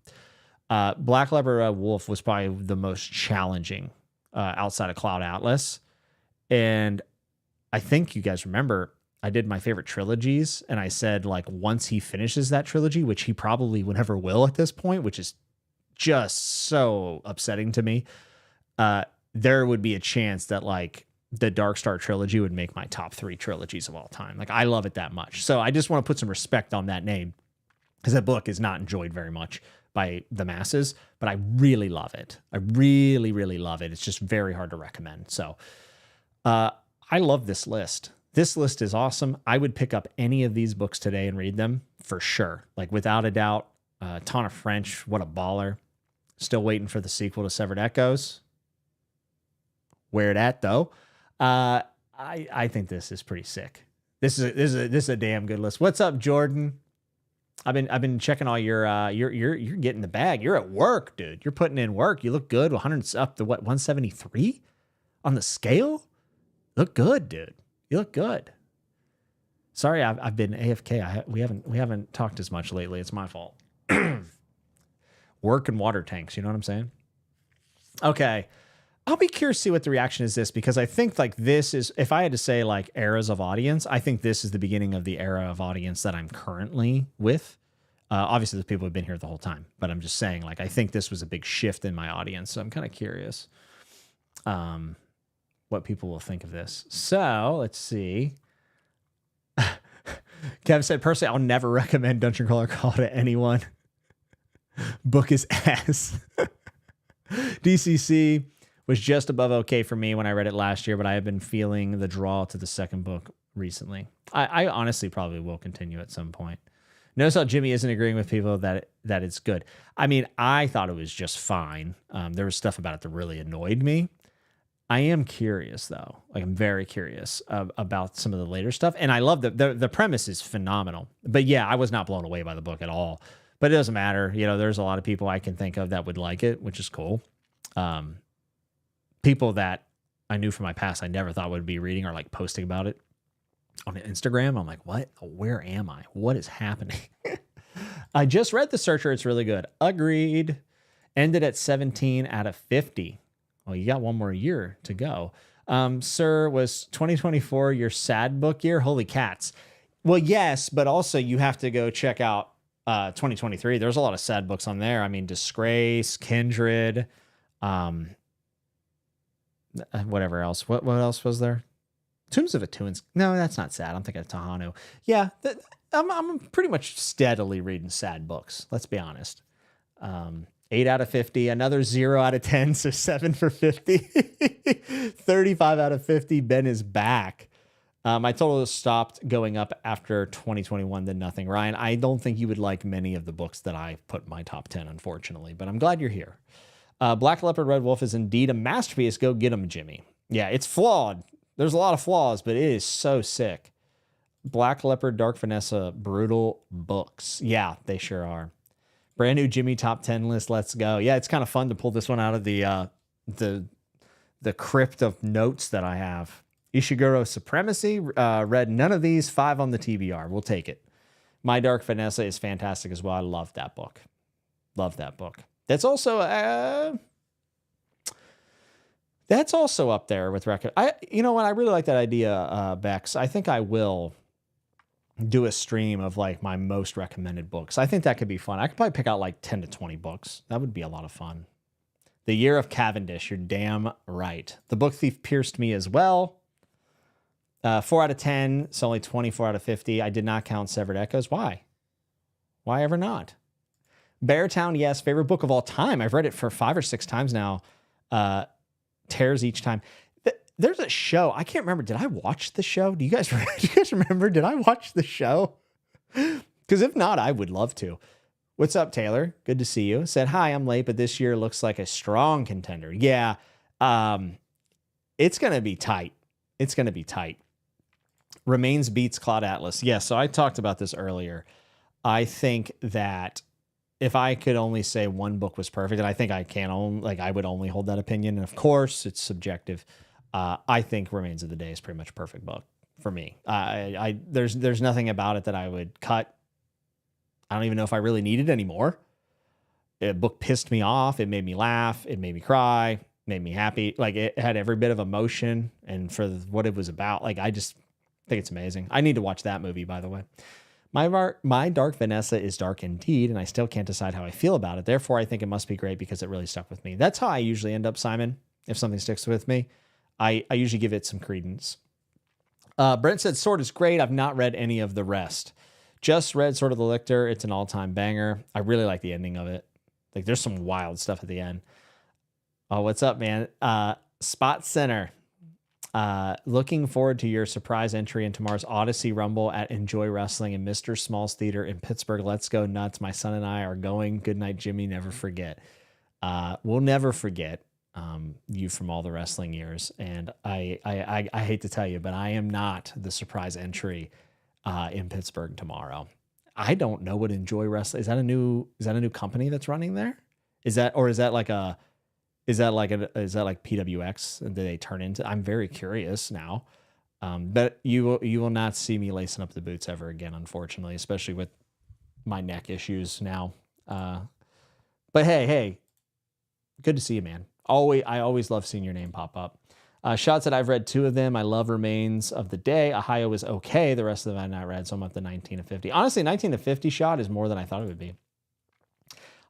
Black Leopard Red Wolf was probably the most challenging outside of Cloud Atlas. And I think you guys remember I did my favorite trilogies, and I said, like, once he finishes that trilogy, which he probably never will at this point, which is just so upsetting to me, there would be a chance that, like, the Dark Star trilogy would make my top 3 trilogies of all time. Like, I love it that much. So I just want to put some respect on that name, because that book is not enjoyed very much by the masses, but I really love it. I really, really love it. It's just very hard to recommend. So I love this list. This list is awesome. I would pick up any of these books today and read them for sure. Like, without a doubt. Ton of French, what a baller. Still waiting for the sequel to Severed Echoes. Where it at, though? I think this is pretty sick. This is a damn good list. What's up, Jordan? I've been checking all your you're getting the bag. You're at work, dude. You're putting in work. You look good. 100 up to what, 173 on the scale? Look good, dude. You look good. Sorry, I've been AFK. We haven't talked as much lately. It's my fault. Work and water tanks. You know what I'm saying? Okay. I'll be curious to see what the reaction is this, because I think, like, this is, if I had to say, like, eras of audience, I think this is the beginning of the era of audience that I'm currently with. Obviously, the people have been here the whole time, but I'm just saying, like, I think this was a big shift in my audience. So I'm kind of curious what people will think of this. So let's see. Kev said, personally, I'll never recommend Dungeon Crawler Call to anyone. Book is ass. DCC was just above okay for me when I read it last year, but I have been feeling the draw to the second book recently. I honestly probably will continue at some point. Notice how Jimmy isn't agreeing with people that it's good. I mean, I thought it was just fine. There was stuff about it that really annoyed me. I am curious, though. Like, I'm very curious about some of the later stuff. And I love the premise is phenomenal. But yeah, I was not blown away by the book at all. But it doesn't matter. You know, there's a lot of people I can think of that would like it, which is cool. People that I knew from my past I never thought would be reading or, like, posting about it on Instagram. I'm like, what? Where am I? What is happening? I just read The Searcher. It's really good. Agreed. Ended at 17 out of 50. Well, you got one more year to go. Sir, was 2024 your sad book year? Holy cats. Well, yes, but also you have to go check out 2023. There's a lot of sad books on there. I mean, Disgrace, Kindred, whatever else. What else was there? Tombs of Atuans. No, that's not sad. I'm thinking of Tahanu. Yeah, I'm pretty much steadily reading sad books. Let's be honest. 8 out of 50, another 0 out of 10, so 7 for 50. 35 out of 50, Ben is back. My total stopped going up after 2021 to nothing. Ryan, I don't think you would like many of the books that I put in my top 10, unfortunately, but I'm glad you're here. Black Leopard Red Wolf is indeed a masterpiece. Go get him, Jimmy. Yeah, it's flawed. There's a lot of flaws, but it is so sick. Black Leopard, Dark Vanessa, brutal books. Yeah, they sure are. Brand new Jimmy top 10 list. Let's go. Yeah, it's kind of fun to pull this one out of the crypt of notes that I have. Ishiguro Supremacy. Read none of these. 5 on the TBR. We'll take it. My Dark Vanessa is fantastic as well. I love that book. Love that book. That's also up there with record. You know what? I really like that idea, Bex. I think I will do a stream of, like, my most recommended books. I think that could be fun. I could probably pick out like 10 to 20 books. That would be a lot of fun. The Year of Cavendish. You're damn right. The Book Thief pierced me as well. 4 out of 10. It's only 24 out of 50. I did not count Severed Echoes. Why? Why ever not? Beartown, yes. Favorite book of all time. I've read it for 5 or 6 times now. Tears each time. There's a show. I can't remember. Did I watch the show? Do you guys remember? Did I watch the show? Because if not, I would love to. What's up, Taylor? Good to see you. Said, hi, I'm late, but this year looks like a strong contender. Yeah. It's going to be tight. It's going to be tight. Remains beats Cloud Atlas. Yeah, so I talked about this earlier. I think that if I could only say one book was perfect, and I think I I would only hold that opinion. And of course, it's subjective. I think Remains of the Day is pretty much a perfect book for me. There's nothing about it that I would cut. I don't even know if I really need it anymore. book pissed me off. It made me laugh. It made me cry. Made me happy. Like, it had every bit of emotion, and for what it was about, like, I just think it's amazing. I need to watch that movie, by the way. My Dark Vanessa is dark indeed, and I still can't decide how I feel about it. Therefore, I think it must be great because it really stuck with me. That's how I usually end up, Simon. If something sticks with me, I usually give it some credence. Brent said Sword is great. I've not read any of the rest. Just read Sword of the Lictor. It's an all-time banger. I really like the ending of it. Like, there's some wild stuff at the end. Oh, what's up, man? Spot Center. Looking forward to your surprise entry in tomorrow's Odyssey Rumble at Enjoy Wrestling in Mr. Smalls Theater in Pittsburgh. Let's go nuts. My son and I are going. Good night, Jimmy. Never forget. We'll never forget you from all the wrestling years. And I hate to tell you, but I am not the surprise entry in Pittsburgh tomorrow. I don't know what Enjoy Wrestling is. That a new company that's running there? Is that like PWX and they turn into? I'm very curious now. But you will not see me lacing up the boots ever again, unfortunately, especially with my neck issues now. But hey, good to see you, man. I always love seeing your name pop up. Shot said, I've read 2 of them. I love Remains of the Day. Ohio is okay. The rest of them I've not read, so I'm up to 19 of 50. Honestly, 19 of 50 Shot is more than I thought it would be.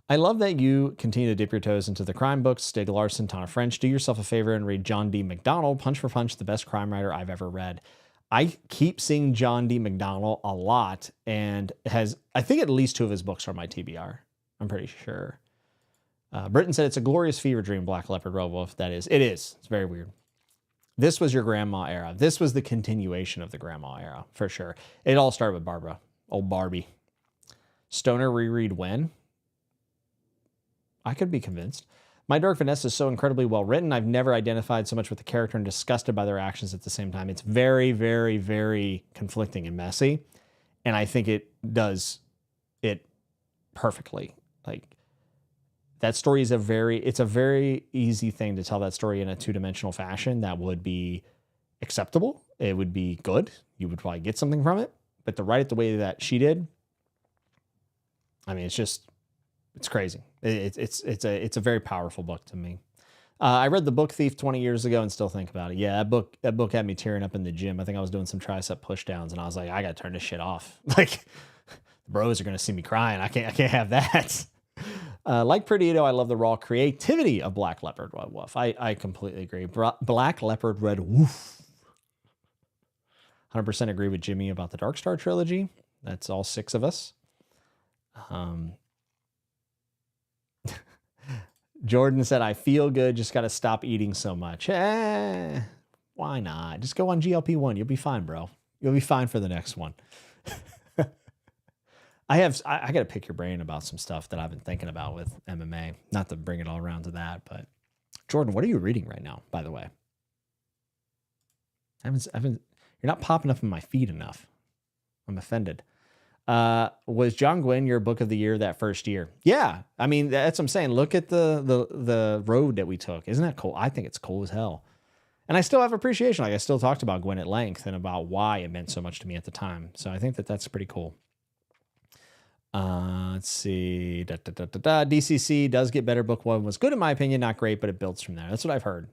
I love that you continue to dip your toes into the crime books. Stig Larsson, ton of French. Do yourself a favor and read John D. McDonnell, Punch for Punch, the best crime writer I've ever read. I keep seeing John D. McDonnell a lot, and I think at least 2 of his books are my TBR. I'm pretty sure. Britton said it's a glorious fever dream, Black Leopard, Red Wolf. That is. It is. It's very weird. This was your grandma era. This was the continuation of the grandma era, for sure. It all started with Barbara. Old Barbie. Stoner reread when? I could be convinced. My Dark Vanessa is so incredibly well written. I've never identified so much with the character and disgusted by their actions at the same time. It's very, very, very conflicting and messy. And I think it does it perfectly. Like, that story is it's a very easy thing to tell that story in a 2-dimensional fashion that would be acceptable. It would be good. You would probably get something from it. But to write it the way that she did, I mean, it's crazy. It's a very powerful book to me. I read The Book Thief 20 years ago and still think about it. Yeah, that book had me tearing up in the gym. I think I was doing some tricep pushdowns and I was like, I got to turn this shit off. Like, the bros are going to see me crying. I can't have that. Like Perdido, I love the raw creativity of Black Leopard, Red Wolf. I completely agree. Black Leopard, Red Wolf. 100% agree with Jimmy about the Dark Star trilogy. That's all 6 of us. Jordan said, I feel good. Just got to stop eating so much. Why not? Just go on GLP-1. You'll be fine, bro. You'll be fine for the next one. I got to pick your brain about some stuff that I've been thinking about with MMA. Not to bring it all around to that, but Jordan, what are you reading right now, by the way? You're not popping up in my feed enough. I'm offended. Was John Gwynn your book of the year that first year? Yeah. I mean, that's what I'm saying. Look at the road that we took. Isn't that cool? I think it's cool as hell. And I still have appreciation. Like, I still talked about Gwynn at length and about why it meant so much to me at the time. So I think that's pretty cool. Let's see. DCC does get better. Book 1 was good in my opinion, not great, but it builds from there. That's what I've heard.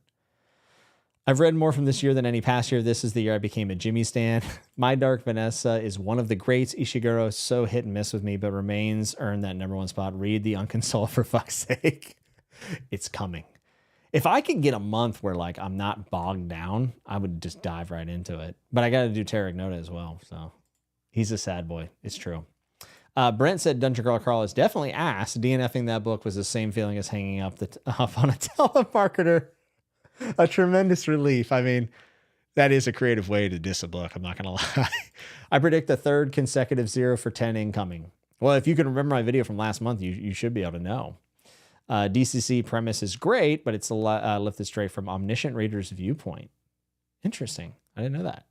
I've read more from this year than any past year. This is the year I became a Jimmy stan. My Dark Vanessa is one of the greats. Ishiguro is so hit and miss with me, but remains earned that #1 spot. Read The Unconsoled for fuck's sake. It's coming. If I could get a month where like I'm not bogged down, I would just dive right into it. But I got to do Tarek Nota as well. So he's a sad boy. It's true. Brent said Dungeon Girl Carl is definitely ass. DNFing that book was the same feeling as hanging up on a telemarketer. A tremendous relief. I mean, that is a creative way to diss a book. I'm not going to lie. I predict the 3rd consecutive 0 for 10 incoming. Well, if you can remember my video from last month, you should be able to know. DCC premise is great, but it's lifted straight from omniscient reader's viewpoint. Interesting. I didn't know that.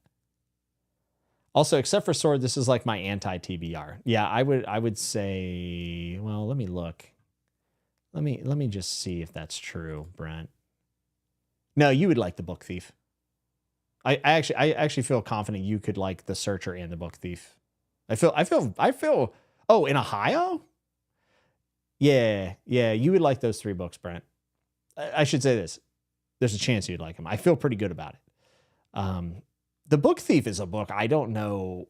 Also, except for Sword, this is like my anti-TBR. Yeah, I would say, well, let me look. Let me just see if that's true, Brent. No, you would like The Book Thief. I actually feel confident you could like The Searcher and The Book Thief. I feel. Oh, in Ohio? Yeah, you would like those 3 books, Brent. I should say this. There's a chance you'd like them. I feel pretty good about it. The Book Thief is a book. I don't know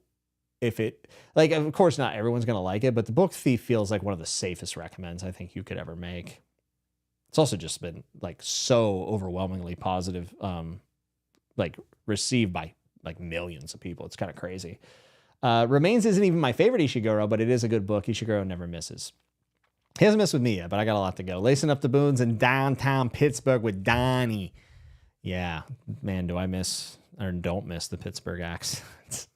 if it, like, of course not everyone's going to like it, but The Book Thief feels like one of the safest recommends I think you could ever make. It's also just been like so overwhelmingly positive, like received by like millions of people. It's kind of crazy. Remains isn't even my favorite Ishiguro, but it is a good book. Ishiguro never misses. He hasn't missed with me yet, but I got a lot to go. Lacing up the boons in downtown Pittsburgh with Donnie. Yeah, man, do I miss or don't miss the Pittsburgh accents.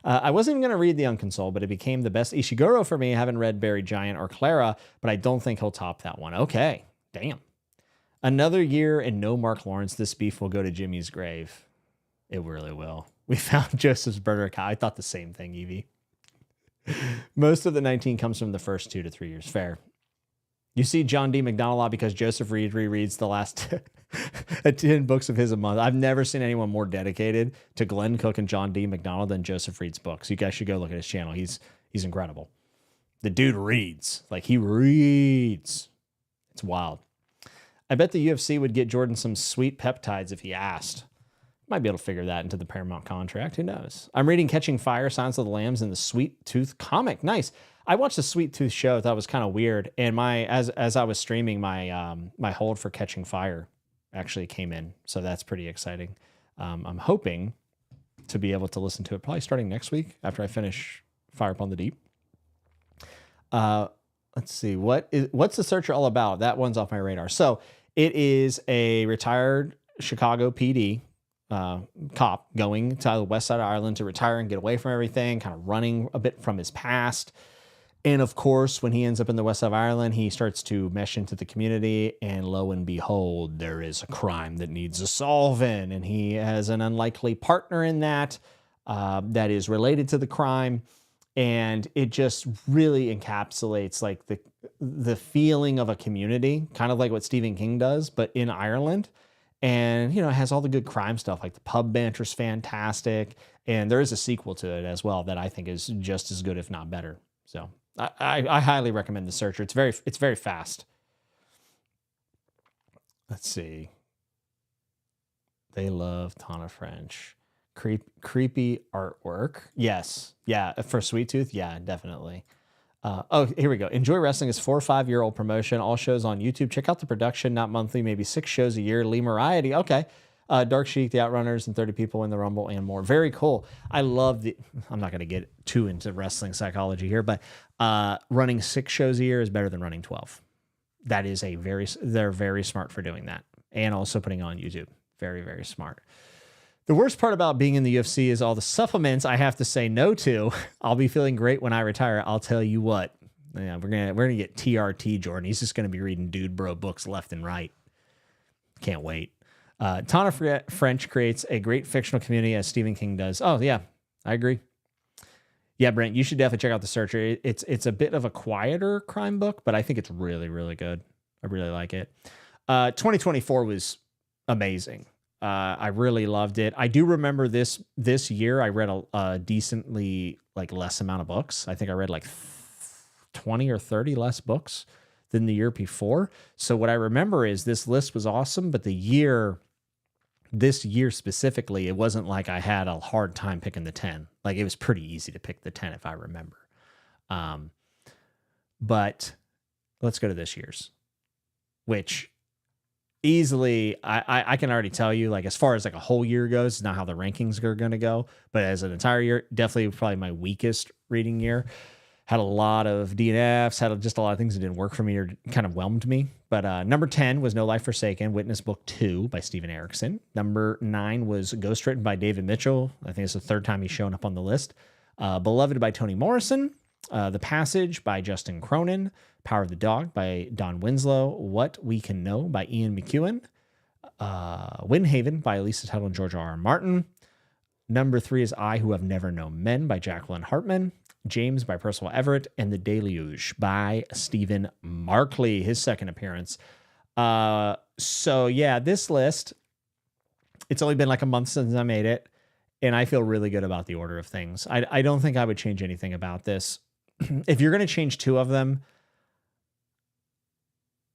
I wasn't even going to read The Unconsoled, but it became the best Ishiguro for me. I haven't read Buried Giant or Clara, but I don't think he'll top that one. Okay, damn. Another year and no Mark Lawrence. This beef will go to Jimmy's grave. It really will. We found Joseph's burger cow. I thought the same thing, Evie. Most of the 19 comes from the first 2 to 3 years. Fair. You see John D. McDonald a lot because Joseph Reed rereads the last 10 books of his a month. I've never seen anyone more dedicated to Glenn Cook and John D. McDonald than Joseph Reed's books. You guys should go look at his channel. He's incredible. The dude reads. Like, he reads. It's wild. I bet the UFC would get Jordan some sweet peptides if he asked. Might be able to figure that into the Paramount contract. Who knows? I'm reading Catching Fire, Silence of the Lambs, and the Sweet Tooth comic. Nice. I watched the Sweet Tooth show. That was kind of weird. And as I was streaming, my hold for Catching Fire actually came in. So that's pretty exciting. I'm hoping to be able to listen to it probably starting next week after I finish Fire Upon the Deep. Let's see. What's The Searcher all about? That one's off my radar. So it is a retired Chicago PD cop going to the west side of Ireland to retire and get away from everything, kind of running a bit from his past. And of course, when he ends up in the west side of Ireland, he starts to mesh into the community, and lo and behold, there is a crime that needs a solving, and he has an unlikely partner in that that is related to the crime. And it just really encapsulates like the feeling of a community, kind of like what Stephen King does, but in Ireland. And, it has all the good crime stuff, like the pub banter's fantastic. And there is a sequel to it as well that I think is just as good, if not better. So I highly recommend The Searcher. It's very fast. Let's see. They love Tana French. Creepy artwork. Yes. Yeah. For Sweet Tooth. Yeah, definitely. Here we go. Enjoy Wrestling is 4 or 5 year old promotion. All shows on YouTube. Check out the production, not monthly, maybe 6 shows a year. Lee Moriarty. Okay. Dark Sheik, The Outrunners, and 30 People in the Rumble and more. Very cool. I love I'm not going to get too into wrestling psychology here, but running 6 shows a year is better than running 12. That is they're very smart for doing that. And also putting on YouTube. Very, very smart. The worst part about being in the UFC is all the supplements I have to say no to. I'll be feeling great when I retire. I'll tell you what. Yeah, we're gonna get TRT Jordan. He's just gonna be reading dude bro books left and right. Can't wait. Tana French creates a great fictional community as Stephen King does. Oh yeah, I agree. Yeah, Brent, you should definitely check out The Searcher. It's a bit of a quieter crime book, but I think it's really, really good. I really like it. 2024 was amazing. I really loved it. I do remember this year I read a decently like less amount of books. I think I read like 20 or 30 less books than the year before. So what I remember is this list was awesome, but this year specifically, it wasn't like I had a hard time picking the 10. Like it was pretty easy to pick the 10 if I remember. But let's go to this year's, which easily, I can already tell you, like as far as like a whole year goes, it's not how the rankings are going to go. But as an entire year, definitely probably my weakest reading year. Had a lot of DNFs, had just a lot of things that didn't work for me or kind of whelmed me. But number 10 was No Life Forsaken, Witness Book 2 by Steven Erikson. Number 9 was Ghostwritten by David Mitchell. I think it's the 3rd time he's shown up on the list. Beloved by Toni Morrison. The Passage by Justin Cronin. Power of the Dog by Don Winslow. What We Can Know by Ian McEwan. Windhaven by Lisa Tuttle and George R.R. Martin. Number 3 is I Who Have Never Known Men by Jacqueline Hartman. James by Percival Everett. And The Deluge by Stephen Markley, his second appearance. So yeah, this list, it's only been like a month since I made it, and I feel really good about the order of things. I don't think I would change anything about this. If you're going to change 2 of them,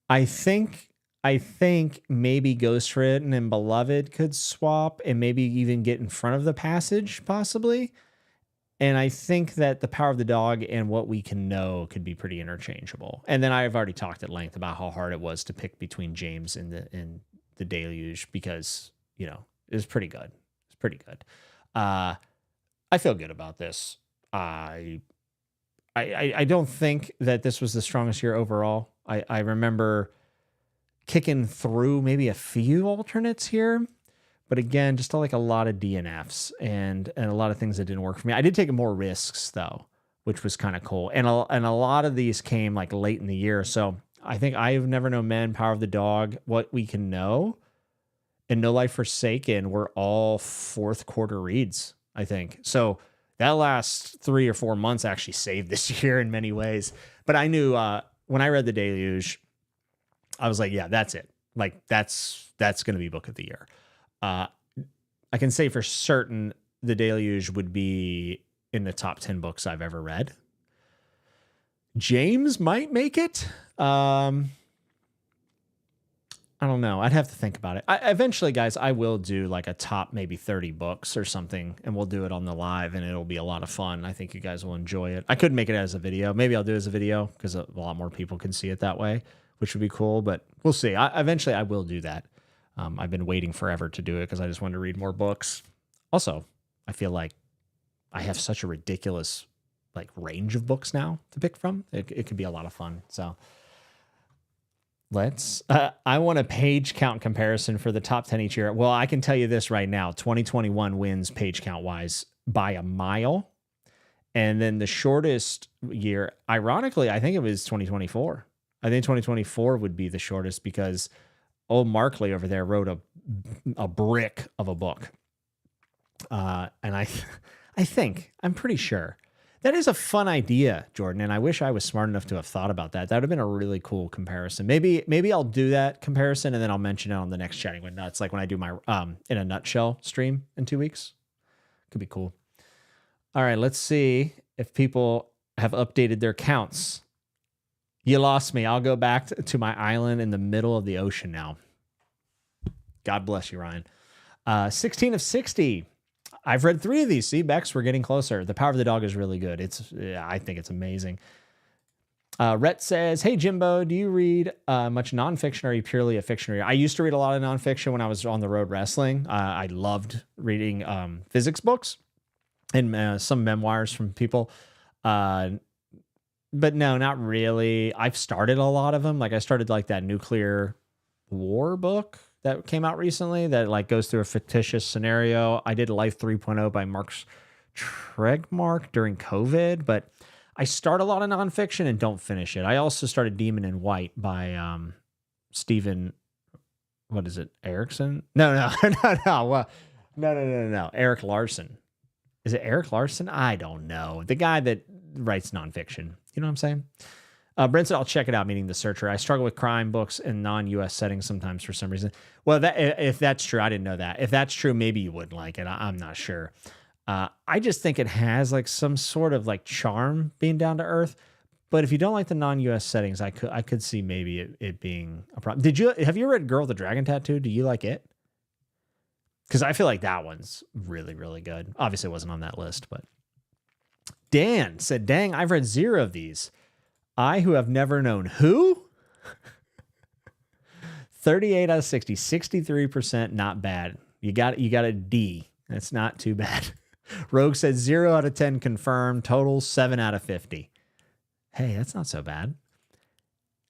I think maybe Ghostwritten and Beloved could swap and maybe even get in front of the Passage, possibly. And I think that The Power of the Dog and What We Can Know could be pretty interchangeable. And then I've already talked at length about how hard it was to pick between James and the Deluge because, you know, it was pretty good. It's pretty good. I feel good about this. I don't think that this was the strongest year overall. I remember kicking through maybe a few alternates here, but again, just like a lot of DNFs and a lot of things that didn't work for me. I did take more risks though, which was kind of cool. And a lot of these came like late in the year. So I think I've Never Known Men, Power of the Dog, What We Can Know, and No Life Forsaken were all fourth quarter reads, I think. So that last 3 or 4 months actually saved this year in many ways. But I knew when I read The Deluge, I was like, yeah, that's it. Like that's going to be book of the year. I can say for certain The Deluge would be in the top 10 books I've ever read. James might make it. I don't know. I'd have to think about it. Eventually, guys, I will do like a top maybe 30 books or something, and we'll do it on the live, and it'll be a lot of fun. I think you guys will enjoy it. I could make it as a video. Maybe I'll do it as a video because a lot more people can see it that way, which would be cool, but we'll see. Eventually, I will do that. I've been waiting forever to do it because I just wanted to read more books. Also, I feel like I have such a ridiculous like range of books now to pick from. It could be a lot of fun. So I want a page count comparison for the top 10 each year. Well, I can tell you this right now. 2021 wins page count wise by a mile. And then the shortest year, ironically, I think it was 2024. I think 2024 would be the shortest because old Markley over there wrote a brick of a book. And I'm pretty sure that is a fun idea, Jordan. And I wish I was smart enough to have thought about that. That would have been a really cool comparison. Maybe I'll do that comparison and then I'll mention it on the next Chatting with Nuts, like when I do my in a nutshell stream in 2 weeks. Could be cool. All right, let's see if people have updated their counts. You lost me. I'll go back to my island in the middle of the ocean now. God bless you, Ryan. 16 of 60. I've read 3 of these. See, Bex, we're getting closer. The Power of the Dog is really good. I think it's amazing. Rhett says, hey, Jimbo, do you read much nonfiction or are you purely a fiction reader? I used to read a lot of nonfiction when I was on the road wrestling. I loved reading physics books and some memoirs from people. But no, not really. I've started a lot of them. Like I started like that nuclear war book that came out recently that like goes through a fictitious scenario. I did Life 3.0 by Mark Tregmark during COVID, but I start a lot of nonfiction and don't finish it. I also started Demon in White by Stephen, what is it, Erickson? No. Eric Larson. Is it Eric Larson? I don't know. The guy that writes nonfiction. You know what I'm saying? Brent said, I'll check it out, meaning The Searcher. I struggle with crime books in non-U.S. settings sometimes for some reason. Well, if that's true, I didn't know that. If that's true, maybe you wouldn't like it. I'm not sure. I just think it has like some sort of like charm being down to earth. But if you don't like the non-U.S. settings, I could see maybe it being a problem. Have you read Girl with the Dragon Tattoo? Do you like it? Because I feel like that one's really, really good. Obviously, it wasn't on that list, but Dan said, dang, I've read 0 of these. I who have never known who? 38 out of 60, 63%, not bad. You got a D. That's not too bad. Rogue said 0 out of 10 confirmed. Total 7 out of 50. Hey, that's not so bad.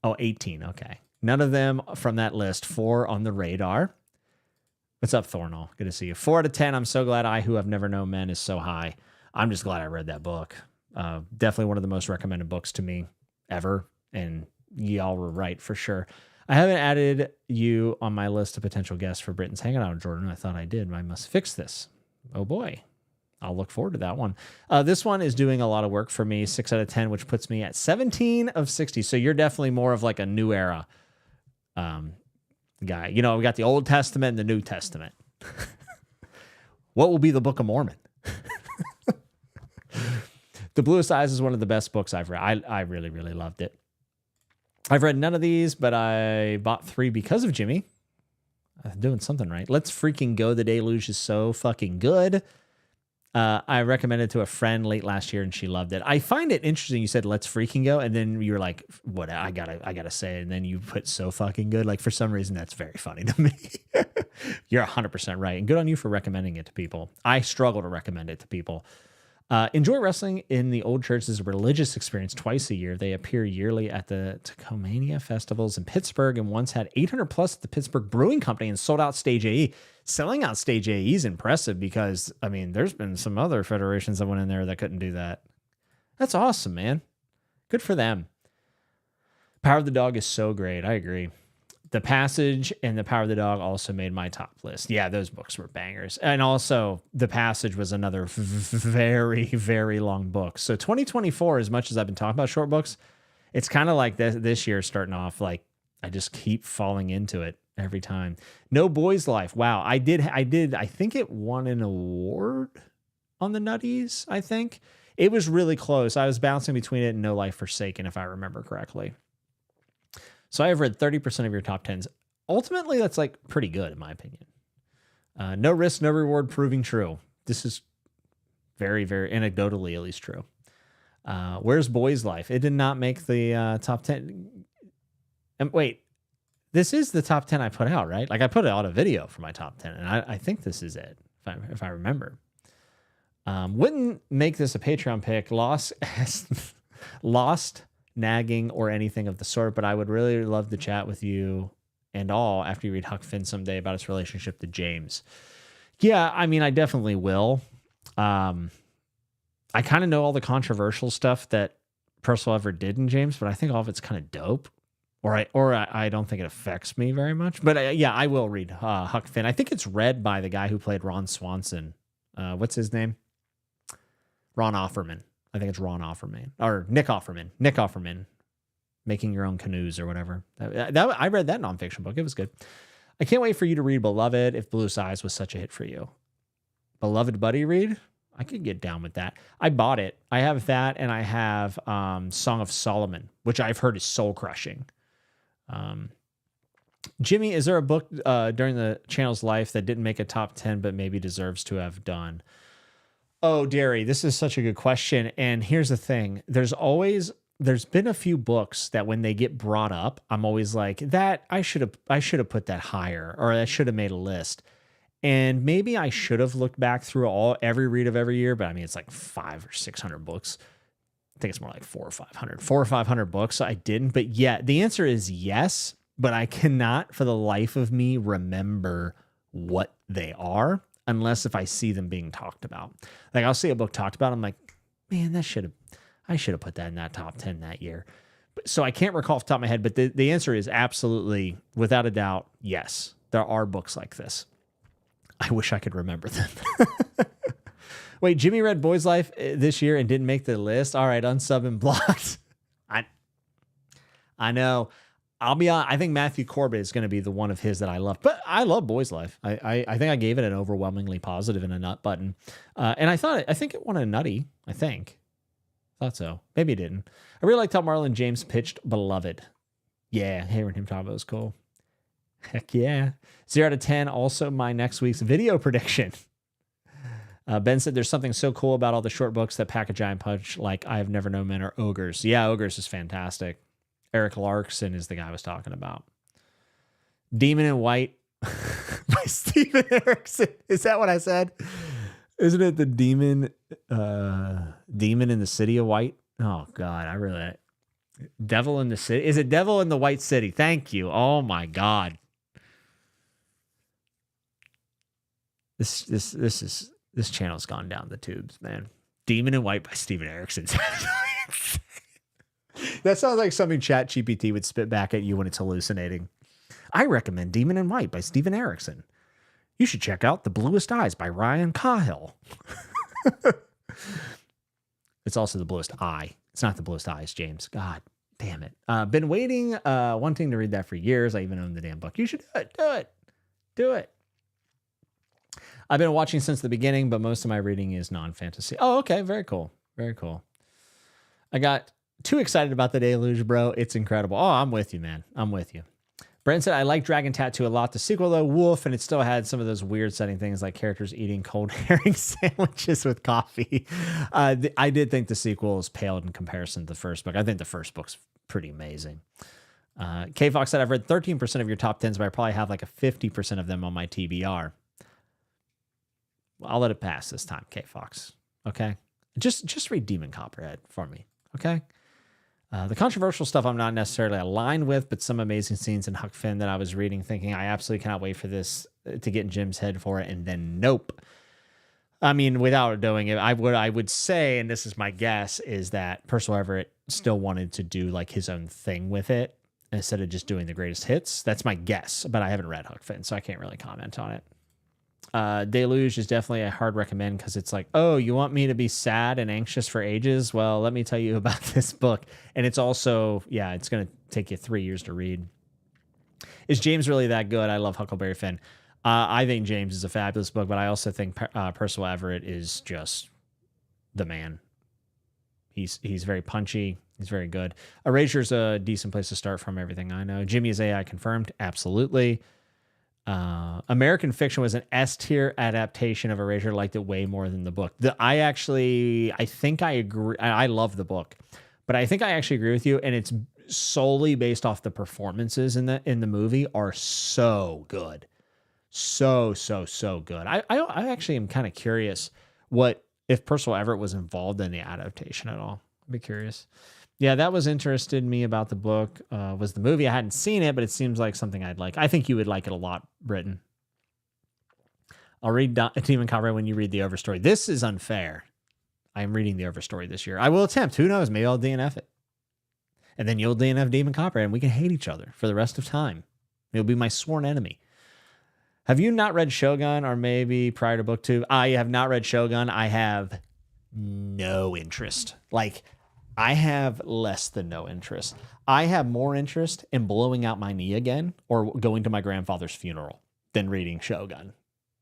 Oh, 18. Okay. None of them from that list. 4 on the radar. What's up, Thornall? Good to see you. 4 out of 10. I'm so glad I who have never known men is so high. I'm just glad I read that book. Definitely one of the most recommended books to me ever. And y'all were right for sure. I haven't added you on my list of potential guests for Britain's Hangout, Jordan. I thought I did. I must fix this. Oh boy. I'll look forward to that one. This one is doing a lot of work for me. 6 out of 10, which puts me at 17 of 60. So you're definitely more of like a new era guy. You know, we got the Old Testament and the New Testament. What will be the Book of Mormon? The Bluest Eyes is one of the best books I've read. I really, really loved it. I've read none of these, but I bought 3 because of Jimmy. I'm doing something right. Let's Freaking Go. The Deluge is so fucking good. I recommended it to a friend late last year and she loved it. I find it interesting. You said, let's freaking go. And then you were like, what? I gotta say it. And then you put so fucking good. Like for some reason, that's very funny to me. You're 100% right. And good on you for recommending it to people. I struggle to recommend it to people. Enjoy wrestling in the old church is a religious experience twice a year. They appear yearly at the Tacomania festivals in Pittsburgh and once had 800 plus at the Pittsburgh Brewing Company and sold out Stage AE. Selling out Stage AE is impressive because, I mean, there's been some other federations that went in there that couldn't do that. That's awesome, man. Good for them. Power of the Dog is so great. I agree. The Passage and The Power of the Dog also made my top list. Yeah, those books were bangers. And also, The Passage was another very, very long book. So 2024, as much as I've been talking about short books, it's kind of like this year starting off, like, I just keep falling into it every time. No Boy's Life. Wow, I did. I think it won an award on the Nutties, I think. It was really close. I was bouncing between it and No Life Forsaken, if I remember correctly. So I have read 30% of your top 10s. Ultimately, that's like pretty good in my opinion. No risk, no reward proving true. This is very, very anecdotally at least true. Where's Boy's Life? It did not make the top 10. And wait, this is the top 10 I put out, right? Like I put out a video for my top 10, and I think this is it, if I remember. Wouldn't make this a Patreon pick. Lost, nagging, or anything of the sort, but I would really love to chat with you and all after you read Huck Finn someday about its relationship to James. Yeah, I mean, I definitely will. I kind of know all the controversial stuff that Percival Everett did in James, but I think all of it's kind of dope. Or I don't think it affects me very much. But yeah, I will read Huck Finn. I think it's read by the guy who played Ron Swanson. What's his name? Ron Offerman. I think it's Ron Offerman. Or Nick Offerman. Nick Offerman. Making Your Own Canoes or whatever. I read that nonfiction book. It was good. I can't wait for you to read Beloved if Blue Skies was such a hit for you. Beloved buddy read? I could get down with that. I bought it. I have that, and I have Song of Solomon, which I've heard is soul crushing. Jimmy, is there a book during the channel's life that didn't make a top 10 but maybe deserves to have done? Oh, Derry, this is such a good question. And here's the thing. There's been a few books that when they get brought up, I'm always like, that I should have put that higher, or I should have made a list. And maybe I should have looked back through every read of every year, but I mean, it's like 500 or 600 books. I think it's more like 400 or 500 books. I didn't, but yeah, the answer is yes, but I cannot for the life of me remember what they are unless if I see them being talked about. Like I'll see a book talked about. I'm like, man, I should have put that in that top 10 that year. So I can't recall off the top of my head, but the answer is absolutely, without a doubt, yes. There are books like this. I wish I could remember them. Wait, Jimmy read Boy's Life this year and didn't make the list? All right, unsub and blocked. I know. I'll be honest, I think Matthew Corbett is going to be the one of his that I love. But I love Boy's Life. I think I gave it an overwhelmingly positive and a nut button. And I think it won a nutty, I think. Thought so. Maybe it didn't. I really liked how Marlon James pitched Beloved. Yeah, hearing him talk about it was cool. Heck yeah. 0 to 10, also my next week's video prediction. Ben said there's something so cool about all the short books that pack a giant punch, like I Have Never Known Men or Ogres. Yeah, Ogres is fantastic. Eric Larkson is the guy I was talking about. Demon in White by Steven Erickson. Is that what I said? Isn't it the Demon in the City of White? Oh, God, Devil in the City. Is it Devil in the White City? Thank you. Oh, my God. This channel's gone down the tubes, man. Demon in White by Steven Erickson. That sounds like something ChatGPT would spit back at you when it's hallucinating. I recommend Demon in White by Steven Erickson. You should check out The Bluest Eyes by Ryan Cahill. It's also The Bluest Eye. It's not The Bluest Eyes, James. God damn it. Been waiting, wanting to read that for years. I even own the damn book. You should do it. I've been watching since the beginning, but most of my reading is non-fantasy. Oh, okay. Very cool. Very cool. I got too excited about the deluge, bro. It's incredible. Oh, I'm with you, man. I'm with you. Brent said, I like Dragon Tattoo a lot. The sequel, though, Wolf, and it still had some of those weird setting things like characters eating cold herring sandwiches with coffee. I did think the sequel is paled in comparison to the first book. I think the first book's pretty amazing. K Fox said, I've read 13% of your top 10s, but I probably have like a 50% of them on my TBR. I'll let it pass this time, K Fox. Okay? Just read Demon Copperhead for me. Okay? The controversial stuff I'm not necessarily aligned with, but some amazing scenes in Huck Finn that I was reading thinking I absolutely cannot wait for this to get in Jim's head for it, and then nope. I mean, without doing it, I would say, and this is my guess, is that Percival Everett still wanted to do like his own thing with it instead of just doing the greatest hits. That's my guess, but I haven't read Huck Finn, so I can't really comment on it. Deluge is definitely a hard recommend because it's like, oh, you want me to be sad and anxious for ages? Well, let me tell you about this book. And it's also, yeah, it's going to take you 3 years to read. Is James really that good? I love Huckleberry Finn. I think James is a fabulous book, but I also think Percival Everett is just the man. He's very punchy. He's very good. Erasure's a decent place to start from everything I know. Jimmy is AI confirmed. Absolutely. American Fiction was an S tier adaptation of Erasure. Liked it way more than the book. I think I agree. I love the book, but I think I actually agree with you. And it's solely based off the performances in the movie are so good. So good. I actually am kind of curious if Percival Everett was involved in the adaptation at all. I'd be curious. Yeah, that was interested me about the book. Was the movie. I hadn't seen it, but it seems like something I'd like. I think you would like it a lot, Britton. I'll read Demon Copperhead when you read the Overstory. This is unfair. I am reading the Overstory this year. I will attempt. Who knows? Maybe I'll DNF it. And then you'll DNF Demon Copperhead, and we can hate each other for the rest of time. You'll be my sworn enemy. Have you not read Shogun, or maybe prior to BookTube? I have not read Shogun. I have no interest. Like, I have less than no interest. I have more interest in blowing out my knee again or going to my grandfather's funeral than reading Shogun.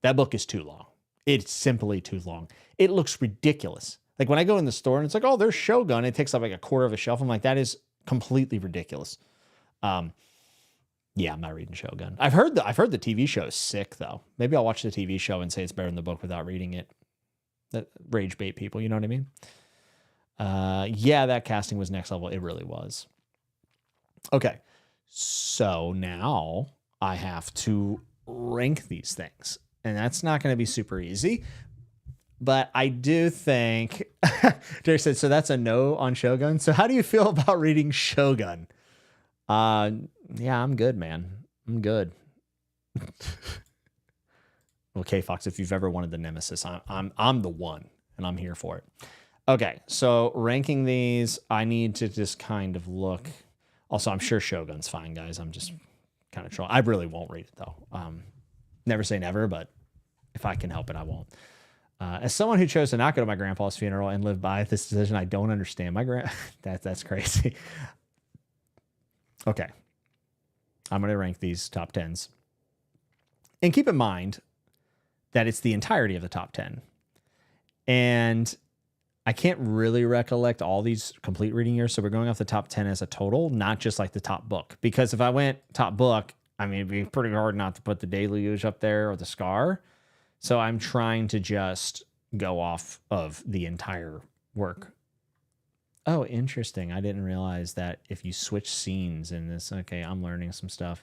That book is too long. It's simply too long. It looks ridiculous. Like when I go in the store and it's like, oh, there's Shogun. It takes up like a quarter of a shelf. I'm like, that is completely ridiculous. Yeah, I'm not reading Shogun. I've heard the TV show is sick though. Maybe I'll watch the TV show and say it's better than the book without reading it. That rage bait people, you know what I mean? Yeah, that casting was next level. It really was. Okay. So now I have to rank these things, and that's not going to be super easy, but I do think Jerry said, so that's a no on Shogun. So how do you feel about reading Shogun? Yeah, I'm good, man. I'm good. Okay, Fox, if you've ever wanted the Nemesis, I'm the one, and I'm here for it. Okay, so ranking these, I need to just kind of look. Also, I'm sure Shogun's fine, guys. I'm just kind of trolling. I really won't read it, though. Never say never, but if I can help it, I won't. As someone who chose to not go to my grandpa's funeral and live by this decision, I don't understand. That's crazy. Okay. I'm going to rank these top 10s. And keep in mind that it's the entirety of the top 10. And I can't really recollect all these complete reading years, so we're going off the top 10 as a total, not just like the top book. Because if I went top book, I mean, it'd be pretty hard not to put the Deluge up there or the Scar. So I'm trying to just go off of the entire work. Oh, interesting. I didn't realize that if you switch scenes in this. Okay, I'm learning some stuff.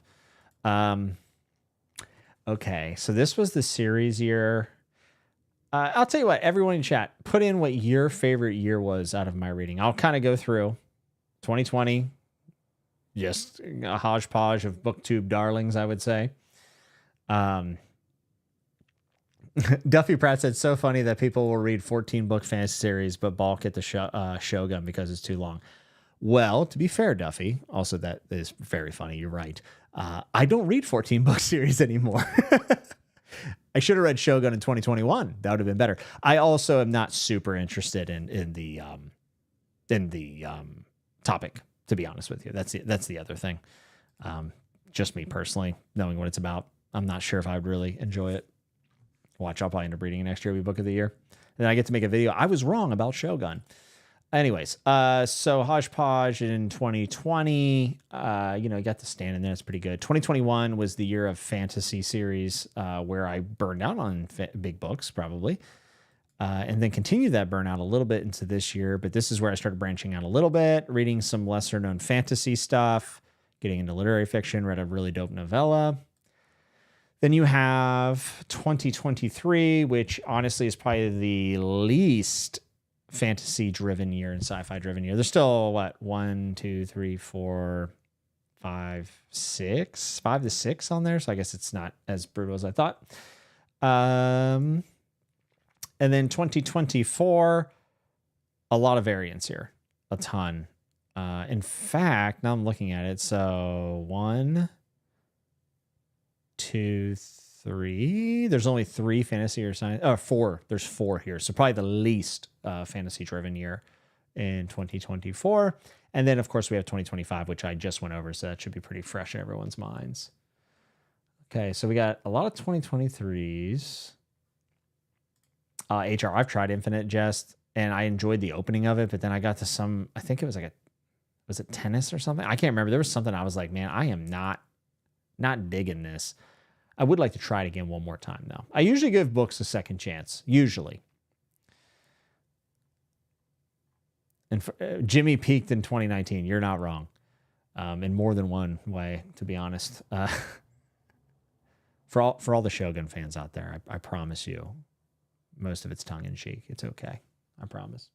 Okay, so this was the series year. I'll tell you what, everyone in chat, put in what your favorite year was out of my reading. I'll kind of go through 2020, just a hodgepodge of BookTube darlings, I would say. Duffy Pratt said, so funny that people will read 14-book fantasy series, but balk at the Shogun because it's too long. Well, to be fair, Duffy, also that is very funny. You're right. I don't read 14-book series anymore. I should have read Shogun in 2021. That would have been better. I also am not super interested in the topic, to be honest with you. That's the other thing. Just me personally, knowing what it's about, I'm not sure if I would really enjoy it. Watch, I'll probably end up reading it next year. It'll be book of the year. And then I get to make a video. I was wrong about Shogun. Anyways, so Hodgepodge in 2020, you got the stand in there. It's pretty good. 2021 was the year of fantasy series where I burned out on big books, probably, and then continued that burnout a little bit into this year. But this is where I started branching out a little bit, reading some lesser known fantasy stuff, getting into literary fiction, read a really dope novella. Then you have 2023, which honestly is probably the least fantasy-driven year and sci-fi-driven year. There's still, 1, 2, 3, 4, 5, 6, 5 to 6 on there, so I guess it's not as brutal as I thought. And then 2024, a lot of variance here, a ton. In fact, now I'm looking at it, so 1, 2, 3. There's only 3 fantasy or science. 4. There's 4 here. So probably the least fantasy-driven year in 2024. And then, of course, we have 2025, which I just went over. So that should be pretty fresh in everyone's minds. Okay, so we got a lot of 2023s. HR, I've tried Infinite Jest, and I enjoyed the opening of it. But then I got to some, I think it was like was it tennis or something? I can't remember. There was something I was like, man, I am not digging this. I would like to try it again one more time, though. I usually give books a second chance, usually. And Jimmy peaked in 2019. You're not wrong. In more than one way, to be honest. For all the Shogun fans out there, I promise you, most of it's tongue-in-cheek. It's okay. I promise.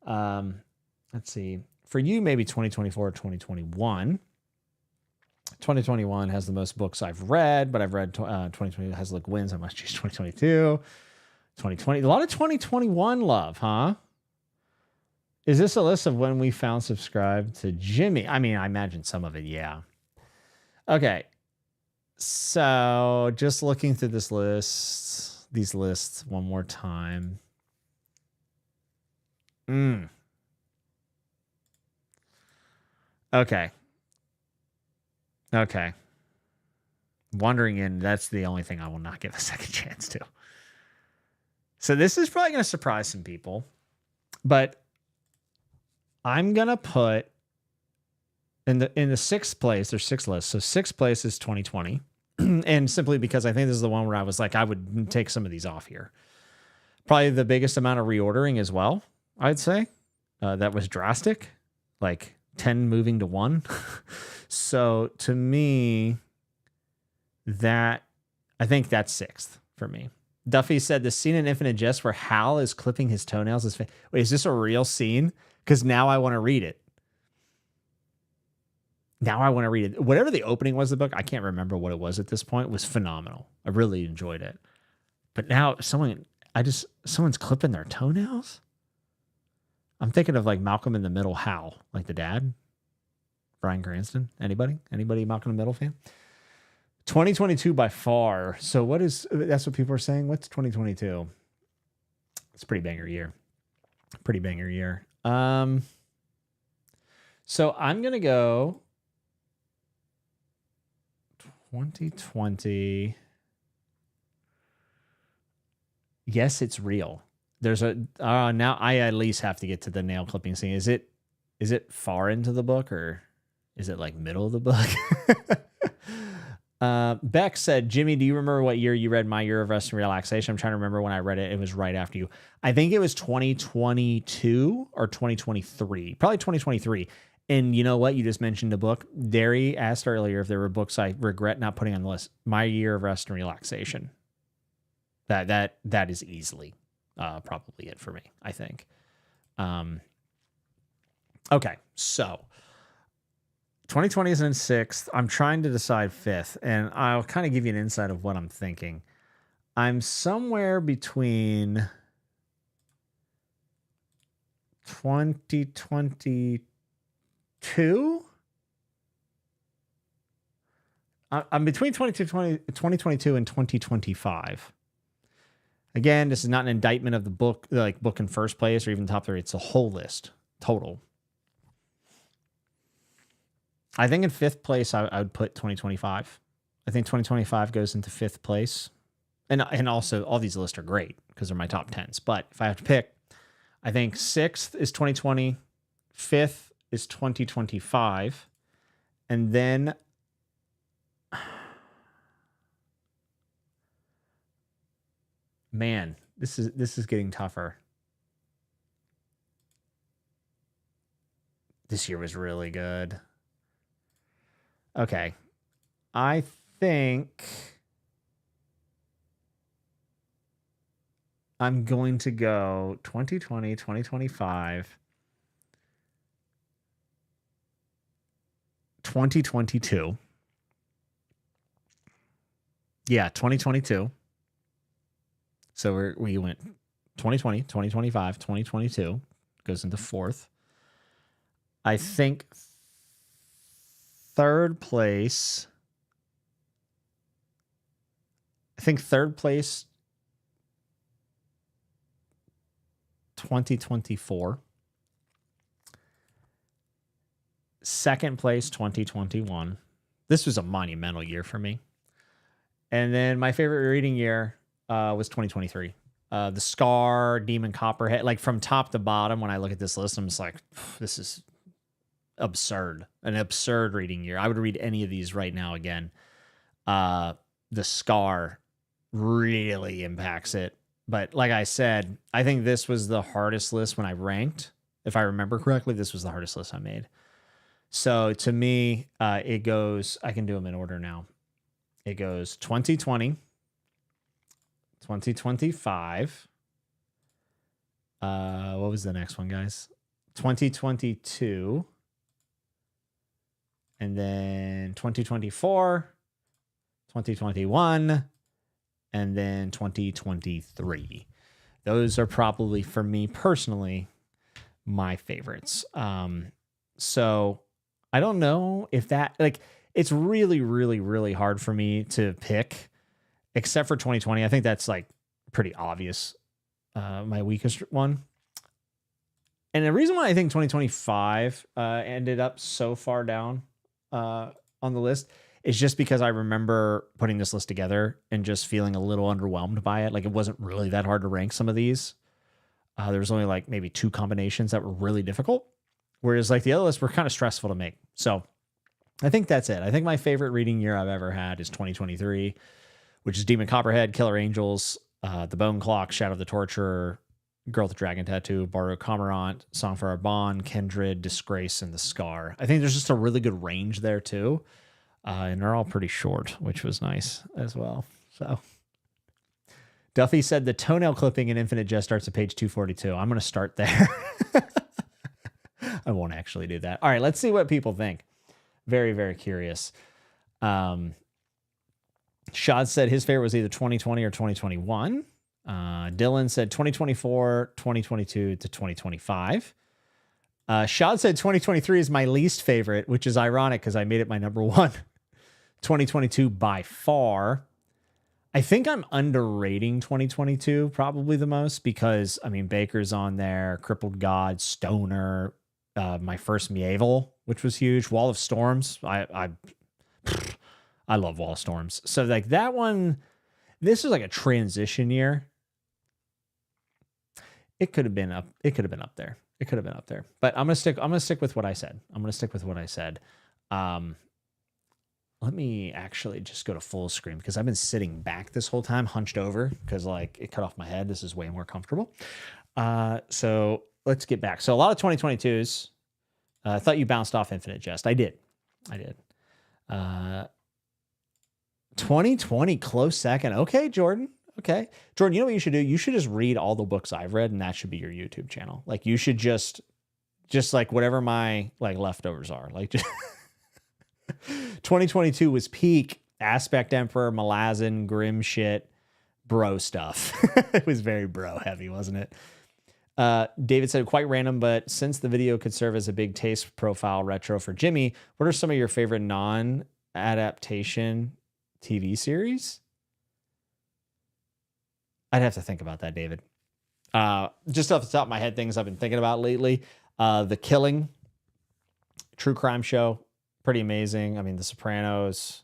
Let's see. For you, maybe 2024 or 2021. 2021 has the most books I've read, but I've read 2020 has like wins. I must choose 2022. 2020, a lot of 2021 love, huh? Is this a list of when we found subscribe to Jimmy? I mean, I imagine some of it, yeah. Okay. So just looking through these lists one more time. Okay. Wandering In, that's the only thing I will not give a second chance to. So this is probably going to surprise some people, but I'm going to put in the 6th place, there's 6 lists. So 6th place is 2020. And simply because I think this is the one where I was like, I would take some of these off here. Probably the biggest amount of reordering as well, I'd say. That was drastic, like 10 moving to 1. So to me, I think that's 6th for me. Duffy said the scene in Infinite Jest where Hal is clipping his toenails wait, is this a real scene? Because now I want to read it. Whatever the opening was of the book, I can't remember what it was at this point, was phenomenal. I really enjoyed it. But now someone's clipping their toenails? I'm thinking of like Malcolm in the Middle Hal, like the dad. Bryan Cranston. Anybody Malcolm in the Middle fan? 2022 by far. So that's what people are saying. What's 2022? It's a pretty banger year. So I'm going to go 2020. Yes, it's real. There's now I at least have to get to the nail clipping scene. Is it far into the book or is it like middle of the book? Beck said, Jimmy, do you remember what year you read My Year of Rest and Relaxation? I'm trying to remember when I read it. It was right after you. I think it was 2022 or 2023, probably 2023. And you know what? You just mentioned a book. Derry asked earlier if there were books I regret not putting on the list. My Year of Rest and Relaxation. That is easily probably it for me, I think. Okay, so 2020 is in 6th. I'm trying to decide 5th, and I'll kind of give you an insight of what I'm thinking. I'm somewhere between 2022. I'm between 2022 and 2025. Again, this is not an indictment of the book, like book in first place or even top 3. It's a whole list total. I think in 5th place, I would put 2025. I think 2025 goes into 5th place. And also, all these lists are great because they're my top 10s. But if I have to pick, I think 6th is 2020, 5th is 2025, and then man, this is getting tougher. This year was really good. Okay. I think I'm going to go 2020, 2025, 2022. Yeah, 2022. So we went 2020, 2025, 2022. Goes into 4th. I think 3rd place. I think 3rd place 2024. 2nd place 2021. This was a monumental year for me. And then my favorite reading year was 2023. The Scar, Demon Copperhead, like from top to bottom, when I look at this list, I'm just like, this is absurd. An absurd reading year. I would read any of these right now again. The Scar really impacts it. But like I said, I think this was the hardest list when I ranked. If I remember correctly, this was the hardest list I made. So to me, it goes, I can do them in order now. It goes 2020, 2025. What was the next one, guys? 2022. And then 2024, 2021, and then 2023. Those are probably, for me personally, my favorites. So I don't know if that, like, it's really, really, really hard for me to pick, except for 2020. I think that's like pretty obvious. My weakest one. And the reason why I think 2025 ended up so far down on the list is just because I remember putting this list together and just feeling a little underwhelmed by it. Like, it wasn't really that hard to rank some of these. There was only like maybe 2 combinations that were really difficult, whereas like the other lists were kind of stressful to make. So I think that's it. I think my favorite reading year I've ever had is 2023, which is Demon Copperhead, Killer Angels, The Bone Clock, Shadow of the Torturer, Girl with the Dragon Tattoo, Baruch Cormorant, Song for Our Bond, Kindred, Disgrace, and The Scar. I think there's just a really good range there too. And they're all pretty short, which was nice as well. So Duffy said the toenail clipping in Infinite Jest starts at page 242. I'm going to start there. I won't actually do that. All right, let's see what people think. Very, very curious. Shad said his favorite was either 2020 or 2021. Dylan said 2024, 2022 to 2025. Shad said 2023 is my least favorite, which is ironic because I made it my number 1. 2022 by far. I think I'm underrating 2022 probably the most because, I mean, Baker's on there, Crippled God, Stoner, my first Mieval, which was huge, Wall of Storms. I love Wall of Storms. So like that one, this is like a transition year. It could have been up. It could have been up there. It could have been up there. But I'm gonna stick with what I said. Let me actually just go to full screen because I've been sitting back this whole time, hunched over, because like it cut off my head. This is way more comfortable. So let's get back. So a lot of 2022s. I thought you bounced off Infinite Jest. I did. 2020 close second. Okay, Jordan. Okay. Jordan, you know what you should do? You should just read all the books I've read, and that should be your YouTube channel. Like, you should just like whatever my like leftovers are. Like, just 2022 was peak Aspect Emperor, Malazan, Grim shit, bro stuff. It was very bro heavy, wasn't it? David said, quite random, but since the video could serve as a big taste profile retro for Jimmy, what are some of your favorite non-adaptation TV series? I'd have to think about that, David. Just off the top of my head, things I've been thinking about lately. The Killing, true crime show, pretty amazing. I mean, The Sopranos,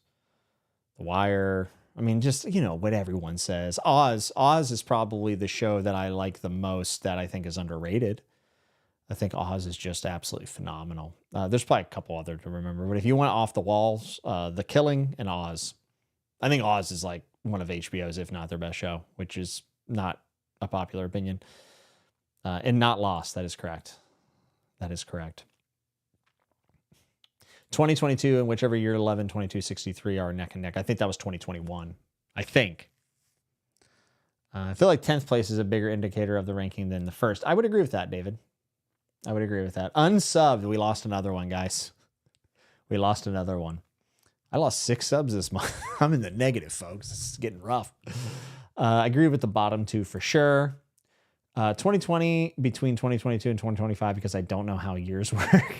The Wire, I mean, just, what everyone says. Oz is probably the show that I like the most that I think is underrated. I think Oz is just absolutely phenomenal. There's probably a couple other to remember, but if you went off the walls, The Killing and Oz. I think Oz is like one of HBO's, if not their best show, which is not a popular opinion. And not Lost. That is correct. That is correct. 2022 and whichever year 11, 22, 63 are neck and neck. I think that was 2021. I think. I feel like 10th place is a bigger indicator of the ranking than the first. I would agree with that, David. I would agree with that. Unsubbed. We lost another one, guys. We lost another one. I lost 6 subs this month. I'm in the negative, folks. This is getting rough. I agree with the bottom 2 for sure. 2020 between 2022 and 2025 because I don't know how years work.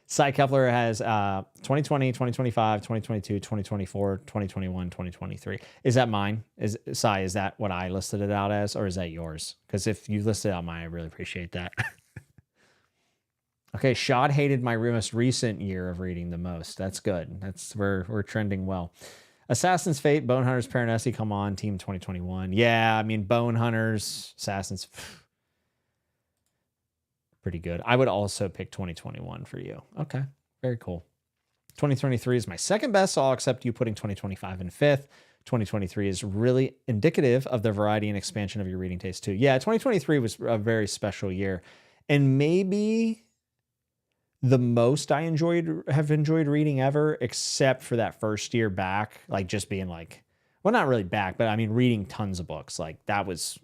Cy Kepler has 2020, 2025, 2022, 2024, 2021, 2023. Is that mine? Cy, is that what I listed it out as, or is that yours? Because if you listed out mine, I really appreciate that. Okay, Shad hated my most recent year of reading the most. That's good. We're trending well. Assassin's Fate, Bone Hunters, Paranesi, come on, Team 2021. Yeah, I mean, Bone Hunters, Assassins, pretty good. I would also pick 2021 for you. Okay, very cool. 2023 is my second best, so I'll accept you putting 2025 in 5th. 2023 is really indicative of the variety and expansion of your reading taste too. Yeah, 2023 was a very special year. And maybe the most I have enjoyed reading ever, except for that first year back, like just being like, well, not really back, but I mean, reading tons of books. Like that was,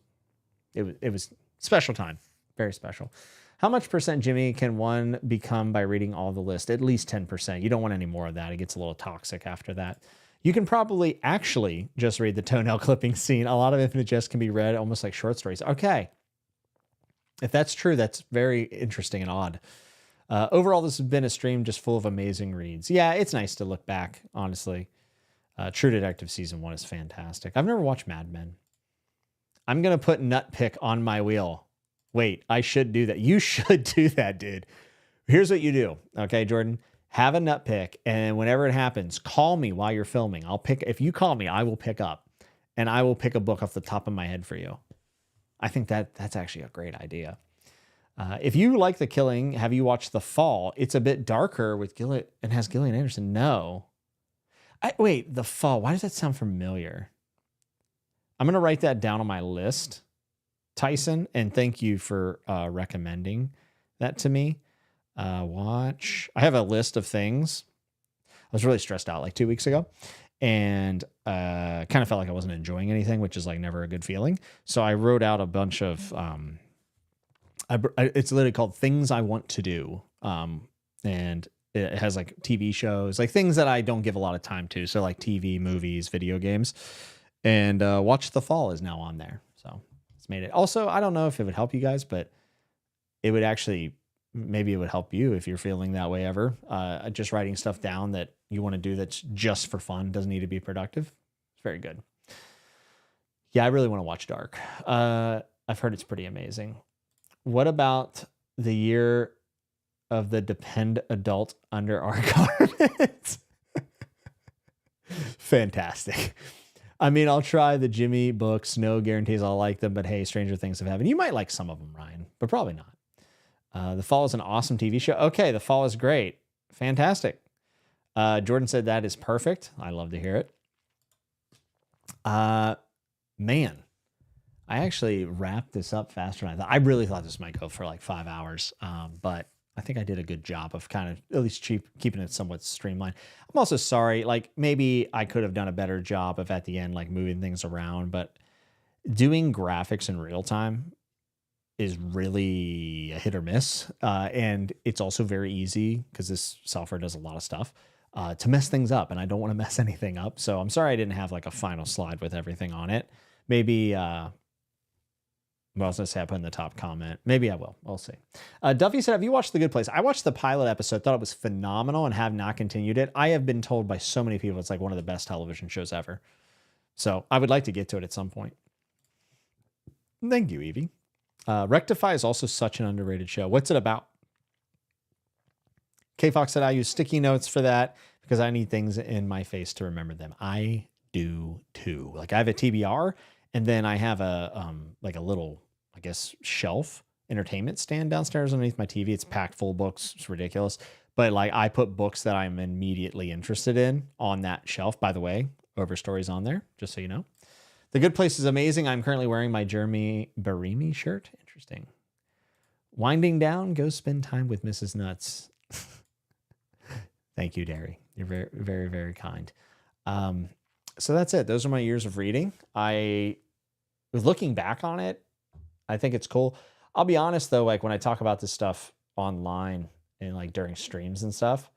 it was special time, very special. How much percent Jimmy can one become by reading all the list? At least 10%. You don't want any more of that. It gets a little toxic after that. You can probably actually just read the toenail clipping scene. A lot of Infinite Jest can be read almost like short stories. Okay. If that's true, that's very interesting and odd. Overall, this has been a stream just full of amazing reads. Yeah, it's nice to look back, honestly. True Detective Season 1 is fantastic. I've never watched Mad Men. I'm going to put Nut Pick on my wheel. Wait, I should do that. You should do that, dude. Here's what you do. Okay, Jordan. Have a nut pick, and whenever it happens, call me while you're filming. If you call me, I will pick up, and I will pick a book off the top of my head for you. I think that's actually a great idea. If you like The Killing, have you watched The Fall? It's a bit darker with and has Gillian Anderson. No. Wait, The Fall. Why does that sound familiar? I'm going to write that down on my list, Tyson, and thank you for recommending that to me. Watch. I have a list of things. I was really stressed out like 2 weeks ago, and kind of felt like I wasn't enjoying anything, which is like never a good feeling. So I wrote out a bunch of it's literally called Things I Want to Do. And it has like TV shows, like things that I don't give a lot of time to. So like TV, movies, video games, and Watch The Fall is now on there. So it's made it. Also, I don't know if it would help you guys, but it would actually, maybe it would help you if you're feeling that way ever. Just writing stuff down that you want to do that's just for fun, doesn't need to be productive. It's very good. Yeah, I really want to watch Dark. I've heard it's pretty amazing. What about the year of the depend adult under our garment? Fantastic. I mean, I'll try the Jimmy books. No guarantees I'll like them, but hey, Stranger Things have happened. You might like some of them, Ryan, but probably not. The Fall is an awesome TV show. Okay, The Fall is great. Fantastic. Jordan said that is perfect. I love to hear it. Man, I actually wrapped this up faster than I thought. I really thought this might go for like 5 hours, but I think I did a good job of kind of at least keeping it somewhat streamlined. I'm also sorry, like maybe I could have done a better job of at the end, like moving things around, but doing graphics in real time is really a hit or miss. And it's also very easy because this software does a lot of stuff to mess things up, and I don't want to mess anything up. So I'm sorry I didn't have like a final slide with everything on it. Maybe, well, I was going to say I put in the top comment. Maybe I will. We'll see. Duffy said, have you watched The Good Place? I watched the pilot episode, thought it was phenomenal, and have not continued it. I have been told by so many people it's like one of the best television shows ever. So I would like to get to it at some point. Thank you, Evie. Rectify is also such an underrated show. What's it about? K Fox said, I use sticky notes for that because I need things in my face to remember them. I do too. Like I have a TBR, and then I have like a little, I guess, shelf entertainment stand downstairs underneath my TV. It's packed full of books. It's ridiculous. But like I put books that I'm immediately interested in on that shelf. By the way, Overstory's on there, just so you know. The Good Place is amazing. I'm currently wearing my Jeremy Barimi shirt. Interesting. Winding down, go spend time with Mrs. Nuts. Thank you, Derry. You're very, very, very kind. So that's it. Those are my years of reading. I was looking back on it. I think it's cool. I'll be honest though, like when I talk about this stuff online and like during streams and stuff,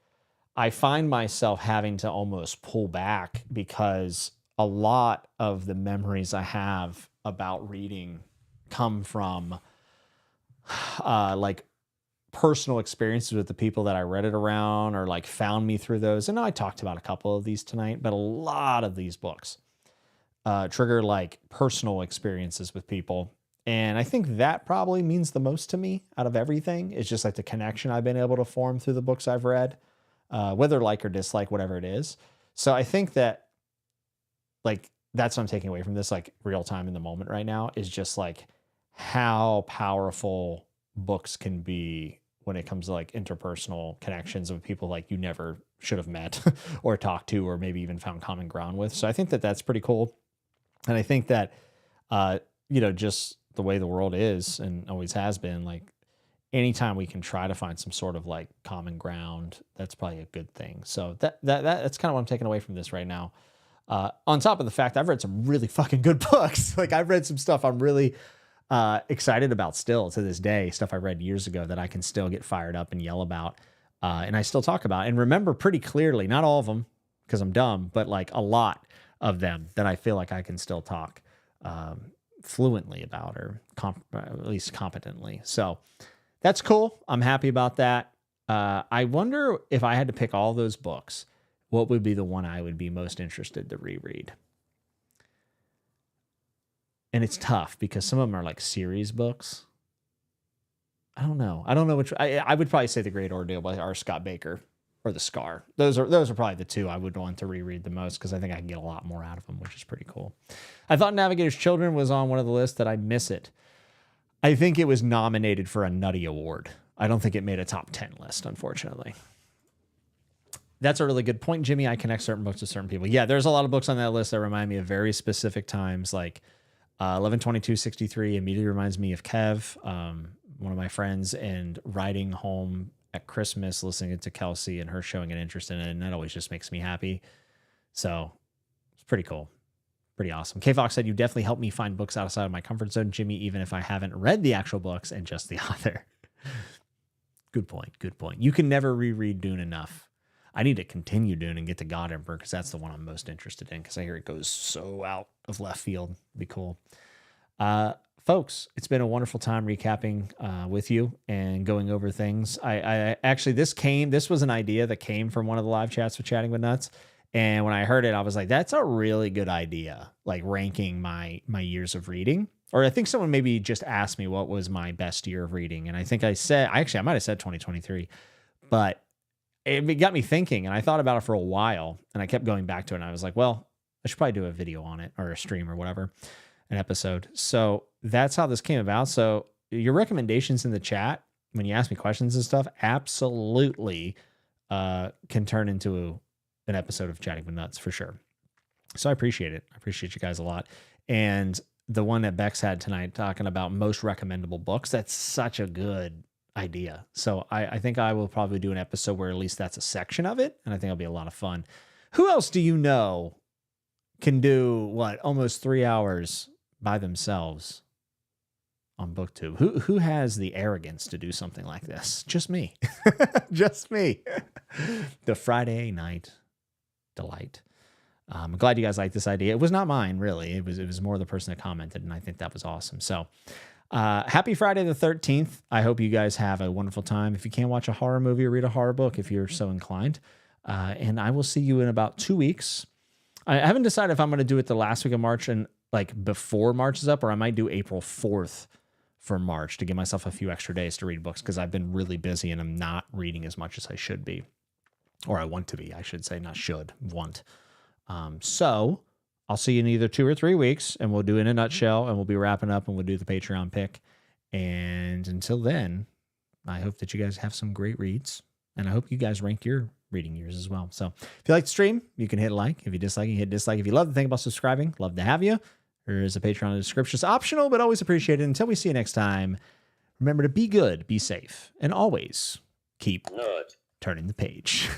I find myself having to almost pull back because a lot of the memories I have about reading come from like personal experiences with the people that I read it around or like found me through those. And I talked about a couple of these tonight, but a lot of these books trigger like personal experiences with people. And I think that probably means the most to me out of everything. It's just like the connection I've been able to form through the books I've read, whether like or dislike, whatever it is. So I think that like, that's what I'm taking away from this, like real time in the moment right now is just like how powerful books can be when it comes to like interpersonal connections with people like you never should have met or talked to, or maybe even found common ground with. So I think that that's pretty cool. And I think that, just the way the world is and always has been, like anytime we can try to find some sort of like common ground, that's probably a good thing. So that's kind of what I'm taking away from this right now. On top of the fact I've read some really fucking good books. Like I've read some stuff I'm really excited about still to this day, stuff I read years ago that I can still get fired up and yell about. And I still talk about and remember pretty clearly, not all of them because I'm dumb, but like a lot of them that I feel like I can still talk fluently about or at least competently. So that's cool. I'm happy about that. I wonder if I had to pick all those books, what would be the one I would be most interested to reread? And it's tough because some of them are like series books. I don't know which. I would probably say The Great Ordeal by R. Scott Baker or The Scar. Those are probably the two I would want to reread the most because I think I can get a lot more out of them, which is pretty cool. I thought Navigator's Children was on one of the lists. That I miss it. I think it was nominated for a Nutty Award. I don't think it made a top 10 list, unfortunately. That's a really good point, Jimmy. I connect certain books to certain people. Yeah, there's a lot of books on that list that remind me of very specific times, like 11/22/63 immediately reminds me of Kev, one of my friends, and riding home at Christmas, listening to Kelsey and her showing an interest in it, and that always just makes me happy. So it's pretty cool. Pretty awesome. K Fox said, you definitely helped me find books outside of my comfort zone, Jimmy, even if I haven't read the actual books and just the author. Good point. Good point. You can never reread Dune enough. I need to continue Dune and get to God Emperor because that's the one I'm most interested in because I hear it goes so out of left field. It'd be cool. Folks, it's been a wonderful time recapping with you and going over things. I actually, this was an idea that came from one of the live chats with Chatting with Nuts. And when I heard it, I was like, that's a really good idea. Like ranking my years of reading. Or I think someone maybe just asked me what was my best year of reading. And I think I might have said 2023, but it got me thinking, and I thought about it for a while, and I kept going back to it, and I was like, well, I should probably do a video on it, or a stream, or whatever, an episode. So that's how this came about. So your recommendations in the chat, when you ask me questions and stuff, absolutely can turn into an episode of Chatting with Nuts, for sure. So I appreciate it. I appreciate you guys a lot. And the one that Bex had tonight, talking about most recommendable books, that's such a good idea. So I think I will probably do an episode where at least that's a section of it, and I think it'll be a lot of fun. Who else do you know can do almost 3 hours by themselves on BookTube? Who has the arrogance to do something like this? Just me. Just me. The Friday night delight. I'm glad you guys like this idea. It was not mine, really. It was more the person that commented, and I think that was awesome. So happy Friday the 13th. I hope you guys have a wonderful time. If you can't watch a horror movie or read a horror book, if you're so inclined, and I will see you in about 2 weeks. I haven't decided if I'm going to do it the last week of March and like before March is up, or I might do April 4th for March to give myself a few extra days to read books, because I've been really busy and I'm not reading as much as I should be, or I want to be, I should say, not should, want. So I'll see you in either 2 or 3 weeks, and we'll do In a Nutshell, and we'll be wrapping up, and we'll do the Patreon pick. And until then, I hope that you guys have some great reads, and I hope you guys rank your reading years as well. So if you like the stream, you can hit like. If you dislike, you hit dislike. If you love the thing about subscribing, love to have you. There is a Patreon in the description. It's optional, but always appreciated. Until we see you next time, remember to be good, be safe, and always keep turning the page.